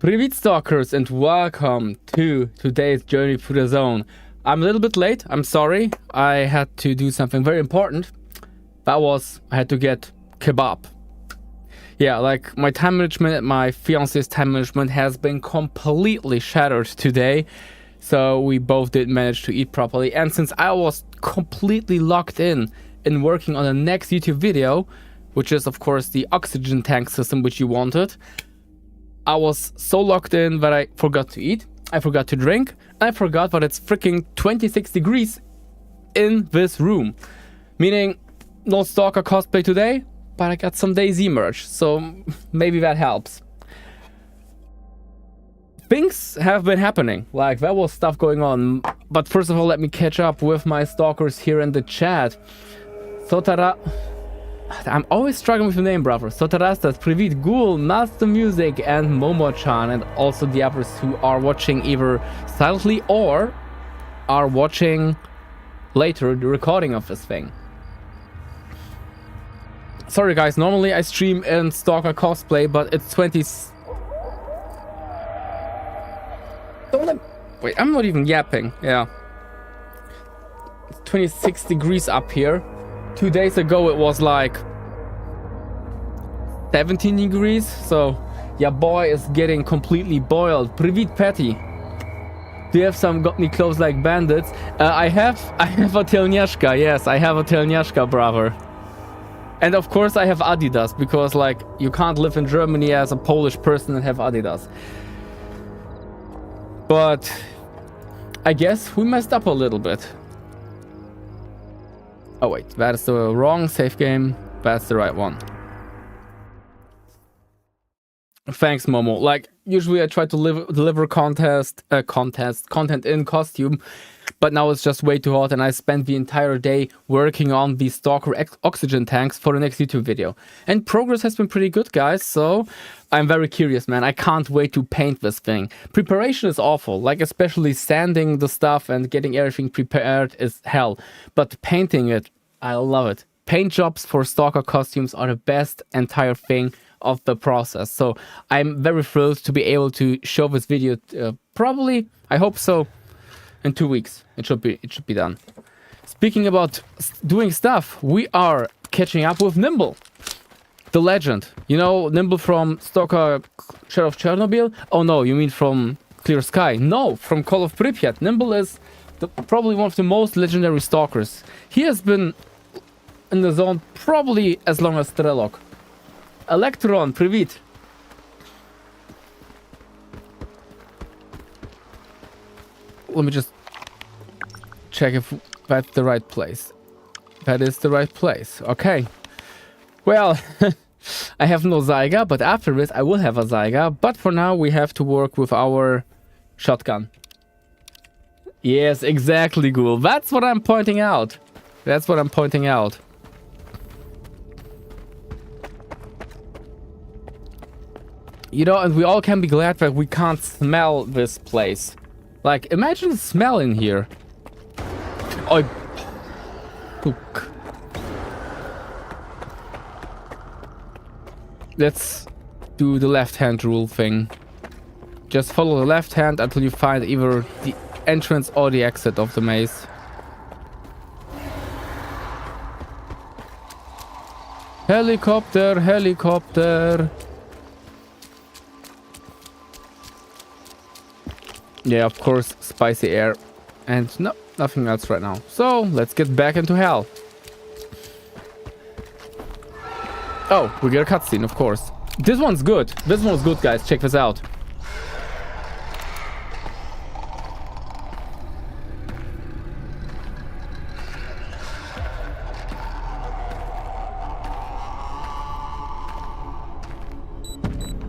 Привет, stalkers, and welcome to today's journey through the zone. I'm a little bit late, I'm sorry. I had to do something very important. I had to get kebab. Yeah, like my time management, my fiance's time management has been completely shattered today. So we both didn't manage to eat properly. And since I was completely locked in working on the next YouTube video, which is of course the oxygen tank system which you wanted, I was so locked in that I forgot to eat, I forgot to drink, I forgot that it's freaking 26 degrees in this room. Meaning, no Stalker cosplay today, but I got some DayZ merch, so maybe that helps. Things have been happening, like there was stuff going on, but first of all let me catch up with my stalkers here in the chat. I'm always struggling with the name, brother. Sotarastas, Privit, Ghoul, Master Music, and Momo-chan, and also the others who are watching either silently or are watching later the recording of this thing. Sorry guys, normally I stream in Stalker cosplay, but it's 20... Wait, I'm not even yapping, yeah. It's 26 degrees up here. 2 days ago it was like 17 degrees, so yeah, boy is getting completely boiled. Privit Patty. Do you have got any clothes like bandits? I have a Telniashka, yes, I have a Telniashka, brother. And of course I have Adidas, because like you can't live in Germany as a Polish person and have Adidas. But I guess we messed up a little bit. Oh wait, that is the wrong save game. That's the right one. Thanks, Momo. Like, usually I try to deliver content in costume, but now it's just way too hot and I spent the entire day working on the Stalker oxygen tanks for the next YouTube video. And progress has been pretty good, guys, so I'm very curious, man. I can't wait to paint this thing. Preparation is awful, like especially sanding the stuff and getting everything prepared is hell. But painting it, I love it. Paint jobs for Stalker costumes are the best entire thing of the process. So I'm very thrilled to be able to show this video probably, I hope so, in 2 weeks. It should be done. Speaking about doing stuff, we are catching up with Nimble, the legend. You know Nimble from Stalker Shadow of Chernobyl? Oh no, you mean from Clear Sky? No, from Call of Pripyat. Nimble is probably one of the most legendary stalkers. He has been in the zone probably as long as Strelok. Electron, Privit. Let me just check if that's the right place. That is the right place. Okay. Well, I have no Zyga, but after this I will have a Zyga. But for now we have to work with our shotgun. Yes, exactly, Ghoul. That's what I'm pointing out. That's what I'm pointing out. You know, and we all can be glad that we can't smell this place. Like, imagine the smell in here. Oh, look. Let's do the left-hand rule thing. Just follow the left hand until you find either the entrance or the exit of the maze. Helicopter, helicopter. Yeah, of course, spicy air. And no, nothing else right now. So, let's get back into hell. Oh, we get a cutscene, of course. This one's good. This one's good, guys. Check this out.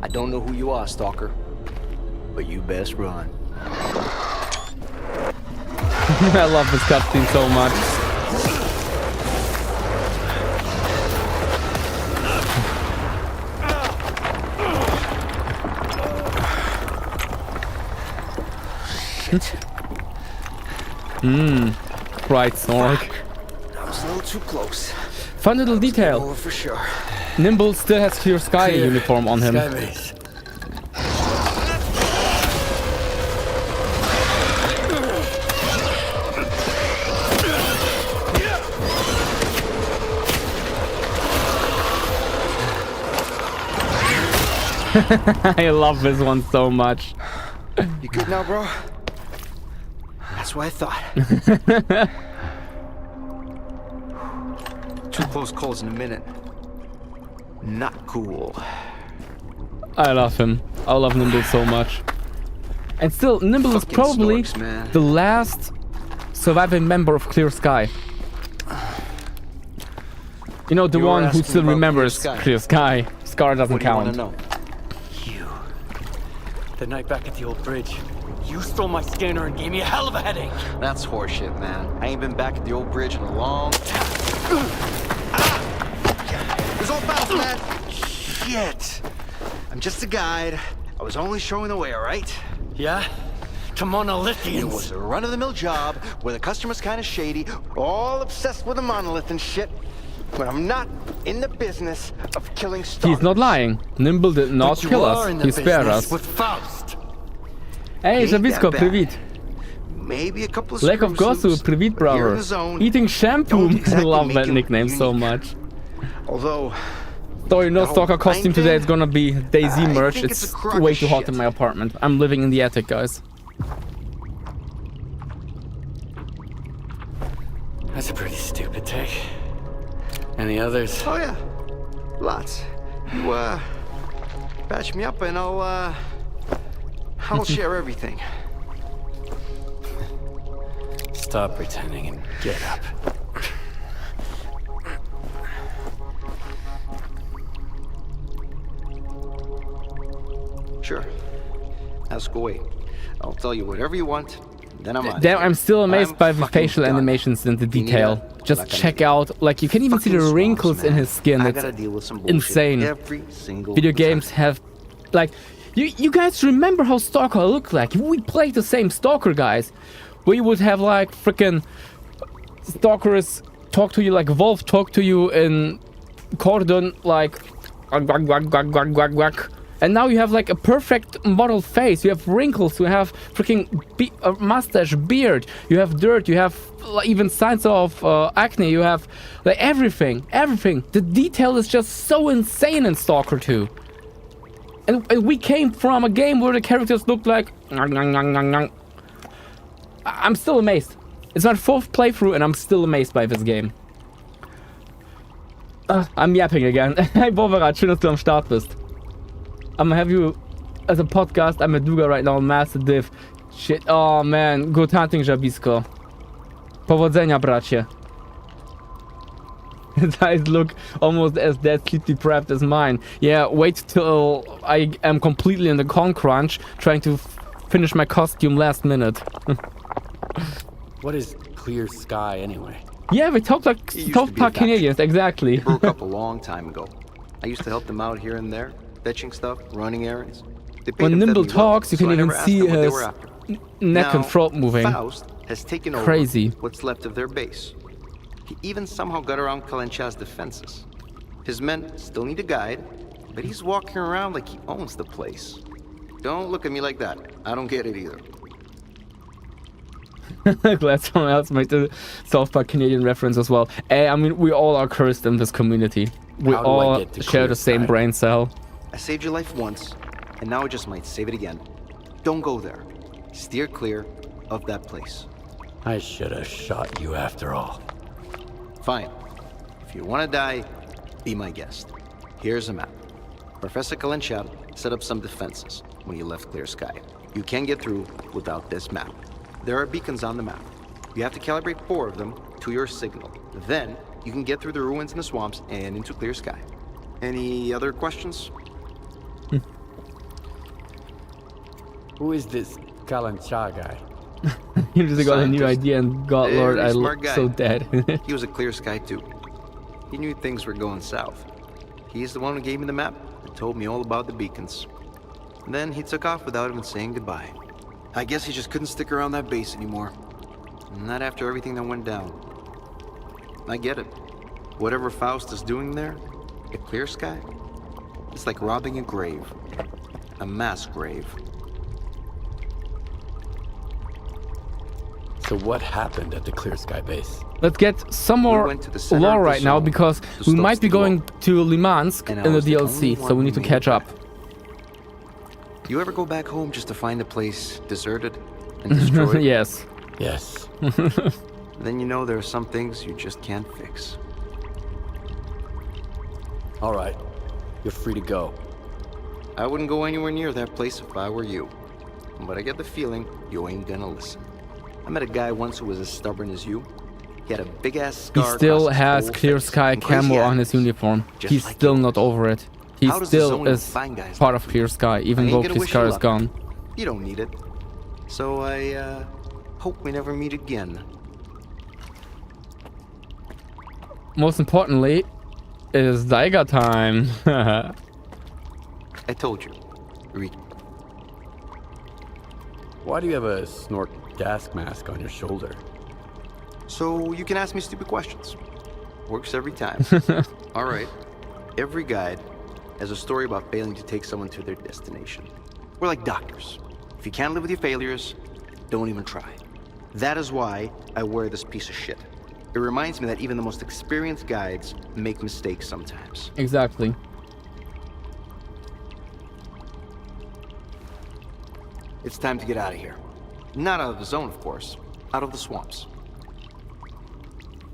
I don't know who you are, Stalker, but you best run. I love this cutscene so much. Right, Snork. That was a little too close. Fun little detail. Over for sure. Nimble still has Clear Sky uniform on him. Skybase. I love this one so much. You good now, bro? That's what I thought. 2 close calls in a minute. Not cool. I love him. I love Nimble so much. And still, Nimble is Fucking probably storks, man. the last surviving member of Clear Sky. You know, the You were one who asking still about remembers Clear Sky. Clear Sky. Scar doesn't What do you want count. to know? You. The night back at the old bridge, you stole my scanner and gave me a hell of a headache. That's horseshit, man. I ain't been back at the old bridge in a long time. It's all bounce, man. Shit. I'm just a guide. I was only showing the way, all right? Yeah? To It monolithians. was a run-of-the-mill job where the customer's kind of shady, all obsessed with the monolith and shit. But I'm not in the business of killing stars. He's not lying. Nimble did not But you kill are us. in the He spared business us. with Faust. Hey, Ain't that Żabisko, bad. привіт. Maybe a couple of Lack of screws Gosu, loose, привіt, but here in brother. the zone, Eating shampoo. don't I exactly love make that him nickname so unique. much. Although, Sorry, no The whole stalker costume thing? today. It's gonna be Daisy I merch. think It's it's a crock way of too hot shit. in my apartment. I'm living in the attic, guys. That's a pretty stupid take. Any others? oh yeah, lots. You patch me up and I'll share everything. Stop pretending and get up. Sure. Ask away. I'll tell you whatever you want. Then I'm out. Damn, I'm still amazed I'm by the fucking facial done. animations and the You need detail. a- Just like an check idiot. out, like you can even see the Fucking wrinkles swamps, in man. his skin. I It's gotta deal with some bullshit insane. every single Video time. games have, like, you guys remember how Stalker looked like? We played the same Stalker, guys. We would have like freaking Stalkers talk to you like Wolf talk to you in Cordon, like gwag, gwag, gwag, gwag, gwag, gwag, gwag. And now you have like a perfect model face. You have wrinkles. You have freaking mustache, beard. You have dirt. You have even signs of acne. You have like everything. The detail is just so insane in Stalker 2. And we came from a game where the characters looked like. I'm still amazed. It's my 4th playthrough, and I'm still amazed by this game. I'm yapping again. Hey Boverat, schön, dass du am Start bist. I'm gonna have you as a podcast. I'm a Duga right now, Master Div. Shit. Oh man, good hunting, Żabisko. Powodzenia, bracie. His eyes look almost as dead sleep deprived as mine. Yeah, wait till I am completely in the con crunch, trying to finish my costume last minute. What is clear sky anyway? Yeah, we talked like He used South to be a Park doctor. Canadians, exactly. Broke up a long time ago. I used to help them out here and there, fetching stuff, running errands. They paid When them Nimble deadly well, talks, you so can I even never asked see them what they his were after. neck and Now, throat moving. Faust has taken over Crazy. what's left of their base. He even somehow got around Kalencha's defenses. His men still need a guide, but he's walking around like he owns the place. Don't look at me like that. I don't get it either. Glad someone else made the South Park Canadian reference as well. I mean, we all are cursed in this community. We How do I all get to share Clear the same Sky? brain cell. I saved your life once, and now I just might save it again. Don't go there. Steer clear of that place. I should have shot you after all. Fine. If you want to die, be my guest. Here's a map. Professor Kalenchad set up some defenses when you left Clear Sky. You can't get through without this map. There are beacons on the map. You have to calibrate 4 of them to your signal. Then, you can get through the ruins in the swamps and into Clear Sky. Any other questions? Who is this Kalancha guy? You just got a new Scientist. idea, and God Lord, Very I smart look guy. so dead. He was a Clear Sky too. He knew things were going south. He's the one who gave me the map and told me all about the beacons. And then he took off without even saying goodbye. I guess he just couldn't stick around that base anymore. Not after everything that went down. I get it. Whatever Faust is doing there, at Clear Sky, it's like robbing a grave. A mass grave. So what happened at the Clear Sky base? Let's get some We more went to the center lore of the right now, zone because to we stop might be Steel going Wall. to Limansk And I in the was the DLC, only so one we who need to made catch it up. back. You ever go back home just to find the place deserted and destroyed? Yes. Yes. Then you know there are some things you just can't fix. All right. You're free to go. I wouldn't go anywhere near that place if I were you. But I get the feeling you ain't gonna listen. I met a guy once who was as stubborn as you. He had a big-ass He scar still across his has whole clear face sky and crazy camo on eyes, his uniform. just He's like still yours. not over it. He How does the still Zoning is find guys part like of you? clear sky, even I though ain't gonna clear wish sky you is luck. gone. You don't need it. So I, hope we never meet again. Most importantly, it is Daiga time. I told you. Read. Why do you have a snort gas mask on your shoulder? So you can ask me stupid questions. Works every time. All right. Every guide has a story about failing to take someone to their destination. We're like doctors. If you can't live with your failures, don't even try. That is why I wear this piece of shit. It reminds me that even the most experienced guides make mistakes sometimes. Exactly. It's time to get out of here. Not out of the zone, of course. Out of the swamps.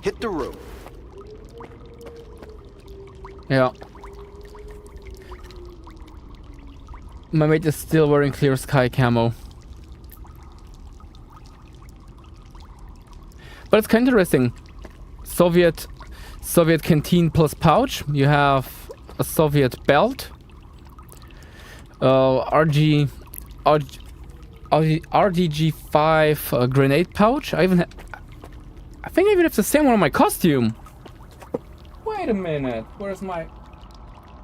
Hit the road. Yeah. My mate is still wearing clear sky camo. But it's kind of interesting. Soviet canteen plus pouch. You have a Soviet belt. RDG-5 grenade pouch. I think I even have the same one on my costume. Wait a minute. Where's my...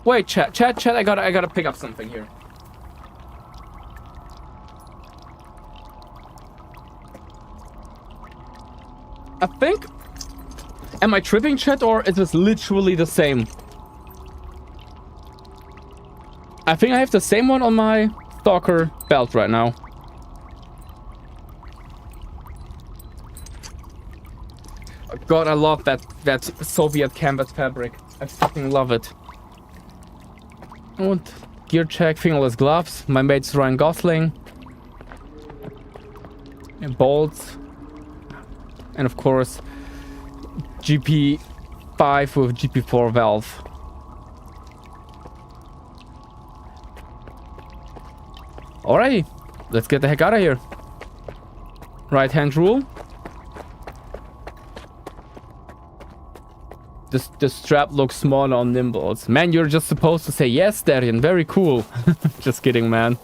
Wait, chat. I gotta pick up something here. I think... Am I tripping, chat, or is this literally the same? I think I have the same one on my Stalker belt right now. God, I love that Soviet canvas fabric. I fucking love it. And gear check, fingerless gloves. My mate's Ryan Gosling. And bolts. And of course, GP5 with GP4 valve. Alrighty, let's get the heck out of here. Right hand rule. The strap looks small on nimbles. Man, you're just supposed to say yes, Darian. Very cool. Just kidding, man.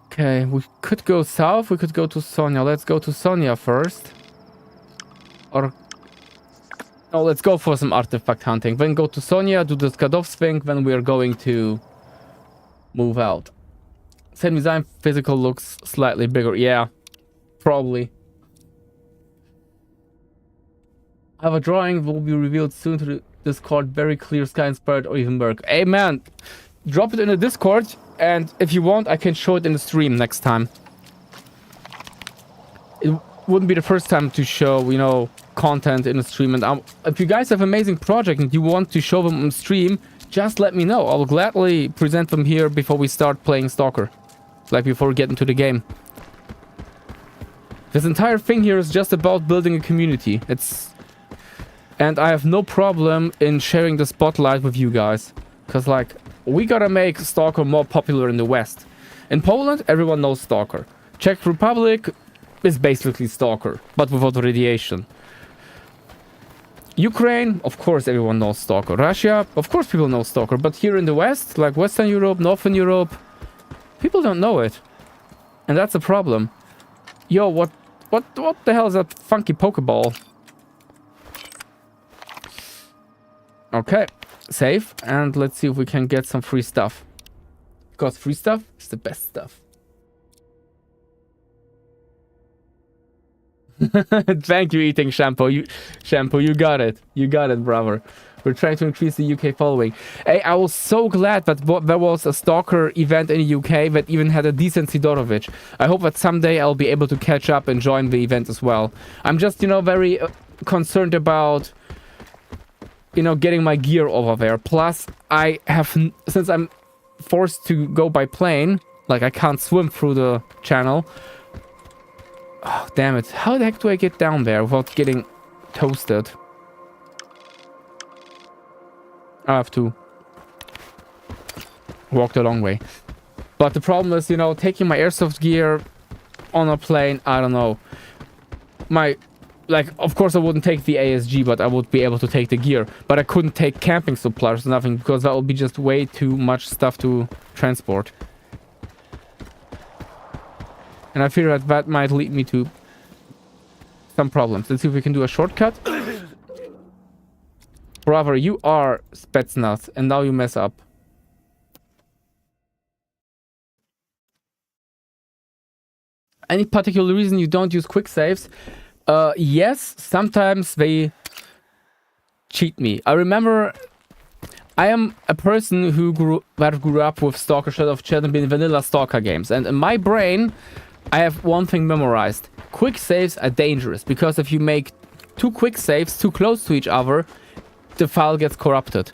Okay, we could go south. We could go to Sonia. Let's go to Sonia first. Or... No, let's go for some artifact hunting. Then go to Sonia, do the Skadov's thing. Then we are going to move out. Same design, physical looks slightly bigger. Yeah, probably. I have a drawing will be revealed soon to the Discord. Very clear sky inspired or even work. Hey man, drop it in the Discord, and if you want, I can show it in the stream next time. It wouldn't be the first time to show, you know, content in the stream. And if you guys have amazing project and you want to show them on stream, just let me know. I will gladly present them here before we start playing Stalker. Like before we get into the game. This entire thing here is just about building a community. And I have no problem in sharing the spotlight with you guys. Because like, we gotta make Stalker more popular in the West. In Poland, everyone knows Stalker. Czech Republic is basically Stalker, but without radiation. Ukraine, of course everyone knows Stalker. Russia, of course people know Stalker. But here in the West, like Western Europe, Northern Europe, people don't know it. And that's a problem. Yo, what the hell is that funky Pokeball? Okay, save. And let's see if we can get some free stuff. Because free stuff is the best stuff. Thank you, Eating Shampoo. You got it. You got it, brother. We're trying to increase the UK following. Hey, I was so glad that there was a Stalker event in the UK that even had a decent Sidorovich. I hope that someday I'll be able to catch up and join the event as well. I'm just, you know, very concerned about, you know, getting my gear over there. Plus, I have, since I'm forced to go by plane, like I can't swim through the channel. Oh, damn it. How the heck do I get down there without getting toasted? I have to walk the long way. But the problem is, you know, taking my airsoft gear on a plane, I don't know. Like, of course I wouldn't take the ASG, but I would be able to take the gear. But I couldn't take camping supplies or nothing, because that would be just way too much stuff to transport. And I fear that that might lead me to some problems. Let's see if we can do a shortcut. Brother, you are Spetsnaz, and now you mess up. Any particular reason you don't use quick saves? Yes, sometimes they cheat me. I remember I am a person who grew up with Stalker, Shadow of Chernobyl, vanilla Stalker games, and in my brain I have one thing memorized. Quick saves are dangerous, because if you make two quick saves too close to each other, the file gets corrupted.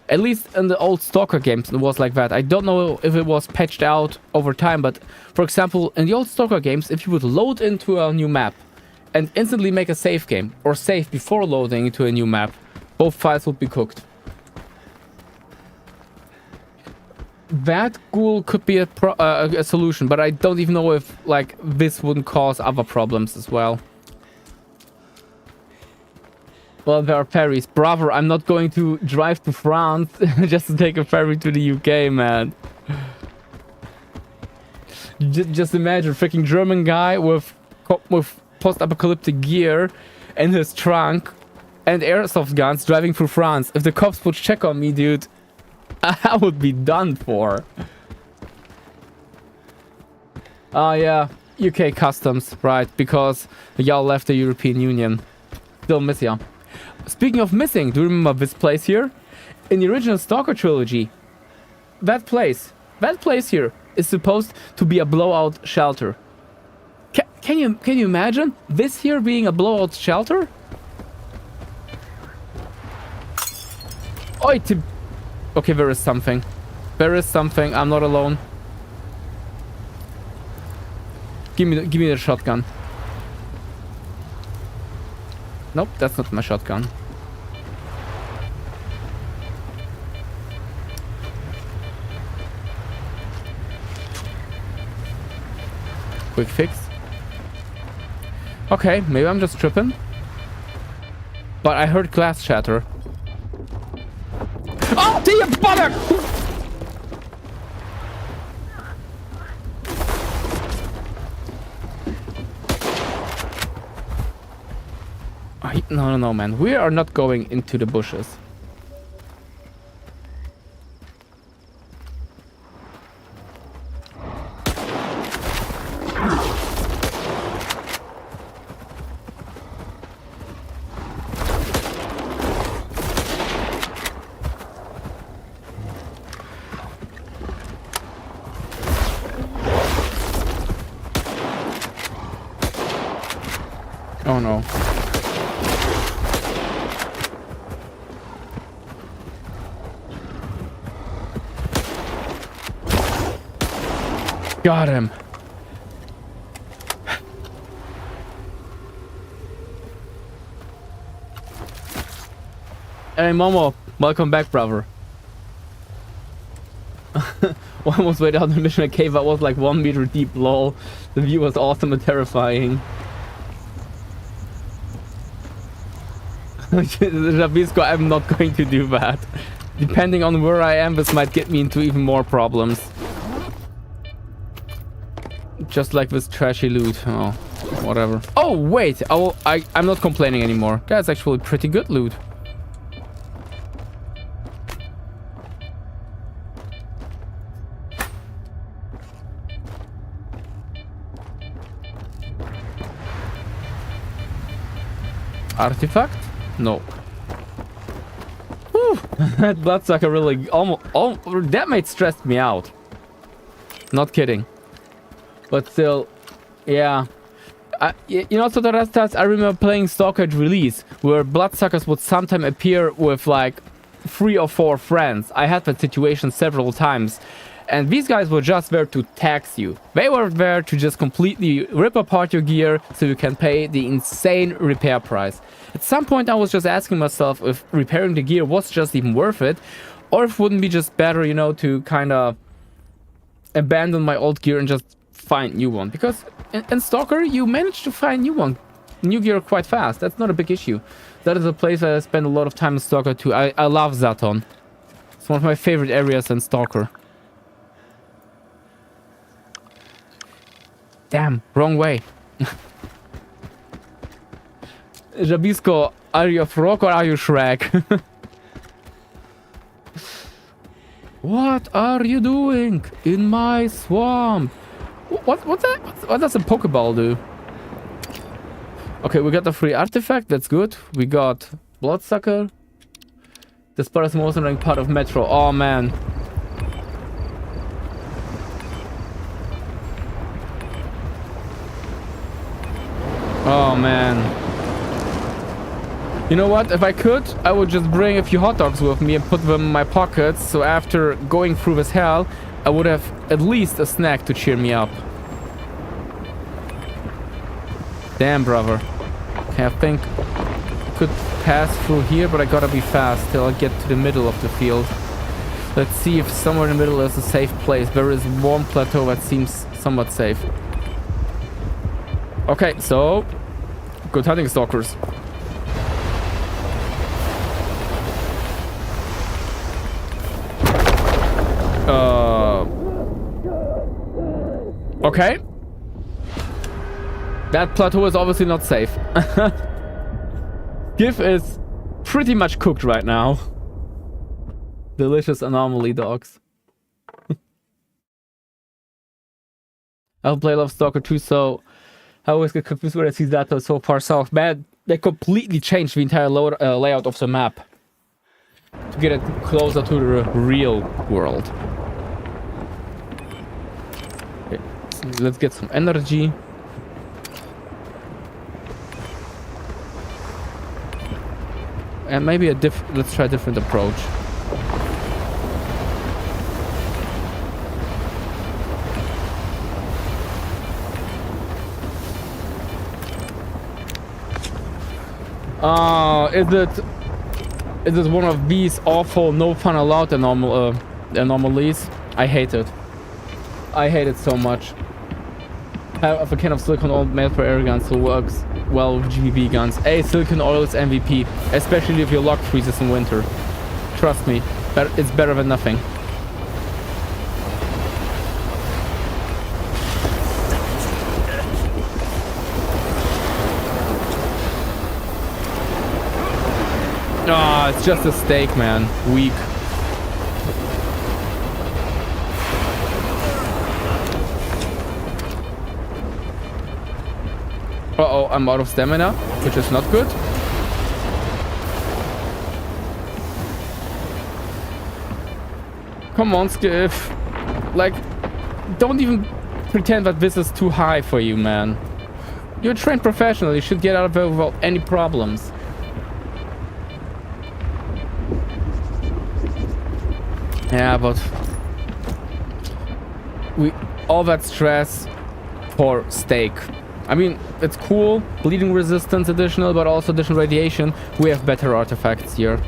At least in the old Stalker games it was like that. I don't know if it was patched out over time, but for example, in the old Stalker games, if you would load into a new map and instantly make a save game, or save before loading into a new map, both files would be cooked. That ghoul could be a solution, but I don't even know if like this wouldn't cause other problems as well. Well, there are ferries. Brother, I'm not going to drive to France just to take a ferry to the UK, man. Just imagine, freaking German guy with post-apocalyptic gear in his trunk and airsoft guns driving through France. If the cops would check on me, dude, I would be done for. Oh yeah, UK customs, right? Because y'all left the European Union. Still miss ya. Speaking of missing, do you remember this place here? In the original Stalker trilogy, that place here is supposed to be a blowout shelter. Can you imagine this here being a blowout shelter? Oi, okay, there is something. There is something. I'm not alone. Give me the shotgun. Nope, that's not my shotgun. Quick fix. Okay, maybe I'm just tripping. But I heard glass shatter. Oh, dear bother! No, man. We are not going into the bushes. Oh no. Got him. Hey Momo, welcome back, brother. Almost way down the mission cave. I was like 1 meter deep, lol. The view was awesome and terrifying. Rabisco, I'm not going to do that. Depending on where I am, this might get me into even more problems. Just like this trashy loot. Oh, whatever. Oh, wait. I'm not complaining anymore. That's actually pretty good loot. Artifact? No. Whew. That bloodsucker really almost that might stress me out. Not kidding. But still, yeah. You know, so the rest times I remember playing Stalker at release, where bloodsuckers would sometimes appear with like 3 or 4 friends. I had that situation several times. And these guys were just there to tax you. They were there to just completely rip apart your gear so you can pay the insane repair price. At some point I was just asking myself if repairing the gear was just even worth it, or if it wouldn't be just better, you know, to kind of abandon my old gear and just find new one. Because in Stalker, you manage to find new gear quite fast. That's not a big issue. That is a place I spend a lot of time in Stalker too. I love Zaton. It's one of my favorite areas in Stalker. Damn, wrong way. Jabisco, are you a frog or are you Shrek? What are you doing in my swamp? What's that? What does a Pokeball do? Okay, we got the free artifact. That's good. We got Bloodsucker. This part is most annoying part of Metro. Oh man. Oh man. You know what? If I could, I would just bring a few hot dogs with me and put them in my pockets. So after going through this hell, I would have at least a snack to cheer me up. Damn, brother. Okay, I think I could pass through here, but I gotta be fast till I get to the middle of the field. Let's see if somewhere in the middle is a safe place. There is one plateau that seems somewhat safe. Okay, so good hunting, stalkers. Okay. That plateau is obviously not safe. Gif is pretty much cooked right now. Delicious anomaly dogs. I'll play Love Stalker 2, so I always get confused when I see that so far south. Man, they completely changed the entire layout of the map to get it closer to the real world. Okay, so let's get some energy. And maybe let's try a different approach. Is it one of these awful no fun allowed anomalies? I hate it. I hate it so much. I have a can of silicon oil made for air guns, so works well with GVB guns. Hey, silicon oil is MVP, especially if your lock freezes in winter. Trust me, it's better than nothing. Ah, it's just a steak, man. Weak. Uh-oh, I'm out of stamina, which is not good. Come on, Skiff. Like, don't even pretend that this is too high for you, man. You're a trained professional. You should get out of there without any problems. Yeah, but all that stress for steak. I mean, it's cool, bleeding resistance additional, but also additional radiation. We have better artifacts here.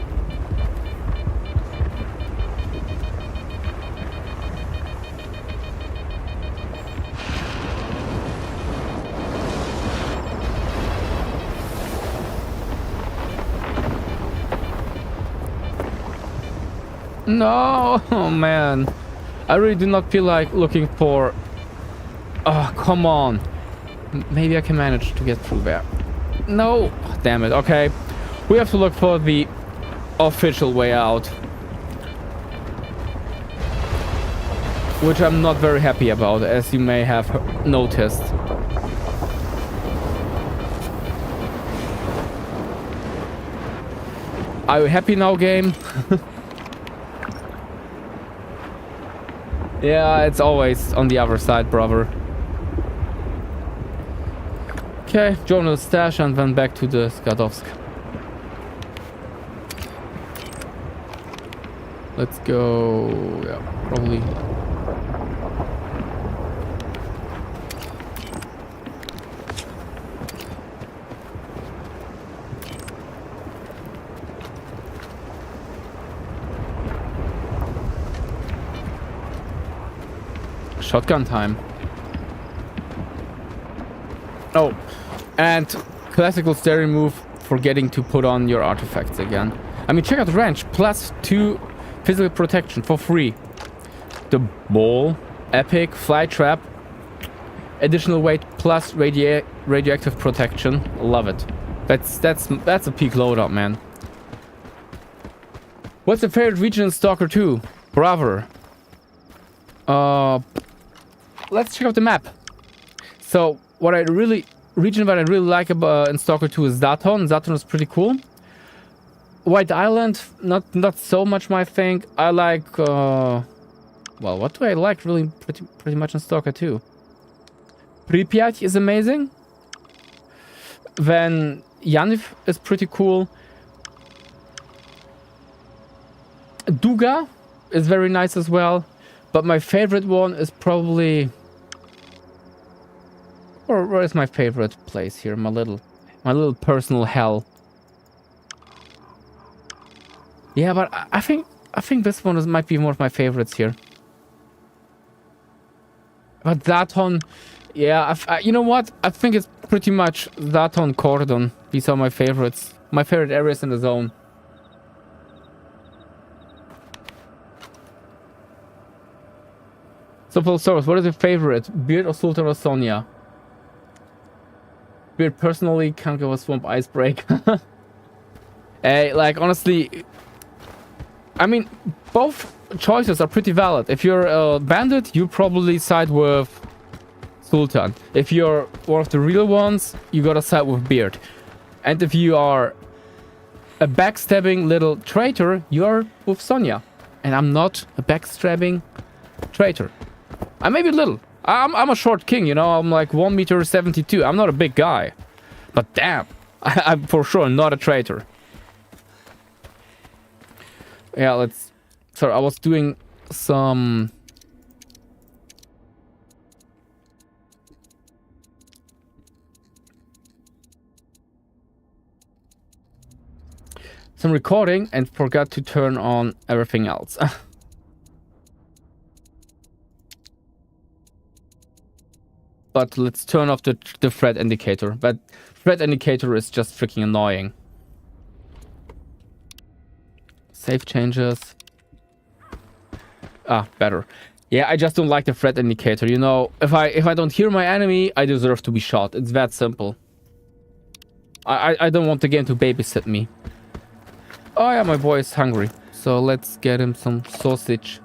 No, oh man. I really do not feel like looking for... Oh, come on. Maybe I can manage to get through there. No, damn it. Okay, we have to look for the official way out, which I'm not very happy about, as you may have noticed. Are you happy now, game? Yeah, it's always on the other side, brother. Okay, journal stash and then back to the Skadovsk. Let's go. Yeah, probably. Shotgun time. Oh, and classical steering move, forgetting to put on your artifacts again. I mean, check out the range. +2 physical protection for free. The ball, epic, fly trap, additional weight plus radioactive protection. Love it. That's a peak loadout, man. What's your favorite region in Stalker 2? Bravo. Let's check out the map. So region that I really like about in Stalker 2 is Zaton. Zaton is pretty cool. White Island, not so much my thing. I like well, what do I like really pretty much in Stalker 2? Pripyat is amazing. Then Yaniv is pretty cool. Duga is very nice as well. But my favorite one is probably... Where is my favorite place here? My little personal hell. Yeah, but I think this one might be one of my favorites here. But Zaton, yeah, you know what? I think it's pretty much Zaton, Cordon. These are my favorites. My favorite areas in the zone. So full service, what is your favorite? Beard or Sultan or Sonya? Beard personally can't go with Swamp Icebreak. Hey, like honestly, I mean, both choices are pretty valid. If you're a bandit, you probably side with Sultan. If you're one of the real ones, you gotta side with Beard. And if you are a backstabbing little traitor, you're with Sonya. And I'm not a backstabbing traitor. I may be little. I'm a short king, you know. I'm like 1.72 m. I'm not a big guy. But damn, I'm for sure not a traitor. Yeah, let's... Sorry, I was doing some... some recording and forgot to turn on everything else. But let's turn off the threat indicator. But threat indicator is just freaking annoying. Save changes. Ah, better. Yeah, I just don't like the threat indicator. You know, if I don't hear my enemy, I deserve to be shot. It's that simple. I don't want the game to babysit me. Oh yeah, my boy is hungry. So let's get him some sausage.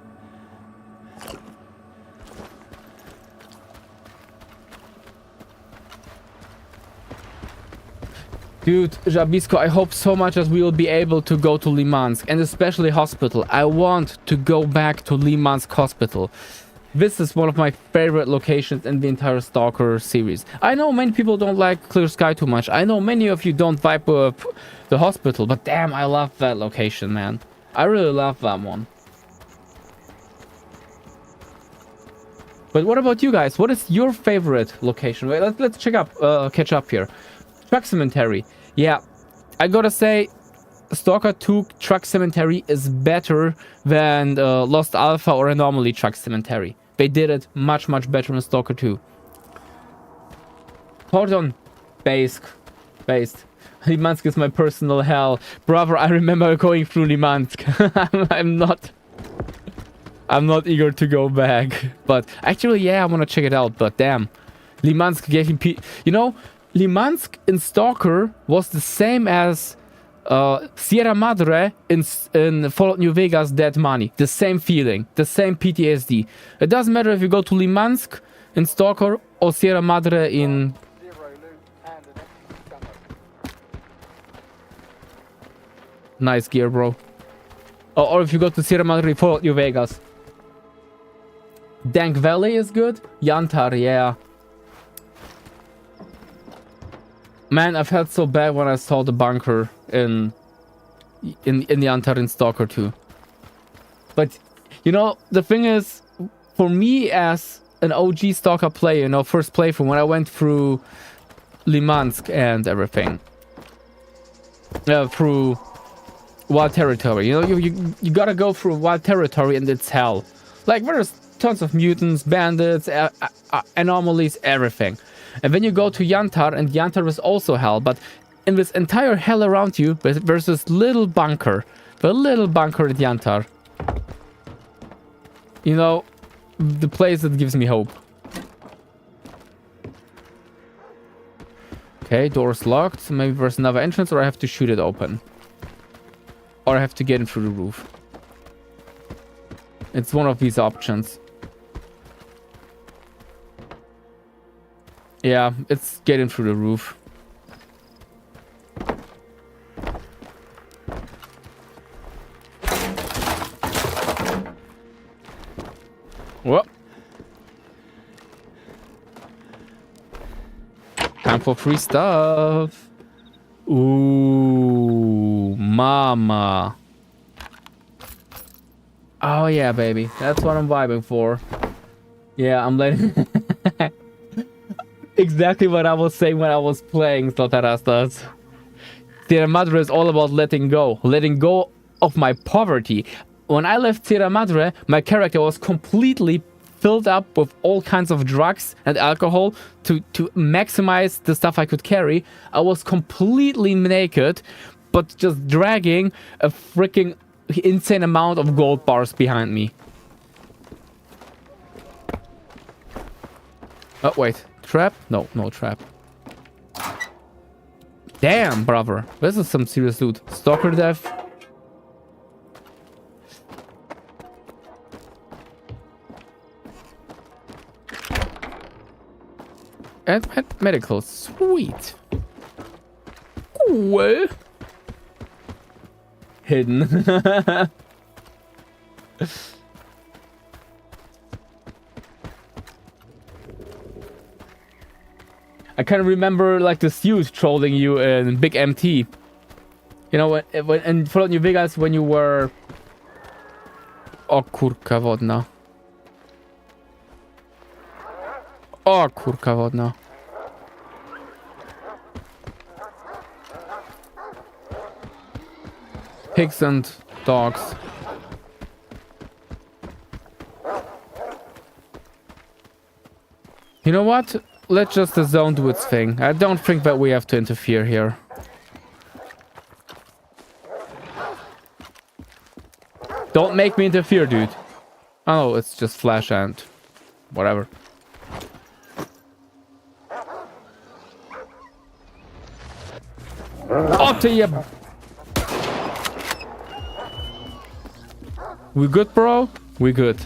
Dude, Jabisco, I hope so much that we will be able to go to Limansk, and especially hospital. I want to go back to Limansk hospital. This is one of my favorite locations in the entire Stalker series. I know many people don't like Clear Sky too much. I know many of you don't vibe with the hospital, but damn, I love that location, man. I really love that one. But what about you guys? What is your favorite location? Wait, let's catch up here. Truck Cemetery. Yeah, I gotta say, Stalker 2 Truck Cemetery is better than Lost Alpha or Anomaly Truck Cemetery. They did it much better in Stalker 2. Cordon, based. Limansk is my personal hell. Brother, I remember going through Limansk. I'm not eager to go back. But actually, yeah, I want to check it out. But damn, Limansk gave me... You know, Limansk in Stalker was the same as Sierra Madre in Fallout New Vegas Dead Money. The same feeling, the same PTSD. It doesn't matter if you go to Limansk in Stalker or Sierra Madre in... Nice gear, bro. Or if you go to Sierra Madre in Fallout New Vegas. Dank Valley is good. Yantar, yeah. Man, I felt so bad when I saw the bunker in the Antarin Stalker 2. But, you know, the thing is, for me as an OG Stalker player, you know, first playthrough, when I went through Limansk and everything, through wild territory, you know, you gotta go through wild territory and it's hell. Like, there's tons of mutants, bandits, anomalies, everything. And then you go to Yantar, and Yantar is also hell, but in this entire hell around you, there's this little bunker. The little bunker at Yantar. You know, the place that gives me hope. Okay, door's locked. So maybe there's another entrance, or I have to shoot it open. Or I have to get in through the roof. It's one of these options. Yeah, it's getting through the roof. Whoa. Time for free stuff. Ooh, mama. Oh yeah, baby. That's what I'm vibing for. Yeah, I'm letting... Exactly what I was saying when I was playing Slotarastas. Sierra Madre is all about letting go. Letting go of my poverty. When I left Sierra Madre, my character was completely filled up with all kinds of drugs and alcohol to maximize the stuff I could carry. I was completely naked, but just dragging a freaking insane amount of gold bars behind me. Oh, wait. Trap? No, no trap. Damn, brother. This is some serious loot. Stalker death. And medical. Sweet. Cool. Hidden. I kind of remember like the suit trolling you in Big MT. You know, when in Fallout New Vegas when you were... O kurka wodna. O kurka wodna. Pigs and dogs. You know what? Let just the zone do its thing. I don't think that we have to interfere here. Don't make me interfere, dude. Oh, it's just flash and whatever. Up to you. We good, bro? We good.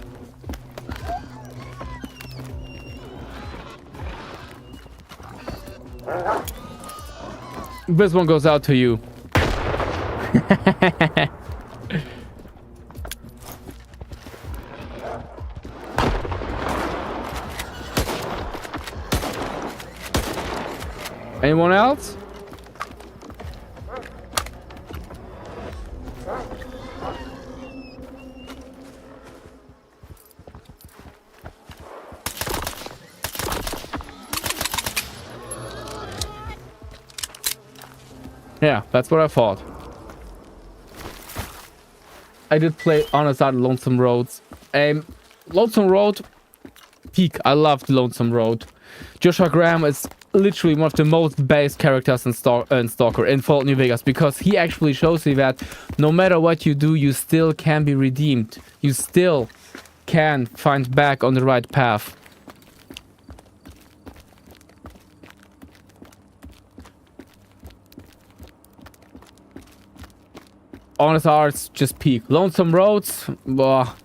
This one goes out to you. Anyone else? Yeah, that's what I thought. I did play on the side of Lonesome Roads. Lonesome Road, peak. I loved Lonesome Road. Joshua Graham is literally one of the most based characters in Stalker in Fallout New Vegas, because he actually shows you that no matter what you do, you still can be redeemed. You still can find back on the right path. Honest Arts, just peak. Lonesome Roads,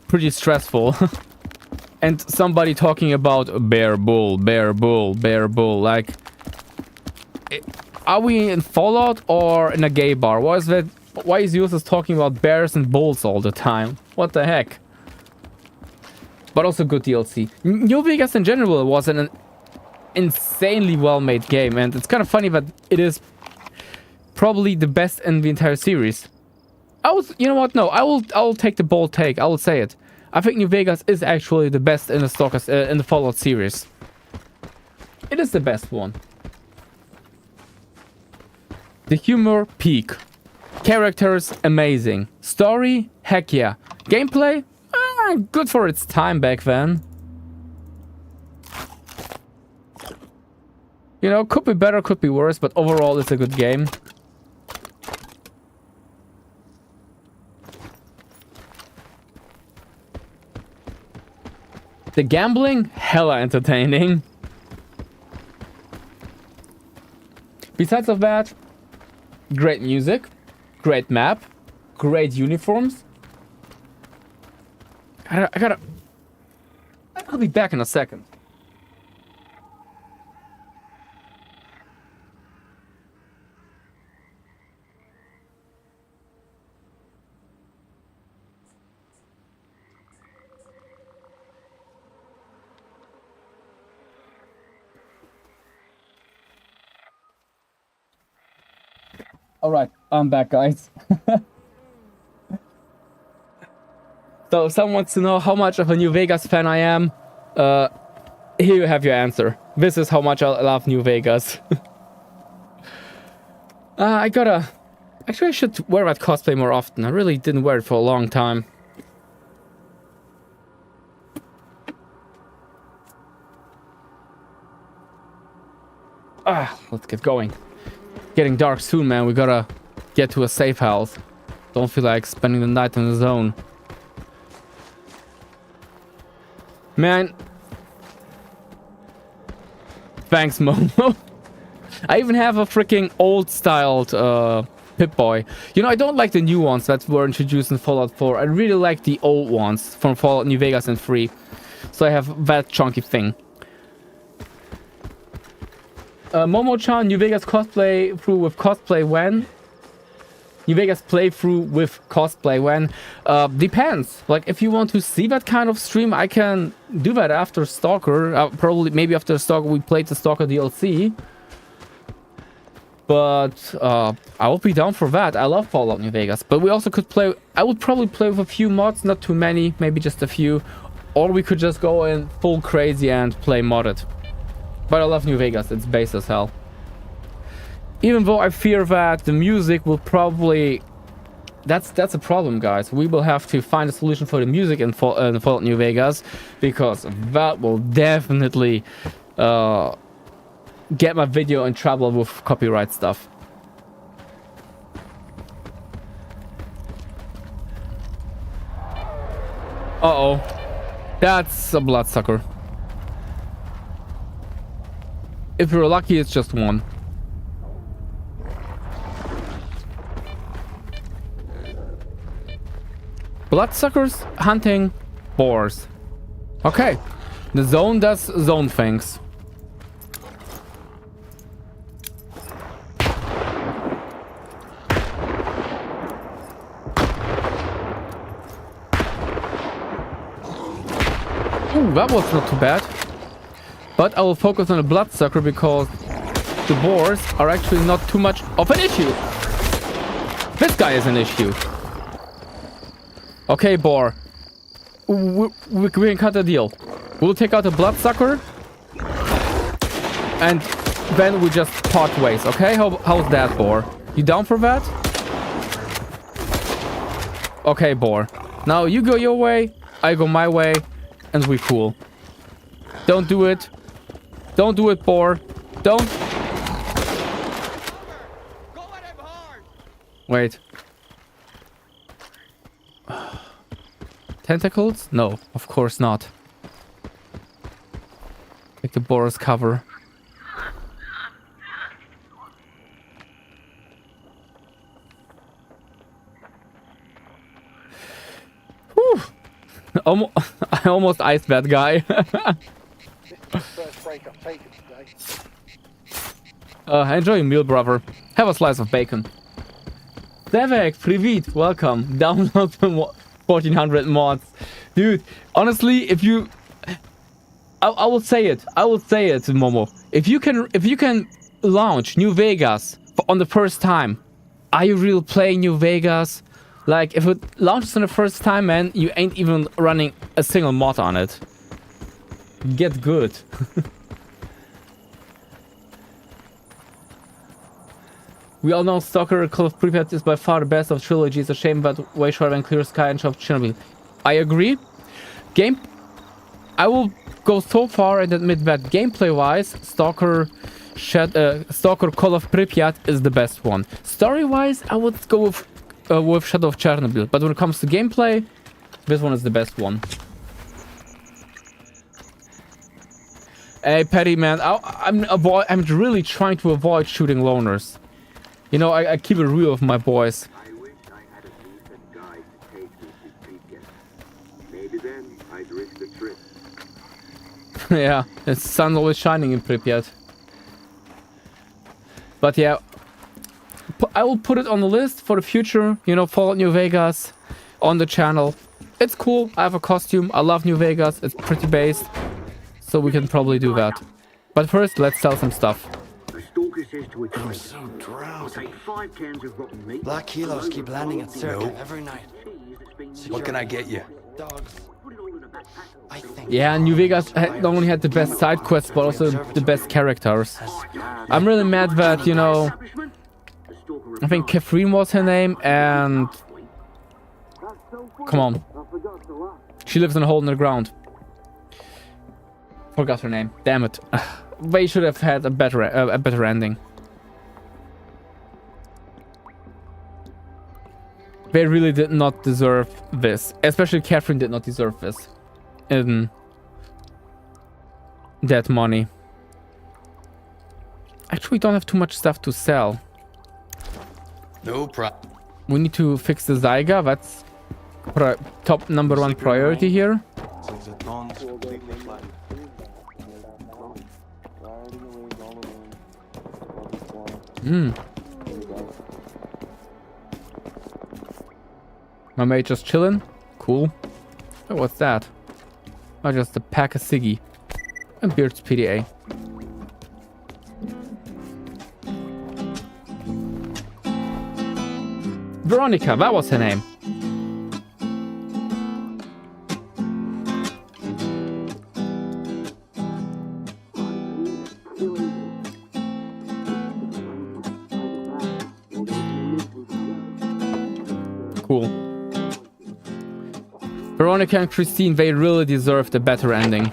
pretty stressful. And somebody talking about bear bull, bear bull, bear bull. Like, are we in Fallout or in a gay bar? Why is that? Why is users talking about bears and bulls all the time? What the heck? But also good DLC. New Vegas in general was an insanely well-made game, and it's kind of funny that it is probably the best in the entire series. You know what? No, I'll take the bold take. I will say it. I think New Vegas is actually the best in the Stalkers in the Fallout series. It is the best one. The humor, peak. Characters, amazing. Story, heck yeah. Gameplay, good for its time back then. You know, could be better, could be worse, but overall it's a good game. The gambling, hella entertaining. Besides of that, great music, great map, great uniforms. I'll be back in a second. Alright, I'm back, guys. So, if someone wants to know how much of a New Vegas fan I am, here you have your answer. This is how much I love New Vegas. Actually, I should wear that cosplay more often. I really didn't wear it for a long time. Let's get going. Getting dark soon, man. We gotta get to a safe house. Don't feel like spending the night in the zone. Man. Thanks, Momo. I even have a freaking old-styled Pip-Boy. You know, I don't like the new ones that were introduced in Fallout 4. I really like the old ones from Fallout New Vegas and 3. So I have that chunky thing. Momo-chan, New Vegas cosplay through with cosplay when? New Vegas playthrough with cosplay when? Depends. Like, if you want to see that kind of stream, I can do that after Stalker. Probably, maybe after Stalker, we played the Stalker DLC. But I will be down for that. I love Fallout New Vegas. But we also could play... I would probably play with a few mods, not too many, maybe just a few. Or we could just go in full crazy and play modded. But I love New Vegas, it's base as hell. Even though I fear that the music will probably... That's a problem, guys. We will have to find a solution for the music in Fallout New Vegas. Because that will definitely get my video in trouble with copyright stuff. Uh-oh. That's a bloodsucker. If you're lucky, it's just one. Bloodsuckers hunting boars. Okay. The zone does zone things. Ooh, that was not too bad. But I will focus on the bloodsucker because the boars are actually not too much of an issue. This guy is an issue. Okay, boar. We can cut a deal. We'll take out the bloodsucker. And then we just part ways, okay? How's that, boar? You down for that? Okay, boar. Now you go your way, I go my way, and we cool. Don't do it. Don't do it, boar. Don't. Wait. Tentacles? No, of course not. Take the boar's cover. Whew. I almost iced that guy. Enjoy your meal, brother. Have a slice of bacon. Devek, привет, welcome. Download from 1400 mods. Dude, honestly, if you... I will say it. I will say it, Momo. If you can launch New Vegas on the first time, are you really playing New Vegas? Like, if it launches on the first time, man, you ain't even running a single mod on it. Get good. We all know Stalker Call of Pripyat is by far the best of trilogies. A shame, but way shorter than Clear Sky and Shop Chernobyl. I agree. I will go so far and admit that gameplay-wise, Stalker Call of Pripyat is the best one. Story-wise, I would go with Shadow of Chernobyl, but when it comes to gameplay, this one is the best one. Hey, Petty, man, I'm really trying to avoid shooting loners. You know, I keep it real with my boys. I wish I had a decent guide to take me to Pripyat. Maybe then I'd risk the trip. Yeah, the sun's always shining in Pripyat. But yeah, I will put it on the list for the future. You know, Fallout New Vegas on the channel. It's cool. I have a costume. I love New Vegas. It's pretty based. So we can probably do that. But first, let's sell some stuff. The stalker says to a I'm trader, so I'll drowsy. take 5 cans of rotten meat. Black kilos keep landing at Circa Nope. every night. cheese that's been What can I get you? Dogs, put it all in a backpack. I think. Yeah, New Vegas not only had the best side quests, but also the best characters. I'm really mad that, you know, Establishment? The stalker I think Catherine was her name, and... Come on. She lives in a hole in the ground. Forgot her name. Damn it. They should have had a better ending. They really did not deserve this. Especially Catherine did not deserve this. In that money. Actually, we don't have too much stuff to sell. No problem. We need to fix the Zyga. That's top number 1 priority here. My mate just chilling. Cool. Oh, what's that? Oh, just a pack of Siggy. And Beard's PDA. Veronica, that was her name. Cool. Veronica and Christine, they really deserved a better ending.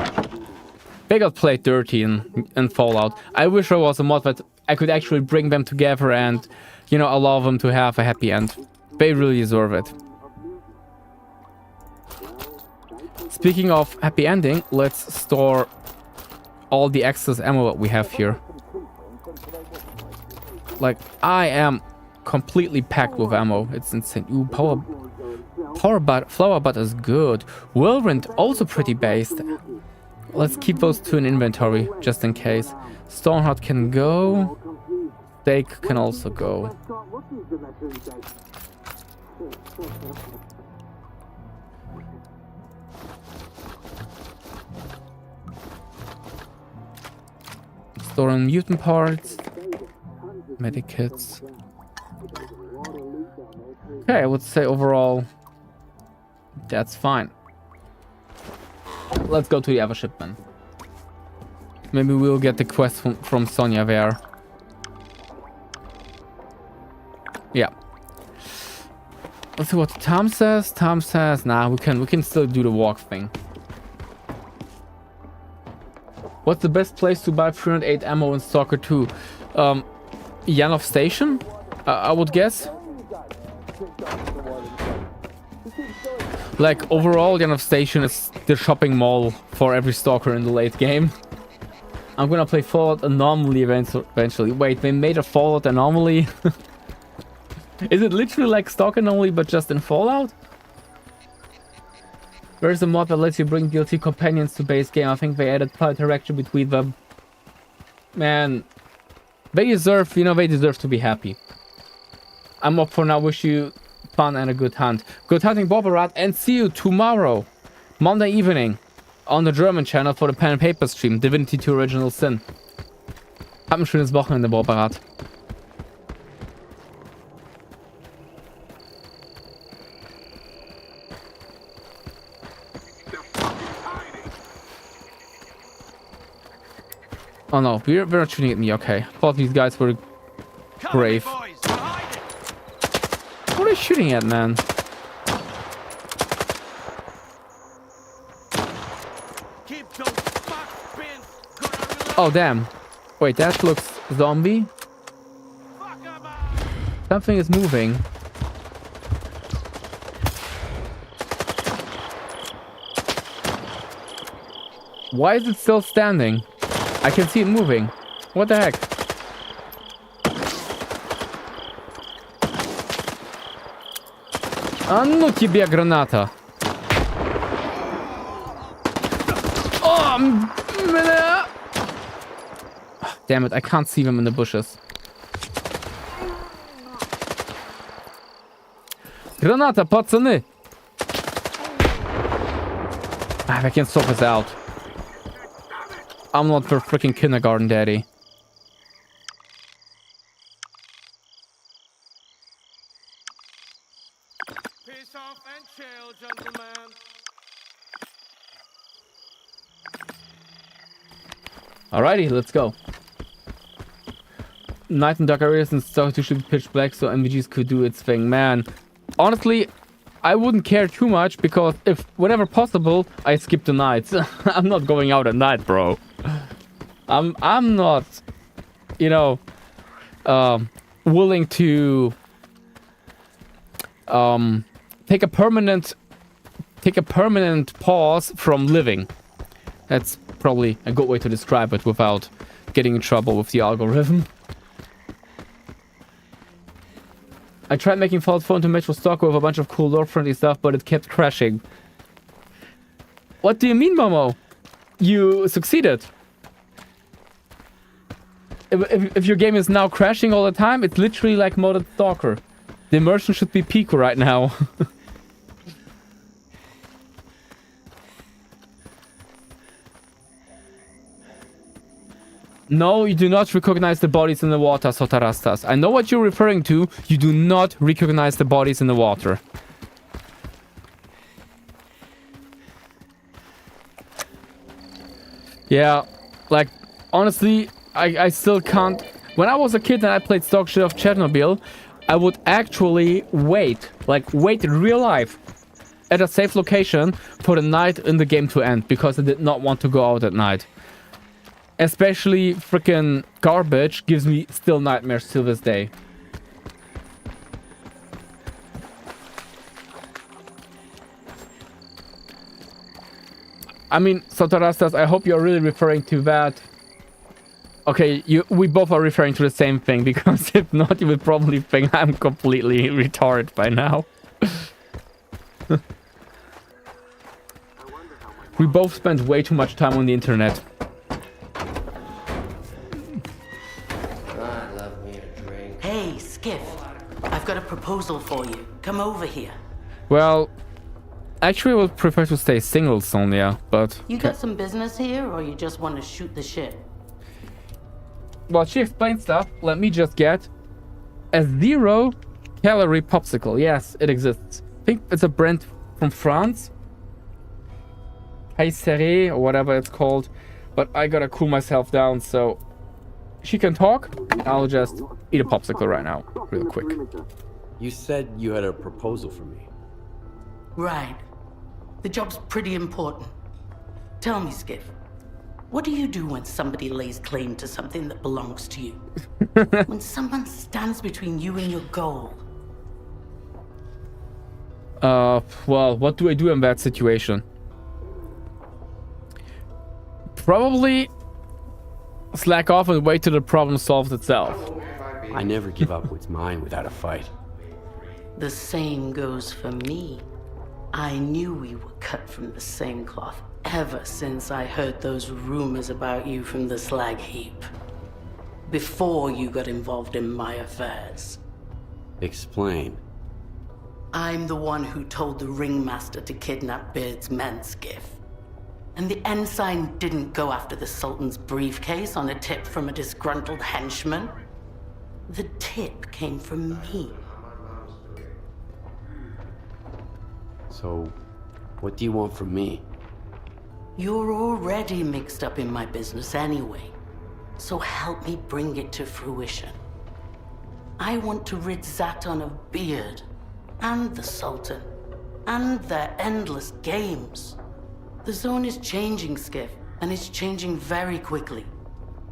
They got played dirty in Fallout. I wish there was a mod that I could actually bring them together and, you know, allow them to have a happy end. They really deserve it. Speaking of happy ending, let's store all the excess ammo that we have here. Like, I am completely packed with ammo. It's insane. Ooh, flower butt is good. Whirlwind also pretty based. Let's keep those 2 in inventory just in case. Stoneheart can go. Stake can also go. Storing mutant parts. Medikits. Okay, I would say overall that's fine. Let's go to the other shipment. Maybe we'll get the quest from Sonia there. Yeah. Let's see what Tom says. Tom says, nah, we can still do the walk thing. What's the best place to buy 308 ammo in Stalker 2? Yanov Station, I would guess. Like, overall, Yanov Station is the shopping mall for every Stalker in the late game. I'm gonna play Fallout Anomaly eventually. Wait, they made a Fallout Anomaly? Is it literally like Stalker Anomaly, but just in Fallout? There's a mod that lets you bring DLC companions to base game. I think they added plot interaction between them. Man, they deserve, you know, they deserve to be happy. I'm up for now. Wish you fun and a good hunt. Good hunting, Bobarat, and see you tomorrow, Monday evening, on the German channel for the Pen and Paper Stream, Divinity 2 Original Sin. Hab ein schönes Wochenende parat. Oh no, we're not shooting at me, okay. Thought these guys were brave. What are they shooting at, man? Oh damn. Wait, that looks zombie? Something is moving. Why is it still standing? I can see it moving. What the heck? А ну тебе граната. Oh, bля. Damn it, I can't see them in the bushes. Granata, пацаны! Ah, I can sort this out. I'm not for freaking kindergarten, daddy. Peace off and chill, gentlemen. Alrighty, let's go. Night and dark areas and stuff should be pitch black so MVGs could do its thing. Man, honestly, I wouldn't care too much because if, whenever possible, I skip the nights. I'm not going out at night, bro. I'm not, you know, willing to take a permanent pause from living. That's probably a good way to describe it without getting in trouble with the algorithm. I tried making Fallout 4 into Metro Stalker with a bunch of cool lore-friendly stuff, but it kept crashing. What do you mean, Momo? You succeeded. If your game is now crashing all the time, it's literally like modded Stalker. The immersion should be peak right now. No, you do not recognize the bodies in the water, Sotarastas. I know what you're referring to. You do not recognize the bodies in the water. Yeah, like, honestly, I still can't... When I was a kid and I played Stalker of Chernobyl, I would actually wait in real life, at a safe location for the night in the game to end, because I did not want to go out at night. Especially freaking garbage gives me still nightmares to this day. I mean, Sotarastas, I hope you're really referring to that. Okay, we both are referring to the same thing, because if not, you would probably think I'm completely retarded by now. We both spend way too much time on the internet. Hey, Skiff. I've got a proposal for you. Come over here. Well, actually I would prefer to stay single, Sonia, but... You got some business here, or you just want to shoot the shit? Well, she explained stuff. Let me just get a 0-calorie popsicle. Yes, it exists. I think it's a brand from France. Paisseré, or whatever it's called. But I gotta cool myself down, so... She can talk. I'll just eat a popsicle right now, real quick. You said you had a proposal for me. Right. The job's pretty important. Tell me, Skiff. What do you do when somebody lays claim to something that belongs to you? When someone stands between you and your goal? Well, what do I do in that situation? Probably slack off and wait till the problem solves itself. I never give up what's mine without a fight. The same goes for me. I knew we were cut from the same cloth ever since I heard those rumors about you from the slag heap. Before you got involved in my affairs. Explain. I'm the one who told the ringmaster to kidnap Beard's men, Skiff. And the ensign didn't go after the Sultan's briefcase on a tip from a disgruntled henchman. The tip came from me. So, what do you want from me? You're already mixed up in my business anyway, so help me bring it to fruition. I want to rid Sultan of Beard, and the Sultan, and their endless games. The zone is changing, Skiff, and it's changing very quickly.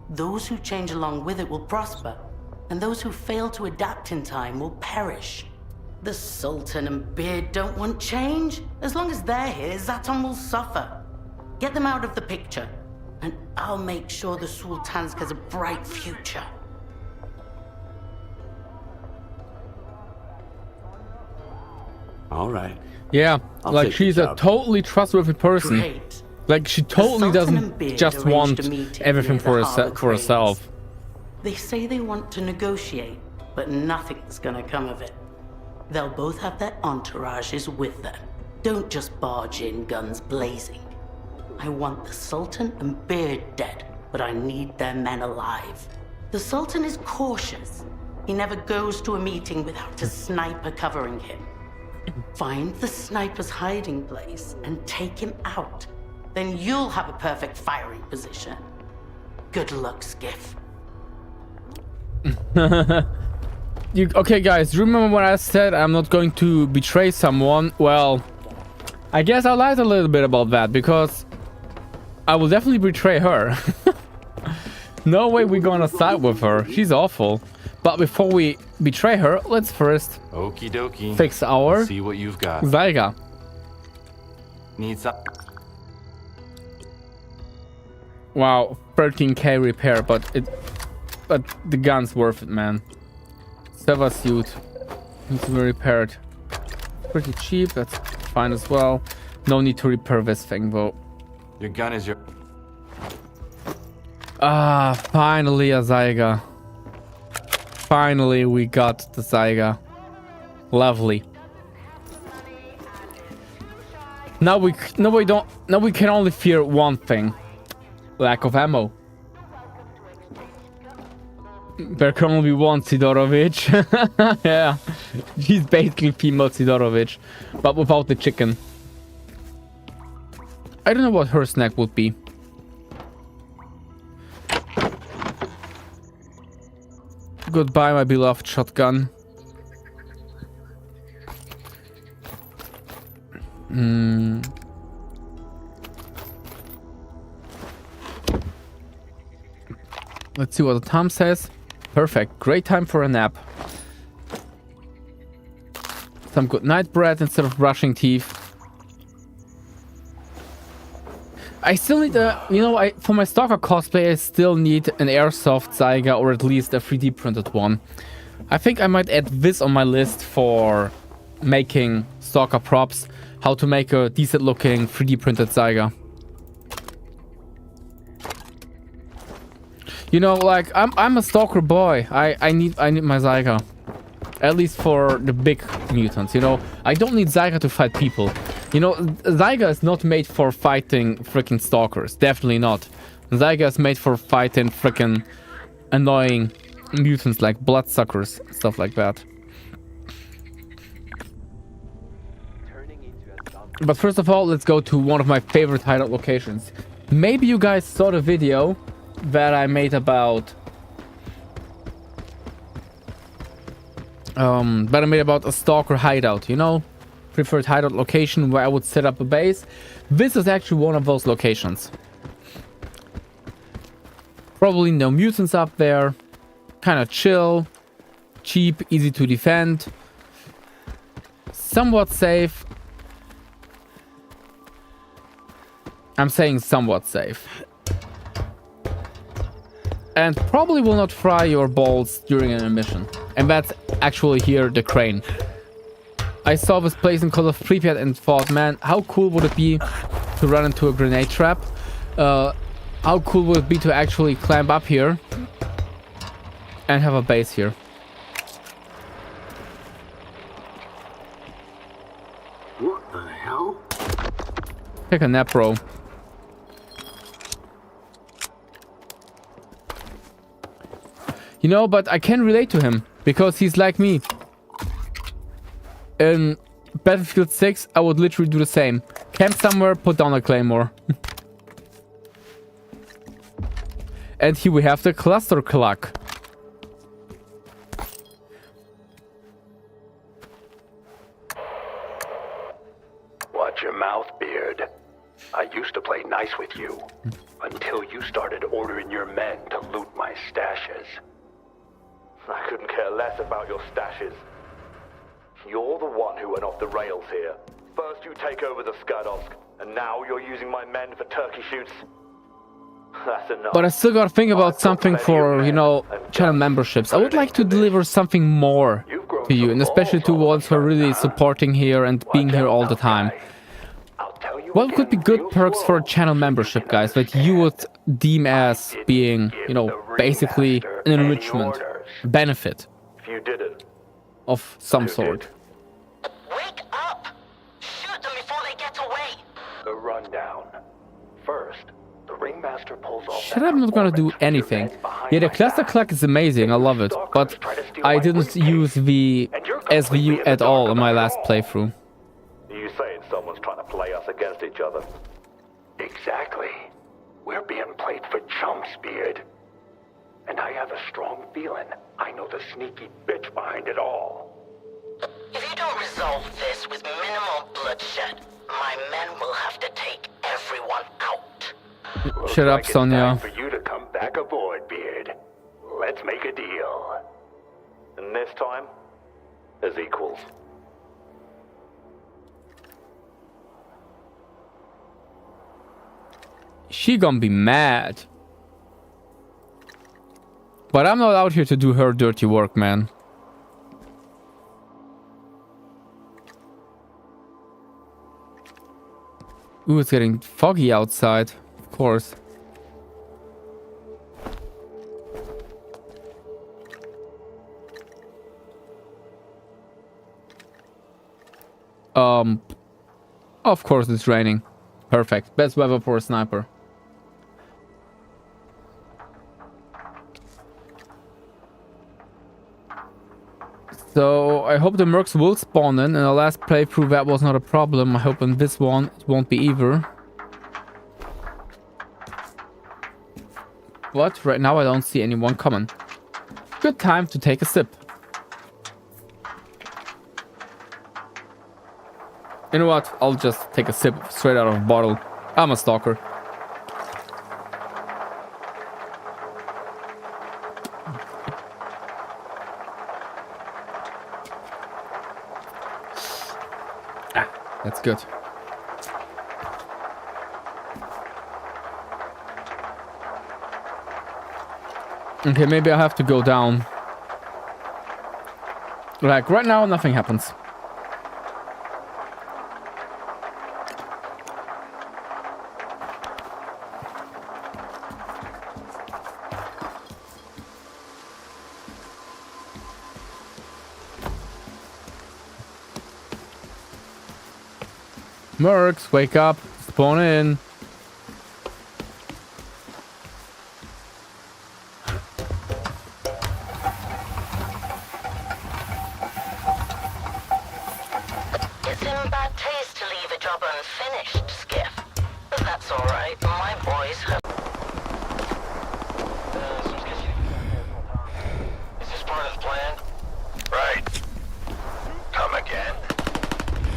Those who change along with it will prosper, and those who fail to adapt in time will perish. The Sultan and Beard don't want change. As long as they're here, Sultan will suffer. Get them out of the picture, and I'll make sure the Sultansk has a bright future. All right. Yeah, I'll like take she's the a job. totally trustworthy person. Great. Like she totally Sultan and doesn't Beard just arranged want a meeting everything near for the Harbor for herself. Cranes. They say they want to negotiate, but nothing's gonna come of it. They'll both have their entourages with them. Don't just barge in guns blazing. I want the Sultan and Beard dead, but I need their men alive. The Sultan is cautious. He never goes to a meeting without a sniper covering him. Find the sniper's hiding place and take him out. Then you'll have a perfect firing position. Good luck, Skiff. Okay, guys, remember when I said I'm not going to betray someone? Well, I guess I lied a little bit about that, because I will definitely betray her. No way we're gonna side with her. She's awful. But before we betray her, let's first Okie dokie. fix our Let's see what you've got. Zyga. Need some. Wow, 13k repair, but the gun's worth it, man. Server suit needs to be repaired. Pretty cheap, that's fine as well. No need to repair this thing though. Your gun is your. Ah, finally a Zyga. Finally we got the Zyga. Lovely. Now we can only fear one thing. Lack of ammo. There can only be one Sidorovich. Yeah. She's basically female Sidorovich, but without the chicken. I don't know what her snack would be. Goodbye, my beloved shotgun. Let's see what the time says. Perfect. Great time for a nap. Some good night bread instead of brushing teeth. I still need a, for my Stalker cosplay, I still need an airsoft Zyga, or at least a 3D printed one. I think I might add this on my list for making Stalker props. How to make a decent looking 3D printed Zyga. Like I'm a Stalker boy. I need my Zyga. At least for the big mutants, I don't need Zyga to fight people. Zyga is not made for fighting freaking Stalkers. Definitely not. Zyga is made for fighting freaking annoying mutants like bloodsuckers, stuff like that. But first of all, let's go to one of my favorite hideout locations. Maybe you guys saw the video that I made about a Stalker hideout, preferred hideout location where I would set up a base. This is actually one of those locations. Probably no mutants up there, kind of chill, cheap, easy to defend, somewhat safe. I'm saying somewhat safe. And probably will not fry your balls during an emission. And that's actually here the crane. I saw this place in Call of Pripyat and thought, man, how cool would it be to run into a grenade trap? How cool would it be to actually climb up here and have a base here? What the hell? Take a nap, bro. You know, but I can relate to him because he's like me. In Battlefield 6, I would literally do the same. Camp somewhere, put down a claymore. And here we have the cluster clock. Watch your mouth, Beard. I used to play nice with you until you started ordering your men to loot my stashes. I couldn't care less about your stashes. You're the one who went off the rails here. First you take over the Skadosk, and now you're using my men for turkey shoots. That's enough. But I still gotta think about something for, you know, channel memberships. I would like to deliver something more to you, and especially to ones who are really supporting here and being here all the time. What could be good perks for a channel membership, guys, that you would deem as being, you know, basically an enrichment, benefit of some sort? Wake up! Shoot them before they get away! The rundown. First, the ringmaster pulls off. Shit, I'm not gonna do anything. Yeah, the cluster clock is amazing, I love it, but I didn't use the SVU at all in my last playthrough. You saying someone's trying to play us against each other? Exactly. We're being played for chumps, Beard. And I have a strong feeling I know the sneaky bitch behind it all. If you don't resolve this with minimal bloodshed, my men will have to take everyone out. Shut up, Sonia. For you to come back aboard, Beard. Let's make a deal. And this time, as equals. She gonna be mad. But I'm not out here to do her dirty work, man. Ooh, it's getting foggy outside. Of course. Of course it's raining. Perfect. Best weather for a sniper. So I hope the mercs will spawn in the last playthrough that was not a problem. I hope in this one it won't be either. But right now I don't see anyone coming. Good time to take a sip. You know what? I'll just take a sip straight out of a bottle. I'm a stalker. That's good. Okay, maybe I have to go down. Like, right now, nothing happens. Mercs, wake up, spawn in. It's in bad taste to leave a job unfinished, Skiff. But that's alright, my boys have... Is this part of the plan? Right. Come again.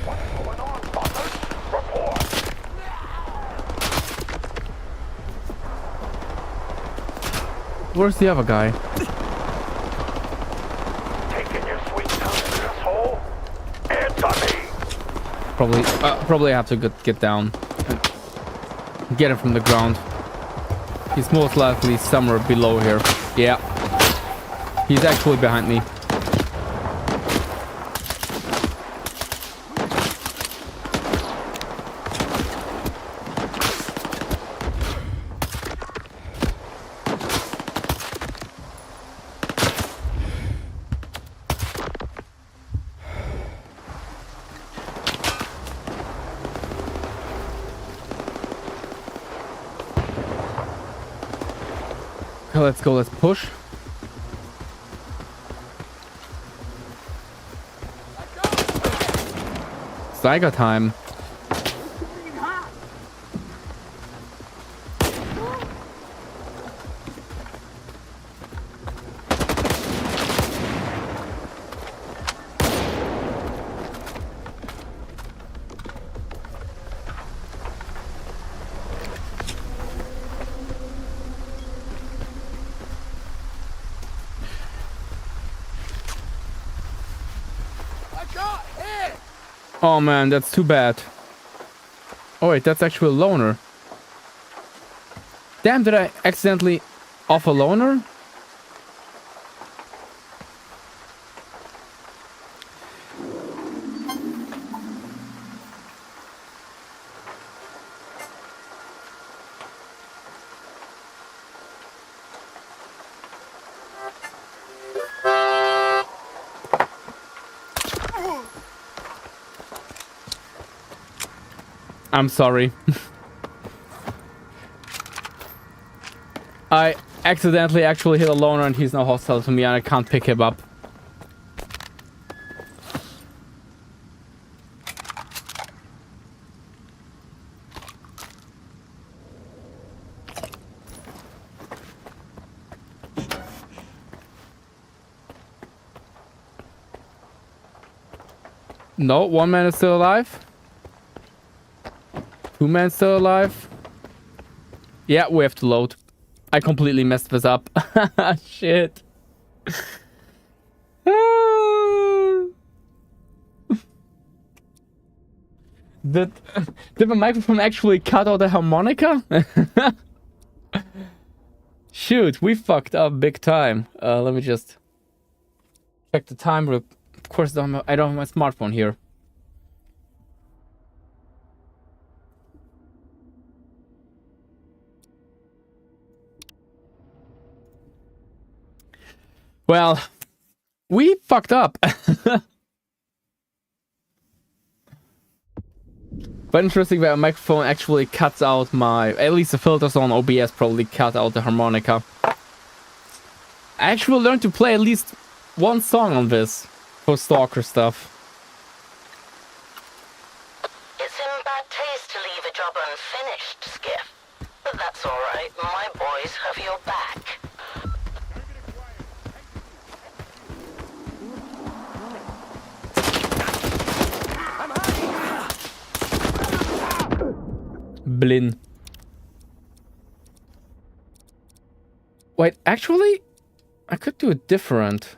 What's going on, Butters? Report. Where's the other guy? Taking your sweet time, asshole. Answer me. Probably I have to get down. Get him from the ground. He's most likely somewhere below here. Yeah. He's actually behind me. Okay, let's go, let's push. Steiger time. Oh man, that's too bad. Oh wait, that's actually a loner. Damn, did I accidentally off a loner? I'm sorry. I accidentally actually hit a loner and he's now hostile to me and I can't pick him up. No, one man is still alive. Two men still alive. Yeah, we have to load. I completely messed this up. Shit. Did the microphone actually cut out the harmonica? Shoot, we fucked up big time. Let me just check the time. Of course, I don't have my smartphone here. Well, we fucked up. But interesting that a microphone actually cuts out at least the filters on OBS probably cut out the harmonica. I actually learned to play at least one song on this for Stalker stuff. It's in bad taste to leave a job unfinished, Skiff. But that's alright, my boys have your back. Blin. Wait, actually, I could do it different.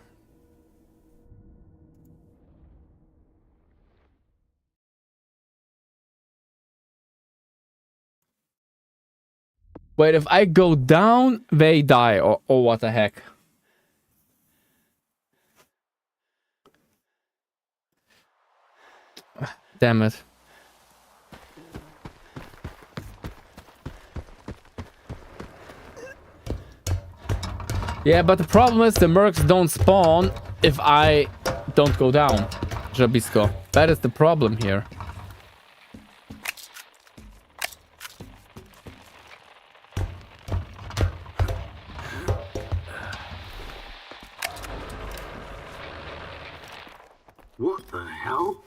Wait, if I go down, they die, or what the heck? Damn it. Yeah, but the problem is the mercs don't spawn if I don't go down, Jabisco. That is the problem here. What the hell?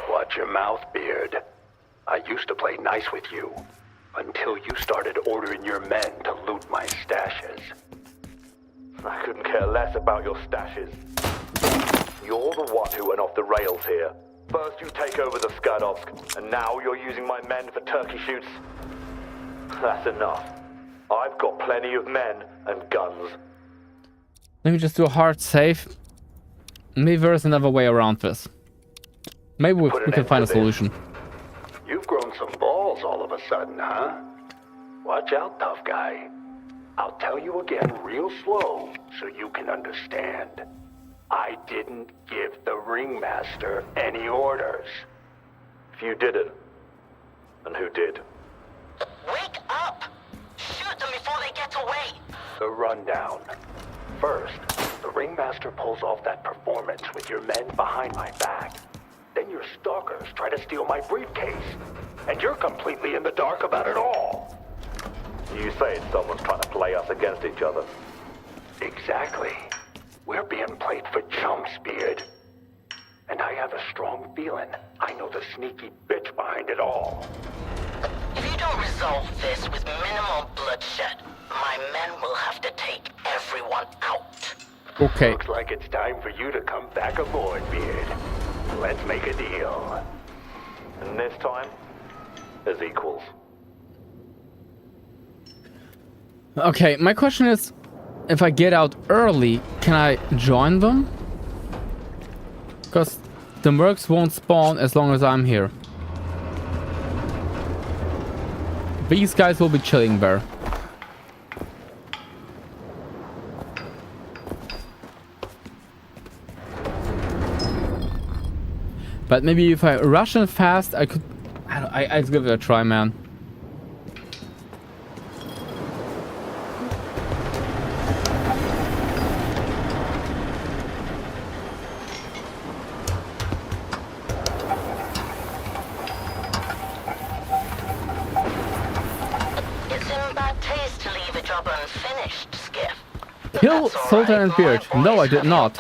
Watch your mouth, Beard. I used to play nice with you, until you started ordering your men to loot my stashes. I couldn't care less about your stashes. You're the one who went off the rails here. First you take over the Skadovsk, and now you're using my men for turkey shoots. That's enough. I've got plenty of men and guns. Let me just do a hard save. Maybe there's another way around this. Maybe we can find a solution. You've grown some balls all of a sudden, huh? Watch out, tough guy. I'll tell you again real slow so you can understand. I didn't give the ringmaster any orders. If you didn't, and who did? Wake up! Shoot them before they get away! The rundown. First, the ringmaster pulls off that performance with your men behind my back. Then you your stalkers try to steal my briefcase. And you're completely in the dark about it all. You say someone's trying to play us against each other. Exactly. We're being played for chumps, Beard. And I have a strong feeling I know the sneaky bitch behind it all. If you don't resolve this with minimal bloodshed, my men will have to take everyone out. Okay. Looks like it's time for you to come back aboard, Beard. Let's make a deal. And this time, as equals. Okay, my question is, if I get out early, can I join them? Because the mercs won't spawn as long as I'm here. These guys will be chilling there. But maybe if I rush in fast, I could... I'd give it a try, man. Kill Sultan and Beard. No, I did not.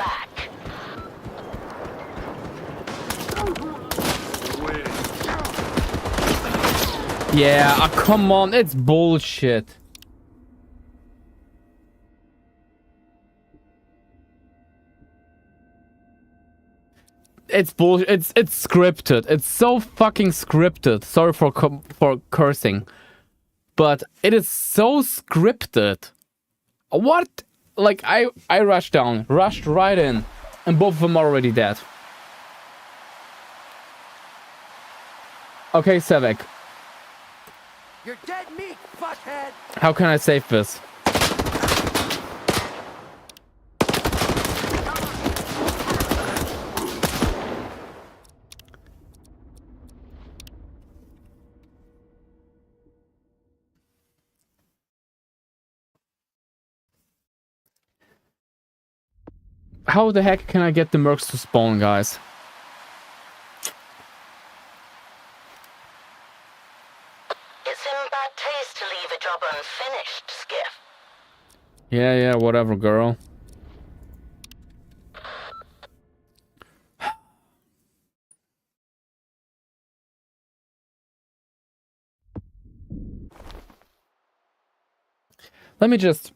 Yeah, come on, it's bullshit. It's bullshit. It's scripted. It's so fucking scripted. Sorry for cursing, but it is so scripted. What? Like I rushed down, rushed right in, and both of them are already dead. Okay, Sevek. You're dead meat, fuckhead. How can I save this? How the heck can I get the mercs to spawn, guys? It's in bad taste to leave a job unfinished, Skiff. Yeah, whatever, girl. Let me just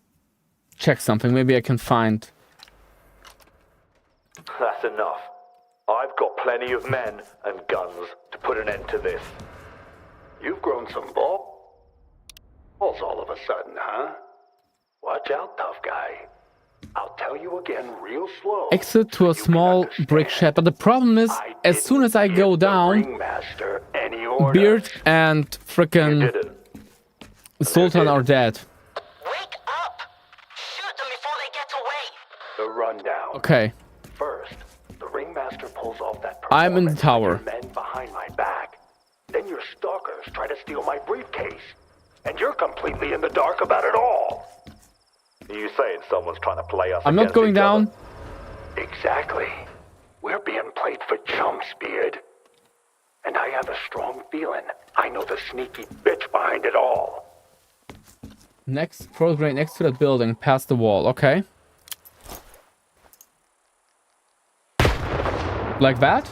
check something. Maybe I can find... That's enough. I've got plenty of men and guns to put an end to this. You've grown some balls all of a sudden, huh? Watch out, tough guy. I'll tell you again real slow. Exit to a small brick shed, but the problem is, as soon as I go down, Beard and frickin' Sultan are dead. Wake up! Shoot them before they get away! The rundown. Okay. First, the ringmaster pulls off that I'm in the tower. Men behind my back. Then your stalkers try to steal my briefcase. And you're completely in the dark about it all. You saying someone's trying to play us? I'm not going down. Exactly. We're being played for chumps, Beard. And I have a strong feeling I know the sneaky bitch behind it all. Next, throw grenade next to that building, past the wall. Okay. Like that?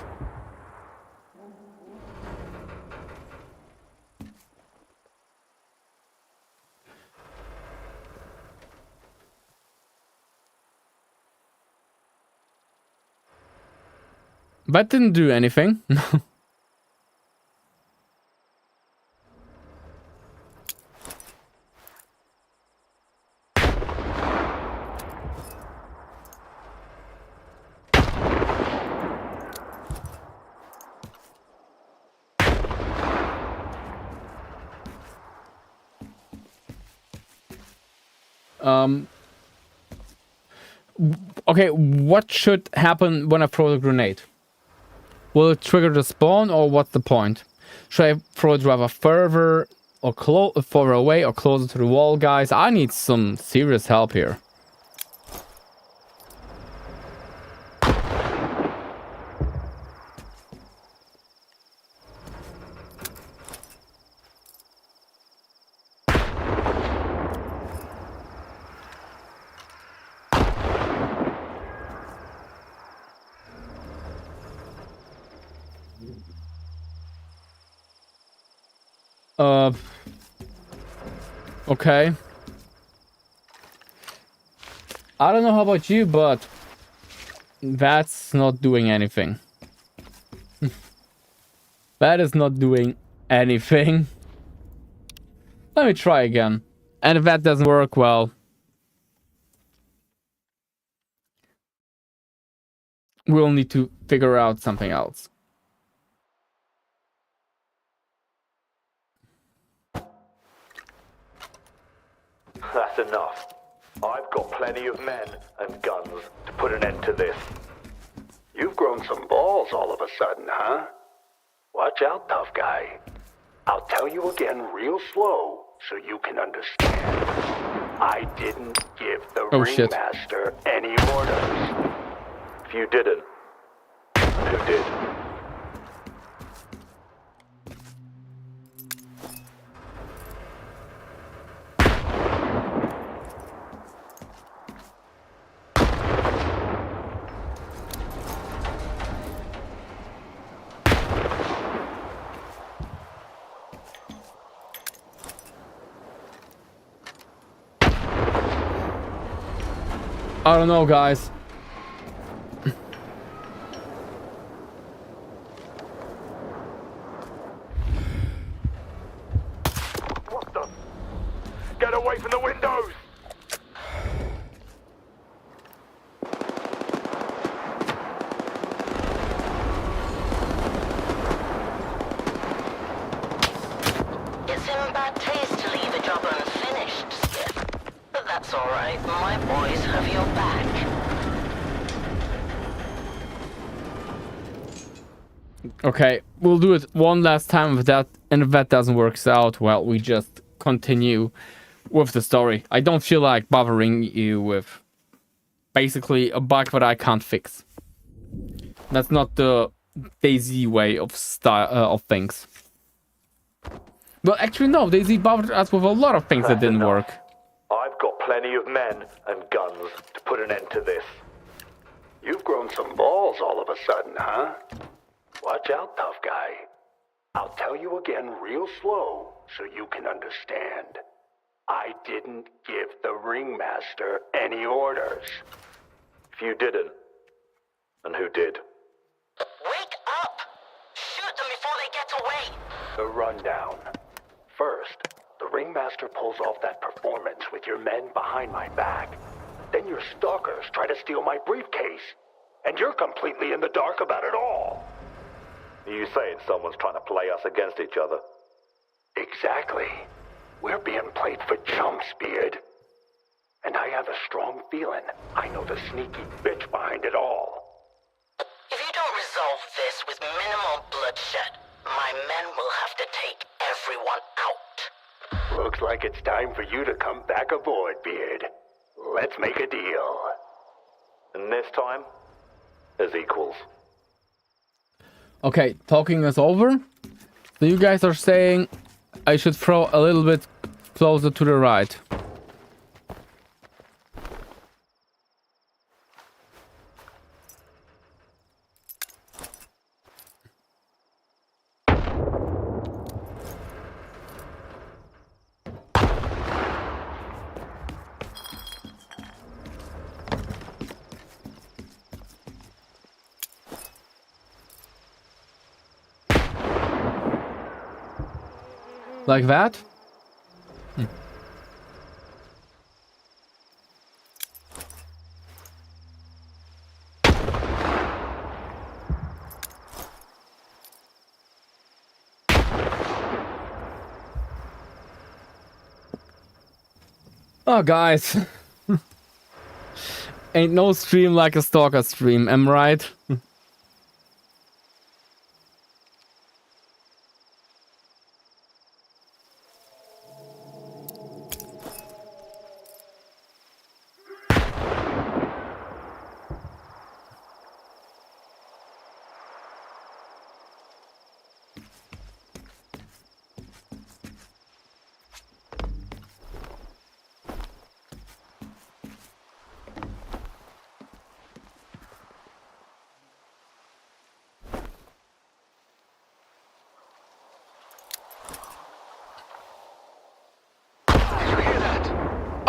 That didn't do anything. Okay, what should happen when I throw the grenade? Will it trigger the spawn, or what's the point? Should I throw it rather further or further away or closer to the wall, guys? I need some serious help here. Okay. I don't know how about you, but that's not doing anything. That is not doing anything. Let me try again. And if that doesn't work, well, we'll need to figure out something else. That's enough. I've got plenty of men and guns to put an end to this. You've grown some balls all of a sudden, huh? Watch out, tough guy. I'll tell you again real slow so you can understand. I didn't give the ringmaster any orders. If you didn't, who did? I don't know, guys. What the? Get away from the windows! It's in bad taste to leave a job unfinished, Skip. But that's alright, my boys have your back. Okay, we'll do it one last time with that, and if that doesn't work out, well, we just continue with the story. I don't feel like bothering you with basically a bug that I can't fix. That's not the DayZ way of of things. Well, actually, no, DayZ bothered us with a lot of things that didn't work. I've got plenty of men and guns to put an end to this. You've grown some balls all of a sudden, huh? Watch out, tough guy. I'll tell you again real slow so you can understand. I didn't give the ringmaster any orders. If you didn't, and who did? Wake up! Shoot them before they get away! The rundown. First, the ringmaster pulls off that performance with your men behind my back. Then your stalkers try to steal my briefcase. And you're completely in the dark about it all. Are you saying someone's trying to play us against each other? Exactly. We're being played for chumps, Beard. And I have a strong feeling I know the sneaky bitch behind it all. If you don't resolve this with minimal bloodshed, my men will have to take everyone out. Looks like it's time for you to come back aboard, Beard. Let's make a deal. And this time, as equals. Okay, talking is over. So you guys are saying I should throw a little bit closer to the right. Like that? Oh, guys. Ain't no stream like a Stalker stream, am I right?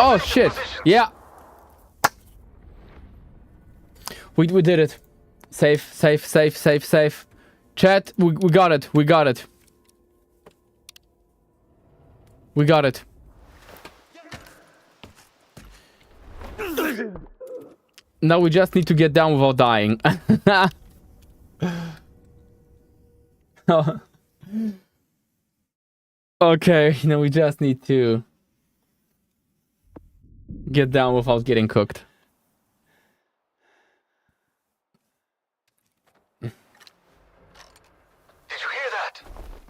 Oh shit! Yeah. We did it. Safe, safe, safe, safe, safe. Chat, we got it. We got it. We got it. Now we just need to get down without dying. Okay, now we just need to get down without getting cooked. Did you hear that?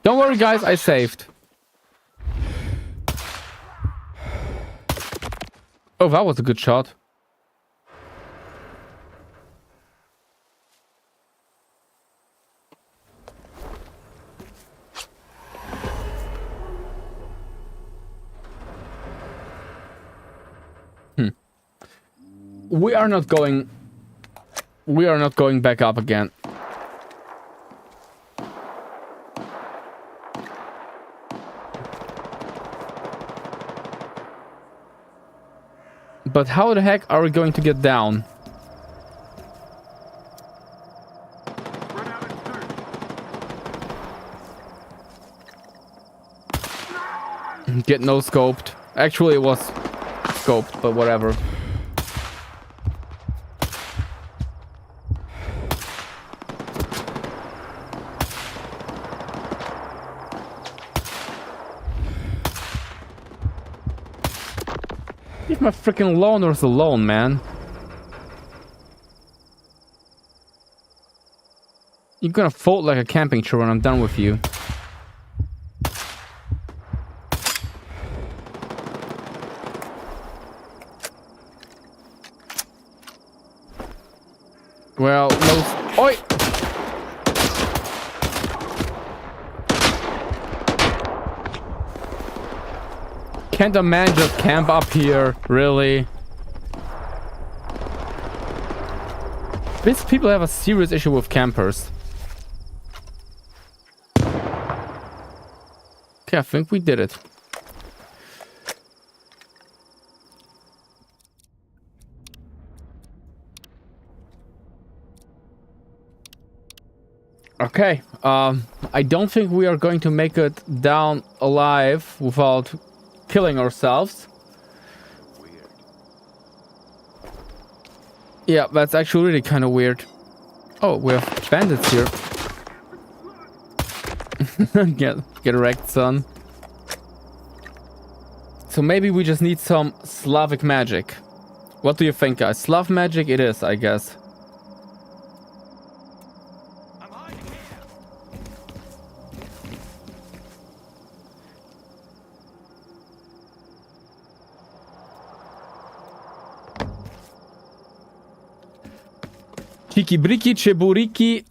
Don't worry, guys, I saved. Oh, that was a good shot. We are not going back up again. But how the heck are we going to get down? Get no scoped. Actually, it was scoped, but whatever. Leave my freaking loners alone, man. You're gonna fold like a camping chair when I'm done with you. Well, no. Oi! Can't a man just camp up here? Really? These people have a serious issue with campers. Okay, I think we did it. Okay, I don't think we are going to make it down alive without killing ourselves. Weird. Yeah, that's actually really kind of weird. Oh, we have bandits here. Get wrecked, son. So maybe we just need some Slavic magic. What do you think, guys? Slav magic it is, I guess. Kiki briki, cheburiki,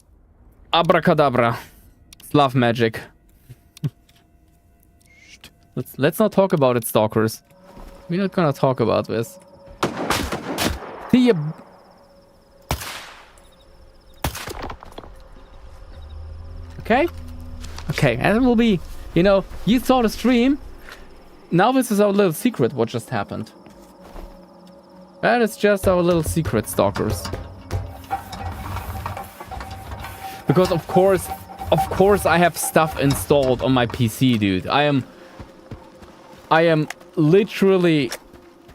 abracadabra. Slav magic. Let's not talk about it, stalkers. We're not gonna talk about this. See ya. Okay? Okay, and it will be, you know, you saw the stream. Now this is our little secret, what just happened. That is just our little secret, stalkers. Because of course I have stuff installed on my PC, dude. I am literally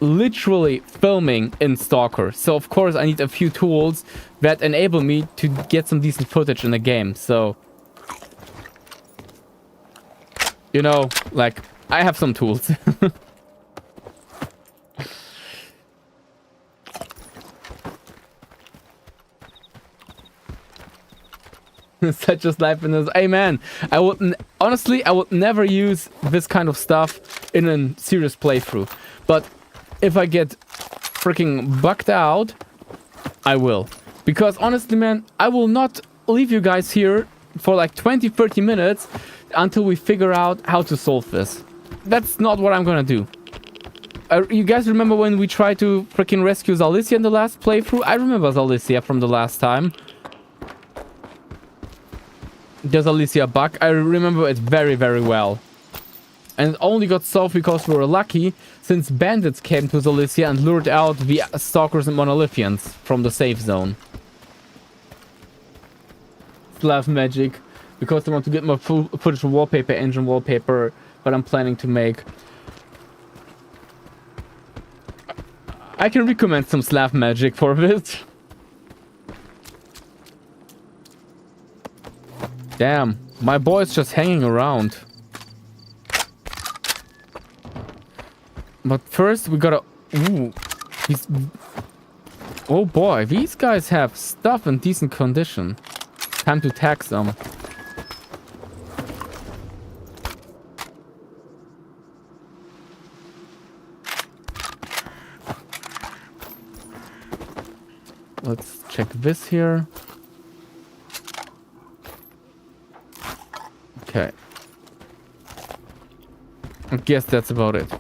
filming in Stalker. So of course I need a few tools that enable me to get some decent footage in the game. So, you know, like, I have some tools. Such as life in this. Hey man, I would honestly I would never use this kind of stuff in a serious playthrough. But if I get freaking bugged out, I will. Because honestly, man, I will not leave you guys here for like 20-30 minutes until we figure out how to solve this. That's not what I'm gonna do. You guys remember when we tried to freaking rescue Zalicia in the last playthrough? I remember Zalicia from the last time. There's Alicia bug. I remember it very, very well. And it only got solved because we were lucky, since bandits came to Zalicia and lured out the stalkers and monolithians from the safe zone. Slav magic, because I want to get my full footage wallpaper, engine wallpaper, but I'm planning to make. I can recommend some Slav magic for this. Damn, my boy's just hanging around. But first we gotta... Ooh, oh boy, these guys have stuff in decent condition. Time to tax them. Let's check this here. Okay. I guess that's about it.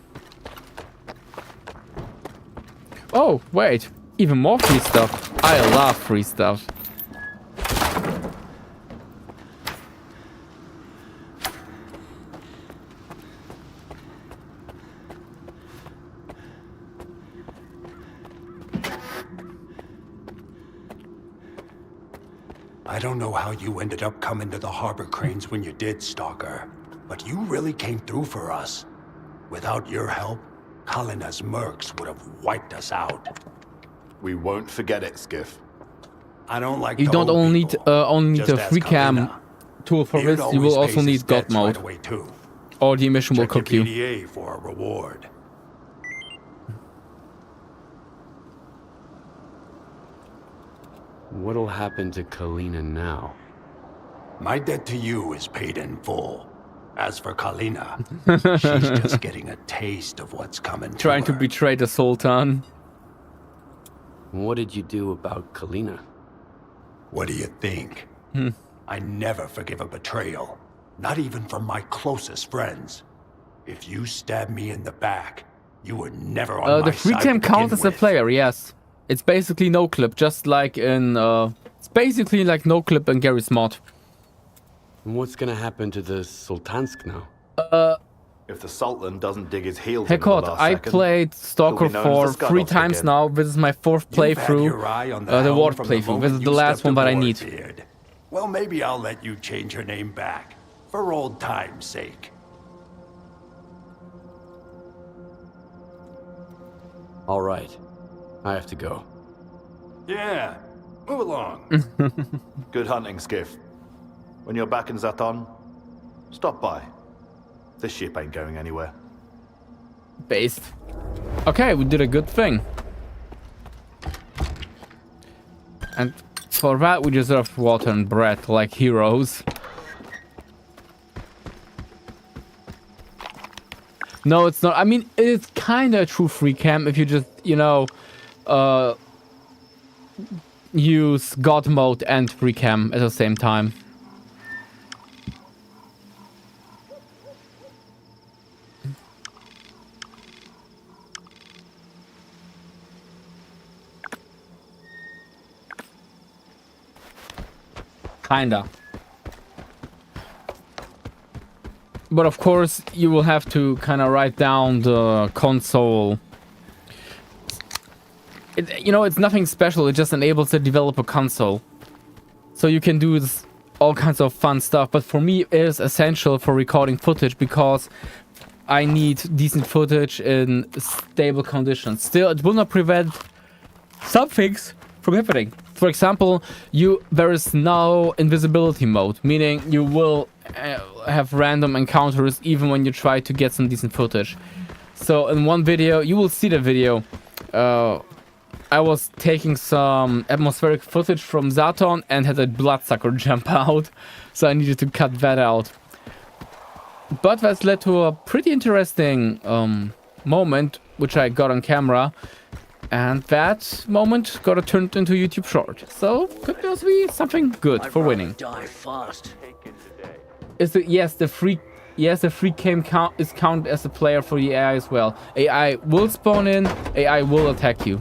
Oh, wait. Even more free stuff. I love free stuff. I don't know how you ended up coming to the Harbor Cranes when you did, Stalker, but you really came through for us. Without your help, Kalina's mercs would have wiped us out. We won't forget it, Skiff. I don't like you don't only need a free cam tool for this, you will also need God mode. Right or the mission will cook you. PDA for a reward. What'll happen to Kalina now? My debt to you is paid in full. As for Kalina, she's just getting a taste of what's coming to Trying her. to betray the Sultan. What did you do about Kalina? What do you think? I never forgive a betrayal. Not even from my closest friends. If you stab me in the back, you were never on my the free side cam to counts as begin a player, yes. It's basically no clip, just like in it's basically like no clip in Gary's mod. And what's gonna happen to the Sultansk now? If the Sultan doesn't dig his heels Hey in the Cod, last I second, played Stalker he'll be known as the 4 3 Scuddock times again. now. This is my 4th playthrough. The Ward playthrough. This is the last one that I need. Beard. Well, maybe I'll let you change your name back. For old time's sake. All right. I have to go. Yeah, move along. Good hunting, Skiff. When you're back in Zaton, stop by. This ship ain't going anywhere. Based. Okay, we did a good thing. And for that we deserve water and bread like heroes. No, it's not. I mean, it's kind of a true free cam if you just, you know, use God mode and free cam at the same time. Kinda. But of course, you will have to kind of write down the console. You know, it's nothing special. It just enables the developer console. So you can do all kinds of fun stuff. But for me, it is essential for recording footage because I need decent footage in stable conditions. Still, it will not prevent some things from happening. For example, there is no invisibility mode, meaning you will have random encounters even when you try to get some decent footage. So in one video, you will see the video. I was taking some atmospheric footage from Zaton and had a bloodsucker jump out, so I needed to cut that out. But that's led to a pretty interesting moment, which I got on camera. And that moment got turned into a YouTube short. So could just be something good for winning. Die fast. Yes, the free cam is counted as a player for the AI as well. AI will spawn in, AI will attack you.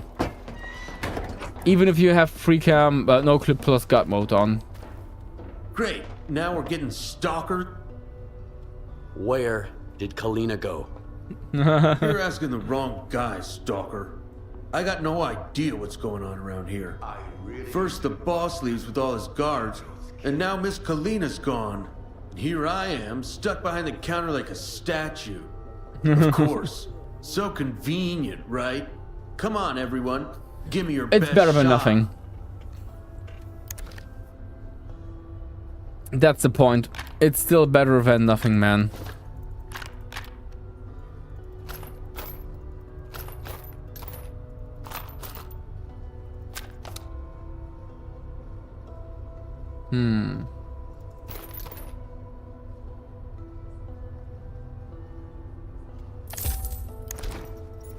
Even if you have free cam, no clip plus God mode on. Great. Now we're getting stalkered. Where did Kalina go? You're asking the wrong guy, Stalker. I got no idea what's going on around here. First the boss leaves with all his guards, and now Miss Kalina's gone. And here I am, stuck behind the counter like a statue. Of course. So convenient, right? Come on, everyone. Give me your best shot. It's better than nothing. That's the point. It's still better than nothing, man.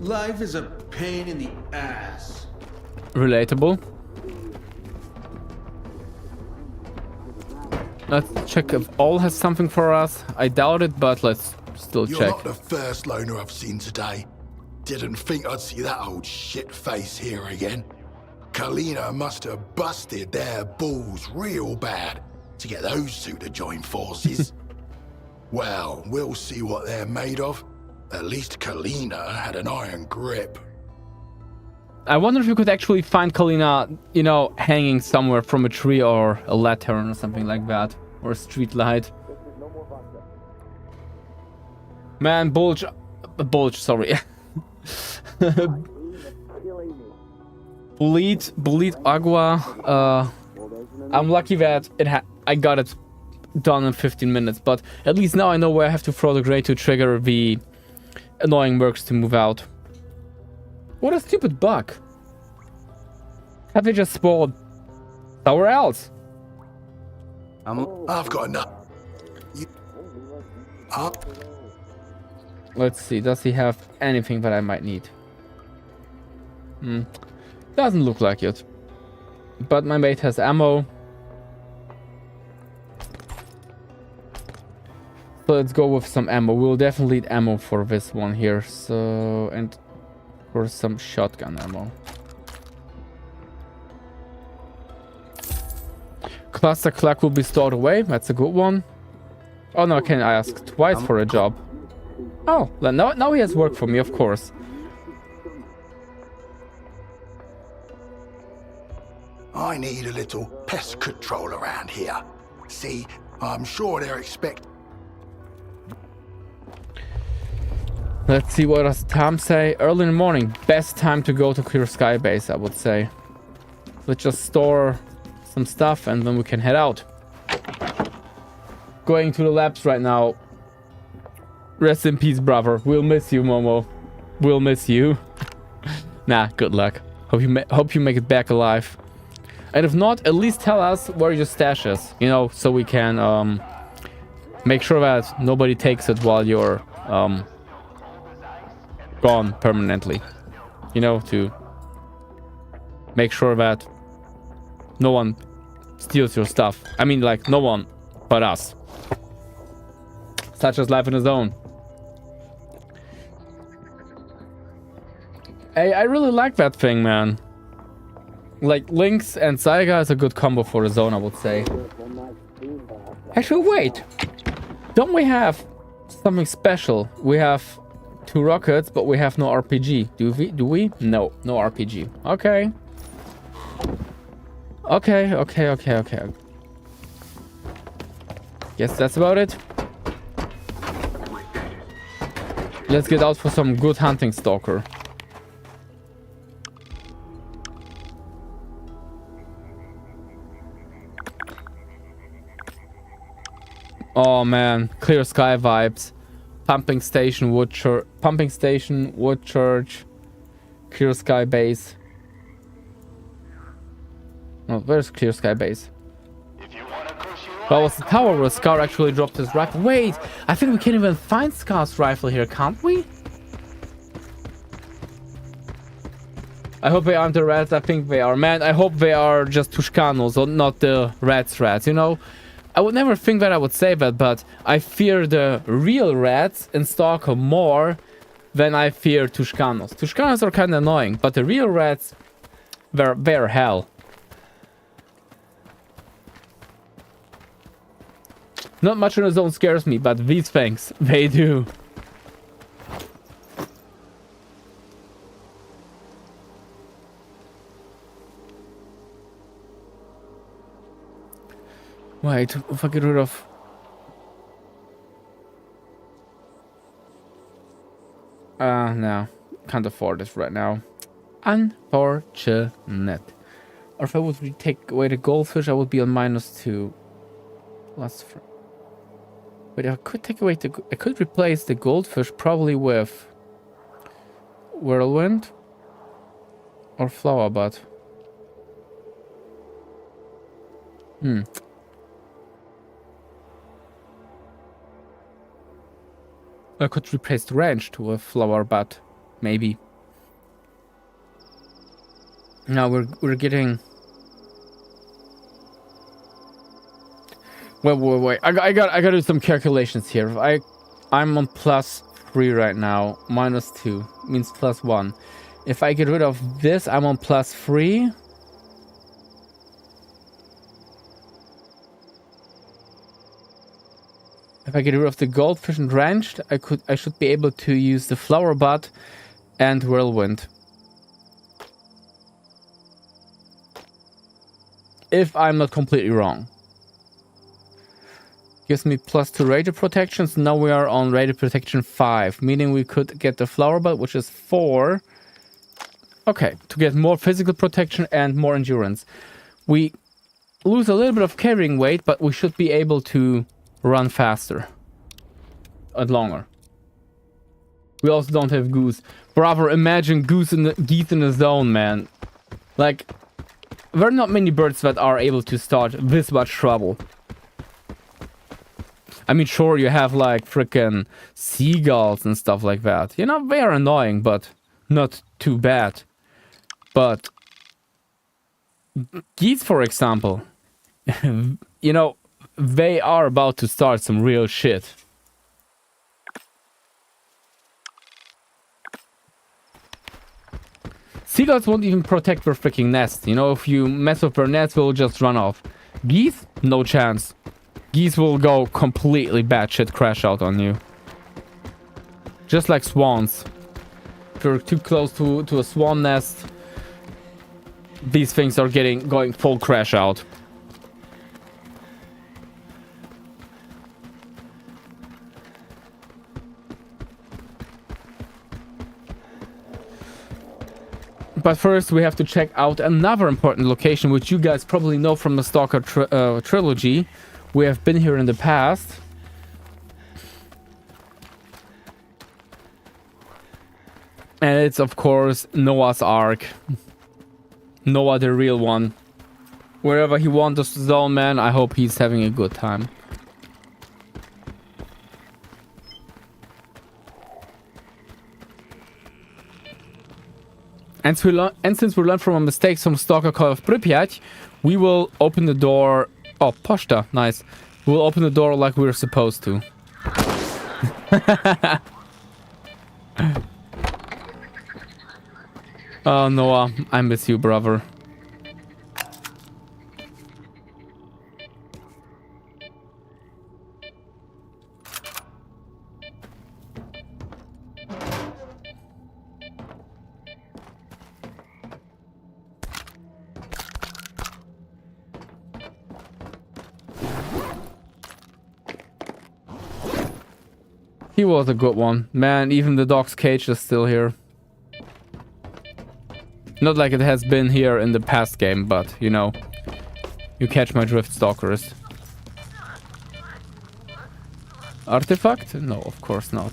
Life is a pain in the ass. Relatable. Let's check if all has something for us. I doubt it, but let's still You're check. not the first loner I've seen today. Didn't think I'd see that old shit face here again. Kalina must have busted their balls real bad to get those two to join forces. Well, we'll see what they're made of. At least Kalina had an iron grip. I wonder if you could actually find Kalina, you know, hanging somewhere from a tree or a lantern or something like that. Or a street light. Man, bulge, sorry. Bleed agua. I'm lucky that I got it done in 15 minutes, but at least now I know where I have to throw the grenade to trigger the annoying mercs to move out. What a stupid bug. Have they just spawned somewhere else? I've got enough. Let's see, does he have anything that I might need? Doesn't look like it. But my mate has ammo. So let's go with some ammo. We'll definitely need ammo for this one here. So, and for some shotgun ammo. Cluster clock will be stored away. That's a good one. Oh no, can I ask twice for a job? Oh, now he has work for me, of course. I need a little pest control around here. See, I'm sure they're expecting. Let's see, what does Tom say? Early in the morning, best time to go to Clear Sky Base, I would say. Let's just store some stuff and then we can head out. Going to the labs right now. Rest in peace, brother. We'll miss you, Momo. We'll miss you. Nah, good luck. Hope you make it back alive. And if not, at least tell us where your stash is, you know, so we can make sure that nobody takes it while you're gone permanently. You know, to make sure that no one steals your stuff. I mean, like, no one but us. Such as life in the zone. Hey, I really like that thing, man. Like, Lynx and Saiga is a good combo for the zone, I would say. Actually, wait. Don't we have something special? We have 2 rockets, but we have no RPG. Do we? No RPG. Okay. Okay. Guess that's about it. Let's get out for some good hunting, Stalker. Oh man, Clear Sky vibes. Pumping station, wood church, Clear Sky Base. Oh, where's Clear Sky Base? That was the tower where Scar actually dropped his rifle. Wait, I think we can't even find Scar's rifle here, can't we? I hope they aren't the rats. I think they are. Man, I hope they are just Tushkanos or not the rats, you know? I would never think that I would say that, but I fear the real rats in Stalker more than I fear Tushkanos. Tushkanos are kind of annoying, but the real rats, they're hell. Not much in the zone scares me, but these things, they do. Wait, if I get rid of... no. Can't afford this right now. Unfortunate. Or if I would take away the goldfish, I would be on -2. Wait, I could take away the... I could replace the goldfish probably with... Whirlwind? Or flower bud. I could replace the ranch to a flower bud, maybe. Now we're getting. Wait. I gotta do some calculations here. I'm on +3 right now. -2 means +1. If I get rid of this, I'm on +3. If I get rid of the goldfish and ranch, I should be able to use the flower bud and whirlwind. If I'm not completely wrong. Gives me +2 radiant protection, so now we are on radiant protection 5, meaning we could get the flower bud, which is 4. Okay, to get more physical protection and more endurance. We lose a little bit of carrying weight, but we should be able to run faster and longer. We also don't have goose. Brother, imagine geese in the zone, man. Like, there are not many birds that are able to start this much trouble. I mean, sure, you have like freaking seagulls and stuff like that. You know, they are annoying, but not too bad. But geese, for example, you know, they are about to start some real shit. Seagulls won't even protect their freaking nest. You know, if you mess with their nest, they'll just run off. Geese? No chance. Geese will go completely batshit crash out on you. Just like swans. If you're too close to a swan nest, these things are going full crash out. But first, we have to check out another important location, which you guys probably know from the Stalker trilogy. We have been here in the past. And it's, of course, Noah's Ark. Noah, the real one. Wherever he wanders the zone, man, I hope he's having a good time. And since we learned from our mistakes from Stalker Call of Pripyat, we will open the door... Oh, Poshta, nice. We'll open the door like we're supposed to. Oh, Noah, I miss you, brother. He was a good one. Man, even the dog's cage is still here. Not like it has been here in the past game, but, you know. You catch my drift, stalkers. Artifact? No, of course not.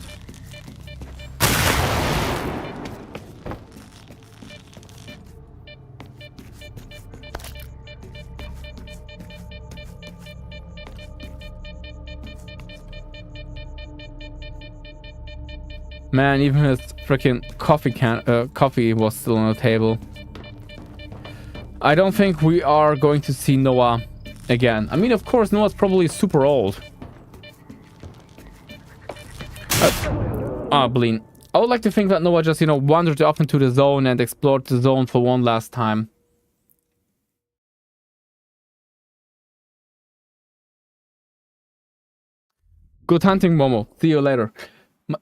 Man, even his freaking coffee was still on the table. I don't think we are going to see Noah again. I mean, of course, Noah's probably super old. Bleen. I would like to think that Noah just, you know, wandered off into the zone and explored the zone for one last time. Good hunting, Momo. See you later.